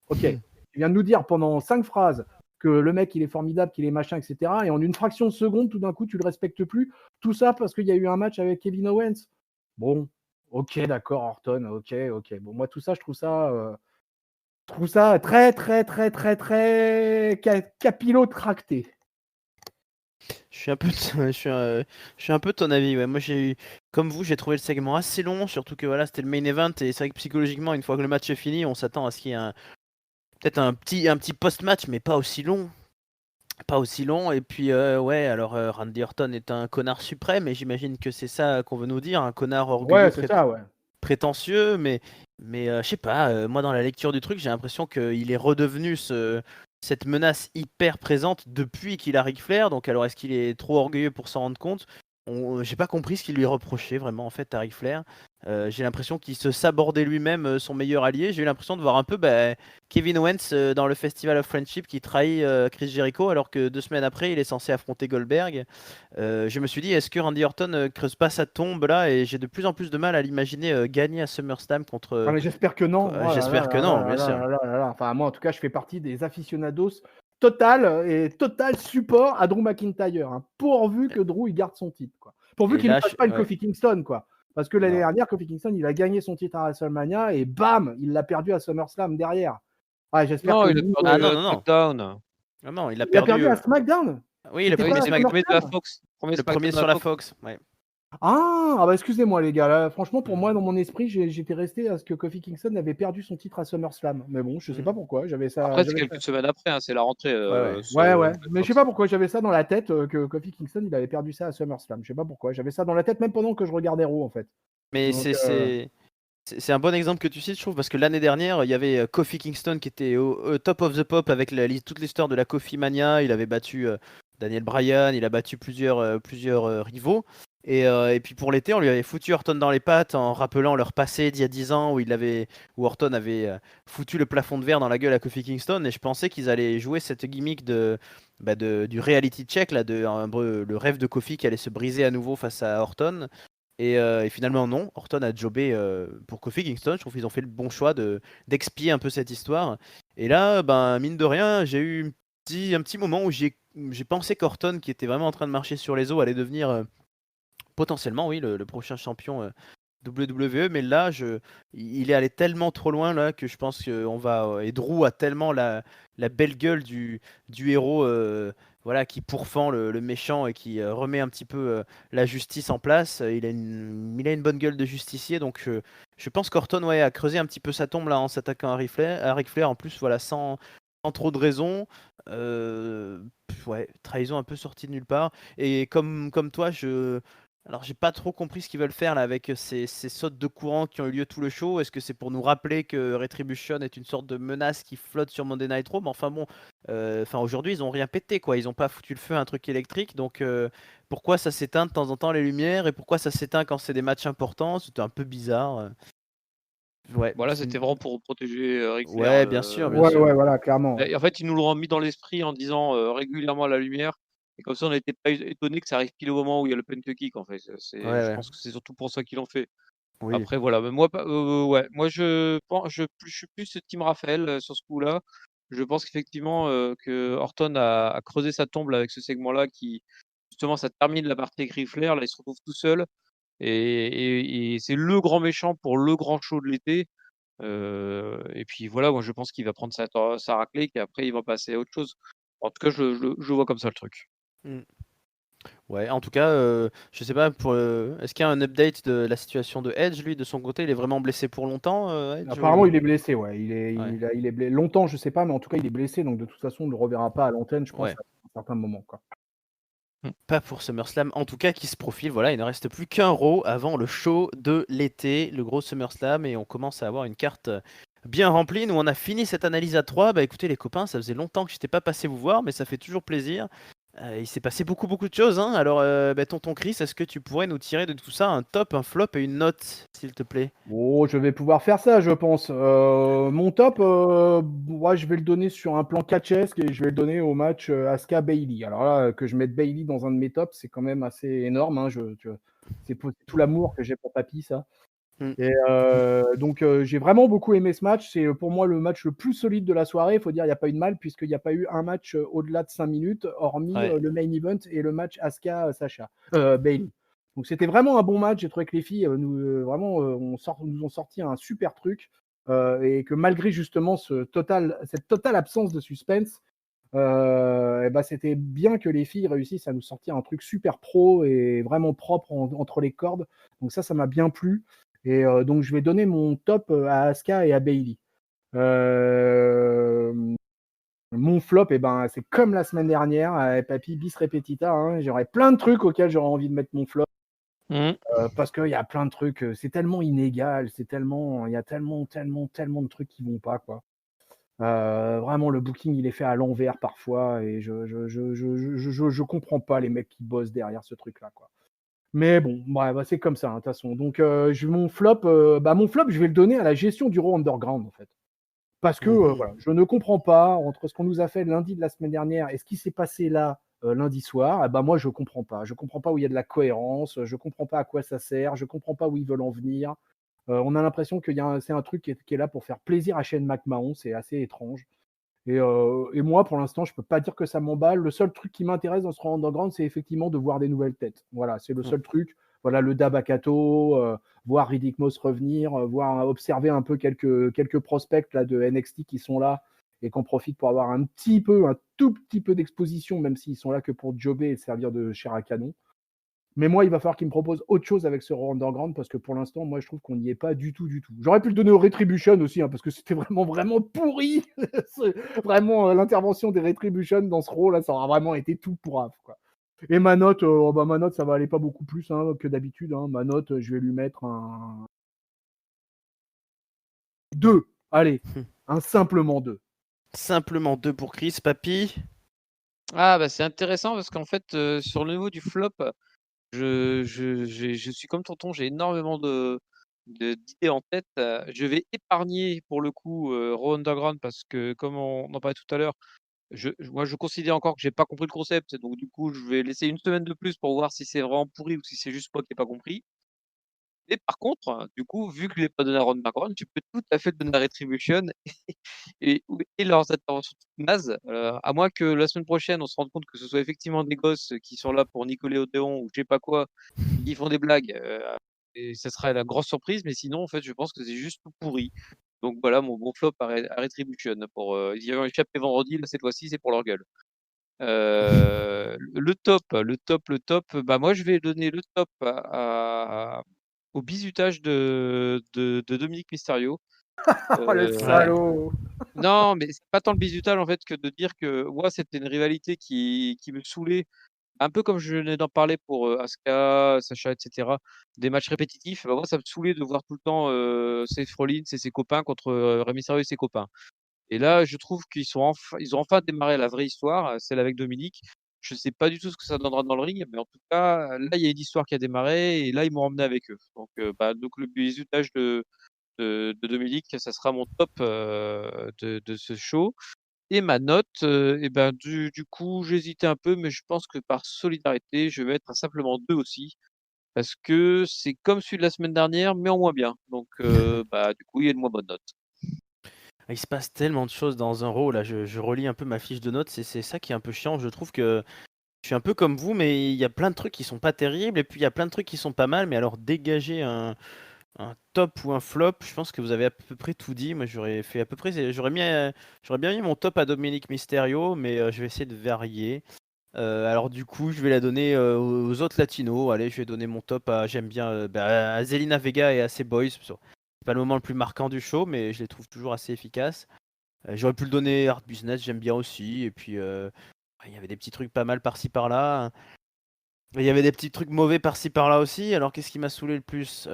Ok, tu viens de nous dire pendant 5 phrases que le mec il est formidable, qu'il est machin, etc. Et en une fraction de seconde, tout d'un coup, tu le respectes plus. Tout ça parce qu'il y a eu un match avec Kevin Owens. Bon, ok, d'accord, Orton, ok. Bon, moi, tout ça, je trouve ça très, très, très, très, très capillotracté. Je suis un peu, je suis un peu de ton avis. Ouais. Moi, comme vous, j'ai trouvé le segment assez long, surtout que voilà, c'était le main event et c'est vrai que psychologiquement, une fois que le match est fini, on s'attend à ce qu'il y ait peut-être un petit post-match, mais pas aussi long. Pas aussi long. Et puis, ouais, alors Randy Orton est un connard suprême, et j'imagine que c'est ça qu'on veut nous dire, un connard orgueilleux, Ouais, c'est ça, ouais. prétentieux, mais je sais pas, moi dans la lecture du truc, j'ai l'impression qu'il est redevenu cette menace hyper présente depuis qu'il a Ric Flair. Donc alors est-ce qu'il est trop orgueilleux pour s'en rendre compte? J'ai pas compris ce qu'il lui reprochait vraiment en fait à Ric Flair. J'ai l'impression qu'il se sabordait lui-même son meilleur allié. J'ai eu l'impression de voir un peu Kevin Owens dans le Festival of Friendship qui trahit Chris Jericho alors que 2 semaines après il est censé affronter Goldberg. Je me suis dit, est-ce que Randy Orton creuse pas sa tombe là? Et j'ai de plus en plus de mal à l'imaginer gagner à SummerSlam Ah, contre. mais j'espère que non. Oh là là J'espère que là non, là bien là sûr. là là là. Enfin, moi, en tout cas, je fais partie des aficionados total et total support à Drew McIntyre, hein, pourvu que Drew il garde son titre, quoi. Pourvu Et qu'il ne là, fasse pas une ouais, Kofi Kingston, quoi. Parce que l'année non. dernière, Kofi Kingston, il a gagné son titre à WrestleMania et bam, il l'a perdu à SummerSlam derrière. Ah, j'espère que Non, il a Drew, perdu Ah non, à non, non. SmackDown. Ah non, il a il a perdu. perdu à SmackDown. Oui, le C'était Ah oui, pas premier à c'était le premier de la SummerSlam. Fox. Premier le premier SmackDown de sur la la Fox. Fox. Ouais. Ah bah excusez-moi les gars, là, franchement pour moi Mm. dans mon esprit j'étais resté à ce que Kofi Kingston avait perdu son titre à SummerSlam. Mais bon, je sais Mm. pas pourquoi, Après, c'est quelques semaines après, hein, c'est la rentrée Ouais, ouais. Ouais. Nouvelle Mais je sais Fox. pas pourquoi j'avais ça dans la tête que Kofi Kingston il avait perdu ça à SummerSlam. Je sais pas pourquoi. J'avais ça dans la tête même pendant que je regardais Raw en fait. Mais Donc, c'est un bon exemple que tu cites, je trouve, parce que l'année dernière, il y avait Kofi Kingston qui était au top of the pop avec toute l'histoire de la Kofi Mania. Il avait battu Daniel Bryan, il a battu plusieurs rivaux. Et puis pour l'été, on lui avait foutu Orton dans les pattes en rappelant leur passé d'il y a 10 ans où Orton avait foutu le plafond de verre dans la gueule à Kofi Kingston. Et je pensais qu'ils allaient jouer cette gimmick du reality check, là, le rêve de Kofi qui allait se briser à nouveau face à Orton. Et finalement, non. Orton a jobé pour Kofi Kingston. Je trouve qu'ils ont fait le bon choix d'expier un peu cette histoire. Et là, ben, mine de rien, j'ai eu un petit moment où j'ai pensé qu'Orton, qui était vraiment en train de marcher sur les os, allait devenir potentiellement, oui, le prochain champion WWE. Mais là, il est allé tellement trop loin là que je pense qu'on va. Et Drew a tellement la belle gueule du héros, voilà, qui pourfend le méchant et qui remet un petit peu la justice en place. Il a une bonne gueule de justicier, donc je pense qu'Orton, ouais, a creusé un petit peu sa tombe là en s'attaquant à Ric Flair. En plus, voilà, sans trop de raison. Ouais, trahison un peu sortie de nulle part. Et comme toi, alors j'ai pas trop compris ce qu'ils veulent faire là avec ces sautes de courant qui ont eu lieu tout le show. Est-ce que c'est pour nous rappeler que Retribution est une sorte de menace qui flotte sur Monday Night Raw? Mais enfin bon, aujourd'hui ils ont rien pété quoi. Ils ont pas foutu le feu à un truc électrique. Donc pourquoi ça s'éteint de temps en temps les lumières et pourquoi ça s'éteint quand c'est des matchs importants? C'était un peu bizarre. Ouais, Voilà, c'était vraiment pour protéger Ric Flair. ouais, bien sûr, bien ouais, sûr. voilà, clairement. Et en fait, ils nous l'ont mis dans l'esprit en disant régulièrement la lumière. Et comme ça, on n'était pas étonné que ça arrive pile au moment où il y a le kick en fait. Ouais, Je ouais. pense que c'est surtout pour ça qu'ils l'ont fait. Oui. Après, voilà. Mais moi, ouais, moi je suis plus Team Raphaël sur ce coup-là. Je pense qu'effectivement, que Orton a creusé sa tombe là, avec ce segment-là qui justement ça termine la partie avec Ric Flair, là il se retrouve tout seul et c'est le grand méchant pour le grand show de l'été. Et puis voilà, moi je pense qu'il va prendre sa raclée, qu'après il va passer à autre chose. En tout cas, je vois comme ça le truc. Mm. Ouais, en tout cas, je sais pas, est-ce qu'il y a un update de la situation de Edge, lui, de son côté? Il est vraiment blessé pour longtemps, Edge, Apparemment, ou... il est blessé, ouais. Ouais. Il est blessé longtemps, je sais pas, mais en tout cas, il est blessé, donc de toute façon, on ne le reverra pas à l'antenne, je pense, Ouais. à un certain moment, quoi. Pas pour SummerSlam, en tout cas, qui se profile. Voilà, il ne reste plus qu'un Raw avant le show de l'été, le gros SummerSlam, et on commence à avoir une carte bien remplie. Nous, on a fini cette analyse à 3. Bah écoutez, les copains, ça faisait longtemps que je n'étais pas passé vous voir, mais ça fait toujours plaisir. Il s'est passé beaucoup, beaucoup de choses, hein. Alors, bah, tonton Chris, est-ce que tu pourrais nous tirer de tout ça un top, un flop et une note, s'il te plaît? Oh, je vais pouvoir faire ça, je pense. Mon top, ouais, je vais le donner sur un plan catchesque et je vais le donner au match Asuka Bailey. Alors là, que je mette Bailey dans un de mes tops, c'est quand même assez énorme, hein. C'est tout l'amour que j'ai pour Papy, ça. Mm. Et donc, j'ai vraiment beaucoup aimé ce match. C'est pour moi le match le plus solide de la soirée. Il faut dire, il n'y a pas eu de mal, puisqu'il n'y a pas eu un match au-delà de 5 minutes, hormis Ouais. le main event et le match Asuka-Sacha Bailey. Donc, c'était vraiment un bon match. J'ai trouvé que les filles vraiment nous ont sorti un super truc. Et que malgré justement cette totale absence de suspense, et ben, c'était bien que les filles réussissent à nous sortir un truc super pro et vraiment propre entre les cordes. Donc ça m'a bien plu. Et donc je vais donner mon top à Asuka et à Bailey. Mon flop, et ben, c'est comme la semaine dernière, Papy bis repetita, hein. J'aurais plein de trucs auxquels j'aurais envie de mettre mon flop. Parce qu'il y a plein de trucs, c'est tellement inégal, il y a tellement de trucs qui vont pas, quoi. Vraiment, le booking, il est fait à l'envers parfois et je comprends pas les mecs qui bossent derrière ce truc-là, quoi. Mais bon, bah, c'est comme ça, hein, de toute façon. Donc, mon flop, je vais le donner à la gestion du Raw Underground, en fait. Parce que, Mhm. voilà, je ne comprends pas, entre ce qu'on nous a fait lundi de la semaine dernière et ce qui s'est passé là, lundi soir, bah, moi, je comprends pas. Je comprends pas où il y a de la cohérence, je comprends pas à quoi ça sert, je comprends pas où ils veulent en venir. On a l'impression c'est un truc qui est là pour faire plaisir à Shane McMahon, c'est assez étrange. Et moi, pour l'instant, je peux pas dire que ça m'emballe. Le seul truc qui m'intéresse dans ce Raw Underground, c'est effectivement de voir des nouvelles têtes. Voilà, c'est le seul truc. Voilà, le Dabakato, voir Riddick Moss revenir, observer un peu quelques prospects là, de NXT qui sont là et qu'on profite pour avoir un tout petit peu d'exposition, même s'ils sont là que pour jobber et servir de chair à canon. Mais moi, il va falloir qu'il me propose autre chose avec ce Raw Underground parce que pour l'instant, moi, je trouve qu'on n'y est pas du tout, du tout. J'aurais pu le donner aux Retribution aussi, hein, parce que c'était vraiment pourri. Vraiment, l'intervention des Retribution dans ce Raw, là, ça aura vraiment été tout pourrave, quoi. Et ma note, ça va aller pas beaucoup plus que d'habitude, hein. Ma note, je vais lui mettre un 2. Allez, un simplement 2. Simplement 2 pour Chris, Papy. Ah bah c'est intéressant parce qu'en fait, sur le niveau du flop, je suis comme tonton, j'ai énormément d'idées en tête. Je vais épargner pour le coup, Raw Underground parce que comme on en parlait tout à l'heure, moi je considère encore que j'ai pas compris le concept, donc du coup je vais laisser une semaine de plus pour voir si c'est vraiment pourri ou si c'est juste moi qui ai pas compris. Et par contre, du coup, vu que je l'ai pas donné à Raw Underground, tu peux tout à fait le donner à Retribution et leurs interventions toutes nazes, à moins que la semaine prochaine, on se rende compte que ce soit effectivement des gosses qui sont là pour Nicolas Odéon ou je sais pas quoi, qui font des blagues, et ça sera la grosse surprise, mais sinon, en fait, je pense que c'est juste tout pourri. Donc voilà, mon bon flop à Retribution pour, ils y avaient échappé vendredi, là, cette fois-ci, c'est pour leur gueule. Le top, bah, moi, je vais donner le top au bizutage de Dominique Mysterio. Oh, le Ouais. salaud! Non, mais c'est pas tant le bizutage en fait que de dire que moi c'était une rivalité qui me saoulait, un peu comme je venais d'en parler pour, Asuka, Sacha et cetera, des matchs répétitifs. Bah, moi ça me saoulait de voir tout le temps, Seth Rollins et ses copains contre, Rey Mysterio et ses copains. Et là, je trouve ils ont enfin démarré la vraie histoire, celle avec Dominique. Je sais pas du tout ce que ça donnera dans le ring, mais en tout cas, là, il y a une histoire qui a démarré et là, ils m'ont emmené avec eux. Donc, donc le bizutage de Dominique, ça sera mon top, de ce show. Et ma note, et ben, du coup, j'hésitais un peu, mais je pense que par solidarité, je vais mettre un simplement 2 aussi, parce que c'est comme celui de la semaine dernière, mais en moins bien. Donc, bah, du coup, il y a une moins bonne note. Il se passe tellement de choses dans un Raw, là, je relis un peu ma fiche de notes, c'est ça qui est un peu chiant. Je trouve que Je suis un peu comme vous, mais il y a plein de trucs qui sont pas terribles, et puis il y a plein de trucs qui sont pas mal, mais alors dégager un top ou un flop, je pense que vous avez à peu près tout dit. Moi, j'aurais fait à peu près, j'aurais bien mis mon top à Dominique Mysterio, mais je vais essayer de varier. Alors du coup, je vais la donner aux autres latinos. Allez, je vais donner mon top à, j'aime bien, à Zelina Vega et à ses boys. C'est pas le moment le plus marquant du show, mais je les trouve toujours assez efficaces. J'aurais pu le donner Hard Business, j'aime bien aussi. Et puis, il y avait des petits trucs pas mal par-ci par-là. Il y avait des petits trucs mauvais par-ci par-là aussi. Alors, qu'est-ce qui m'a saoulé le plus?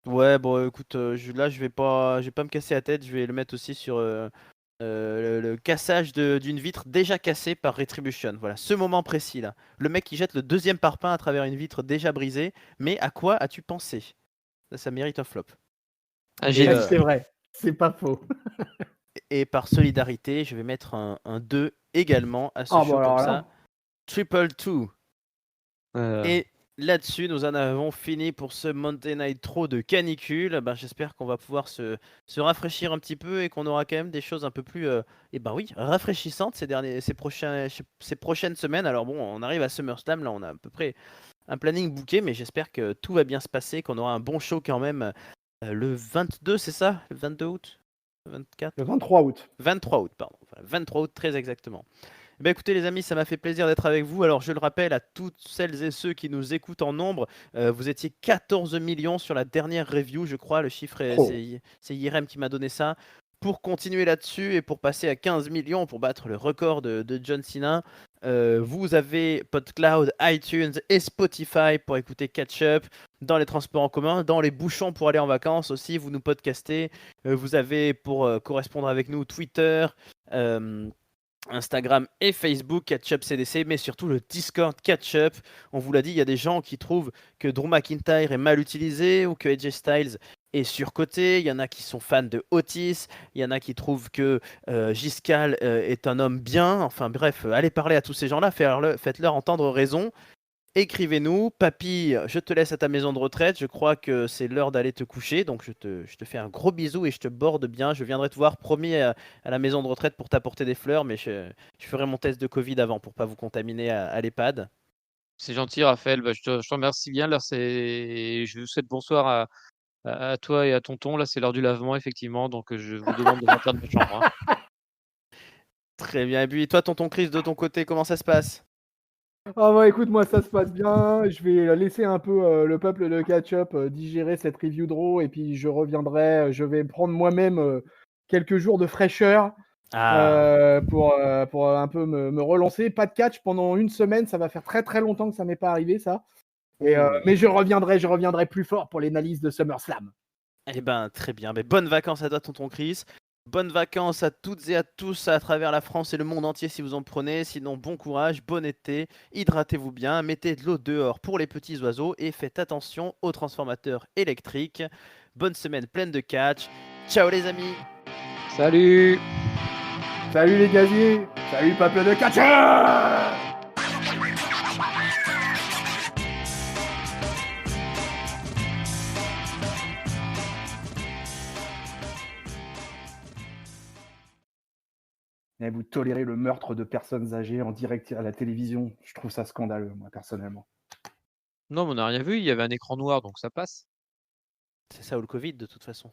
Ouais, bon, écoute, là, je vais pas me casser la tête. Je vais le mettre aussi sur le cassage d'une vitre déjà cassée par Retribution. Voilà, ce moment précis là. Le mec qui jette le deuxième parpaing à travers une vitre déjà brisée. Mais à quoi as-tu pensé? Ça mérite un flop. Ah, Et, j'ai C'est vrai, c'est pas faux. et par solidarité, je vais mettre un 2 également à ce Ah show bon comme alors ça. là, Triple 2. euh, Et là-dessus, nous en avons fini pour ce Monday Night Raw de canicule. Ben, j'espère qu'on va pouvoir se rafraîchir un petit peu et qu'on aura quand même des choses un peu plus, oui, rafraîchissantes ces prochaines semaines. Alors bon, on arrive à SummerSlam, là, on a à peu près un planning booké, mais j'espère que tout va bien se passer, qu'on aura un bon show quand même le 22, c'est ça? Le 22 août? 24? le 23 août. 23 août, pardon. Voilà, 23 août, très exactement. Eh ben, écoutez les amis, ça m'a fait plaisir d'être avec vous. Alors je le rappelle à toutes celles et ceux qui nous écoutent en nombre, vous étiez 14 millions sur la dernière review, je crois. Le chiffre, Oh. c'est Irem qui m'a donné ça. Pour continuer là-dessus et pour passer à 15 millions, pour battre le record de John Cena, vous avez PodCloud, iTunes et Spotify pour écouter Catch Up, dans les transports en commun, dans les bouchons pour aller en vacances aussi, vous nous podcastez. Vous avez pour correspondre avec nous Twitter, euh, Instagram et Facebook, Catch-Up CDC, mais surtout le Discord Catch-Up. On vous l'a dit, il y a des gens qui trouvent que Drew McIntyre est mal utilisé ou que AJ Styles est surcoté. Il y en a qui sont fans de Otis. Il y en a qui trouvent que Giscal est un homme bien. Enfin bref, allez parler à tous ces gens-là, faites-leur entendre raison. Écrivez-nous. Papy, je te laisse à ta maison de retraite. Je crois que c'est l'heure d'aller te coucher. Donc je te fais un gros bisou et je te borde bien. Je viendrai te voir, promis, à la maison de retraite pour t'apporter des fleurs. Mais je ferai mon test de Covid avant pour pas vous contaminer à l'EHPAD. c'est gentil, Raphaël. Bah, je te remercie bien. Là, je vous souhaite bonsoir à toi et à tonton. Là, c'est l'heure du lavement, effectivement. Donc, je vous demande de sortir de ma chambre, hein. Très bien. Et puis toi, tonton Chris, de ton côté, comment ça se passe? Ah bah écoute, moi ça se passe bien. Je vais laisser un peu le peuple de Catch-Up digérer cette review de Raw et puis je reviendrai. Je vais prendre moi-même quelques jours de fraîcheur Ah, pour un peu me relancer. Pas de catch pendant une semaine, ça va faire très très longtemps que ça m'est pas arrivé ça. ouh. Mais je reviendrai plus fort pour l'analyse de SummerSlam. Eh ben, très bien. Mais bonnes vacances à toi, tonton Chris. Bonnes vacances à toutes et à tous à travers la France et le monde entier si vous en prenez. Sinon, bon courage, bon été, hydratez-vous bien, mettez de l'eau dehors pour les petits oiseaux et faites attention aux transformateurs électriques. Bonne semaine pleine de catch. Ciao les amis. Salut! Salut les gaziers, salut peuple de Catch-Up. Et vous tolérez le meurtre de personnes âgées en direct à la télévision. Je trouve ça scandaleux, moi, personnellement. Non, mais on n'a rien vu. Il y avait un écran noir, donc ça passe. C'est ça ou le Covid de toute façon.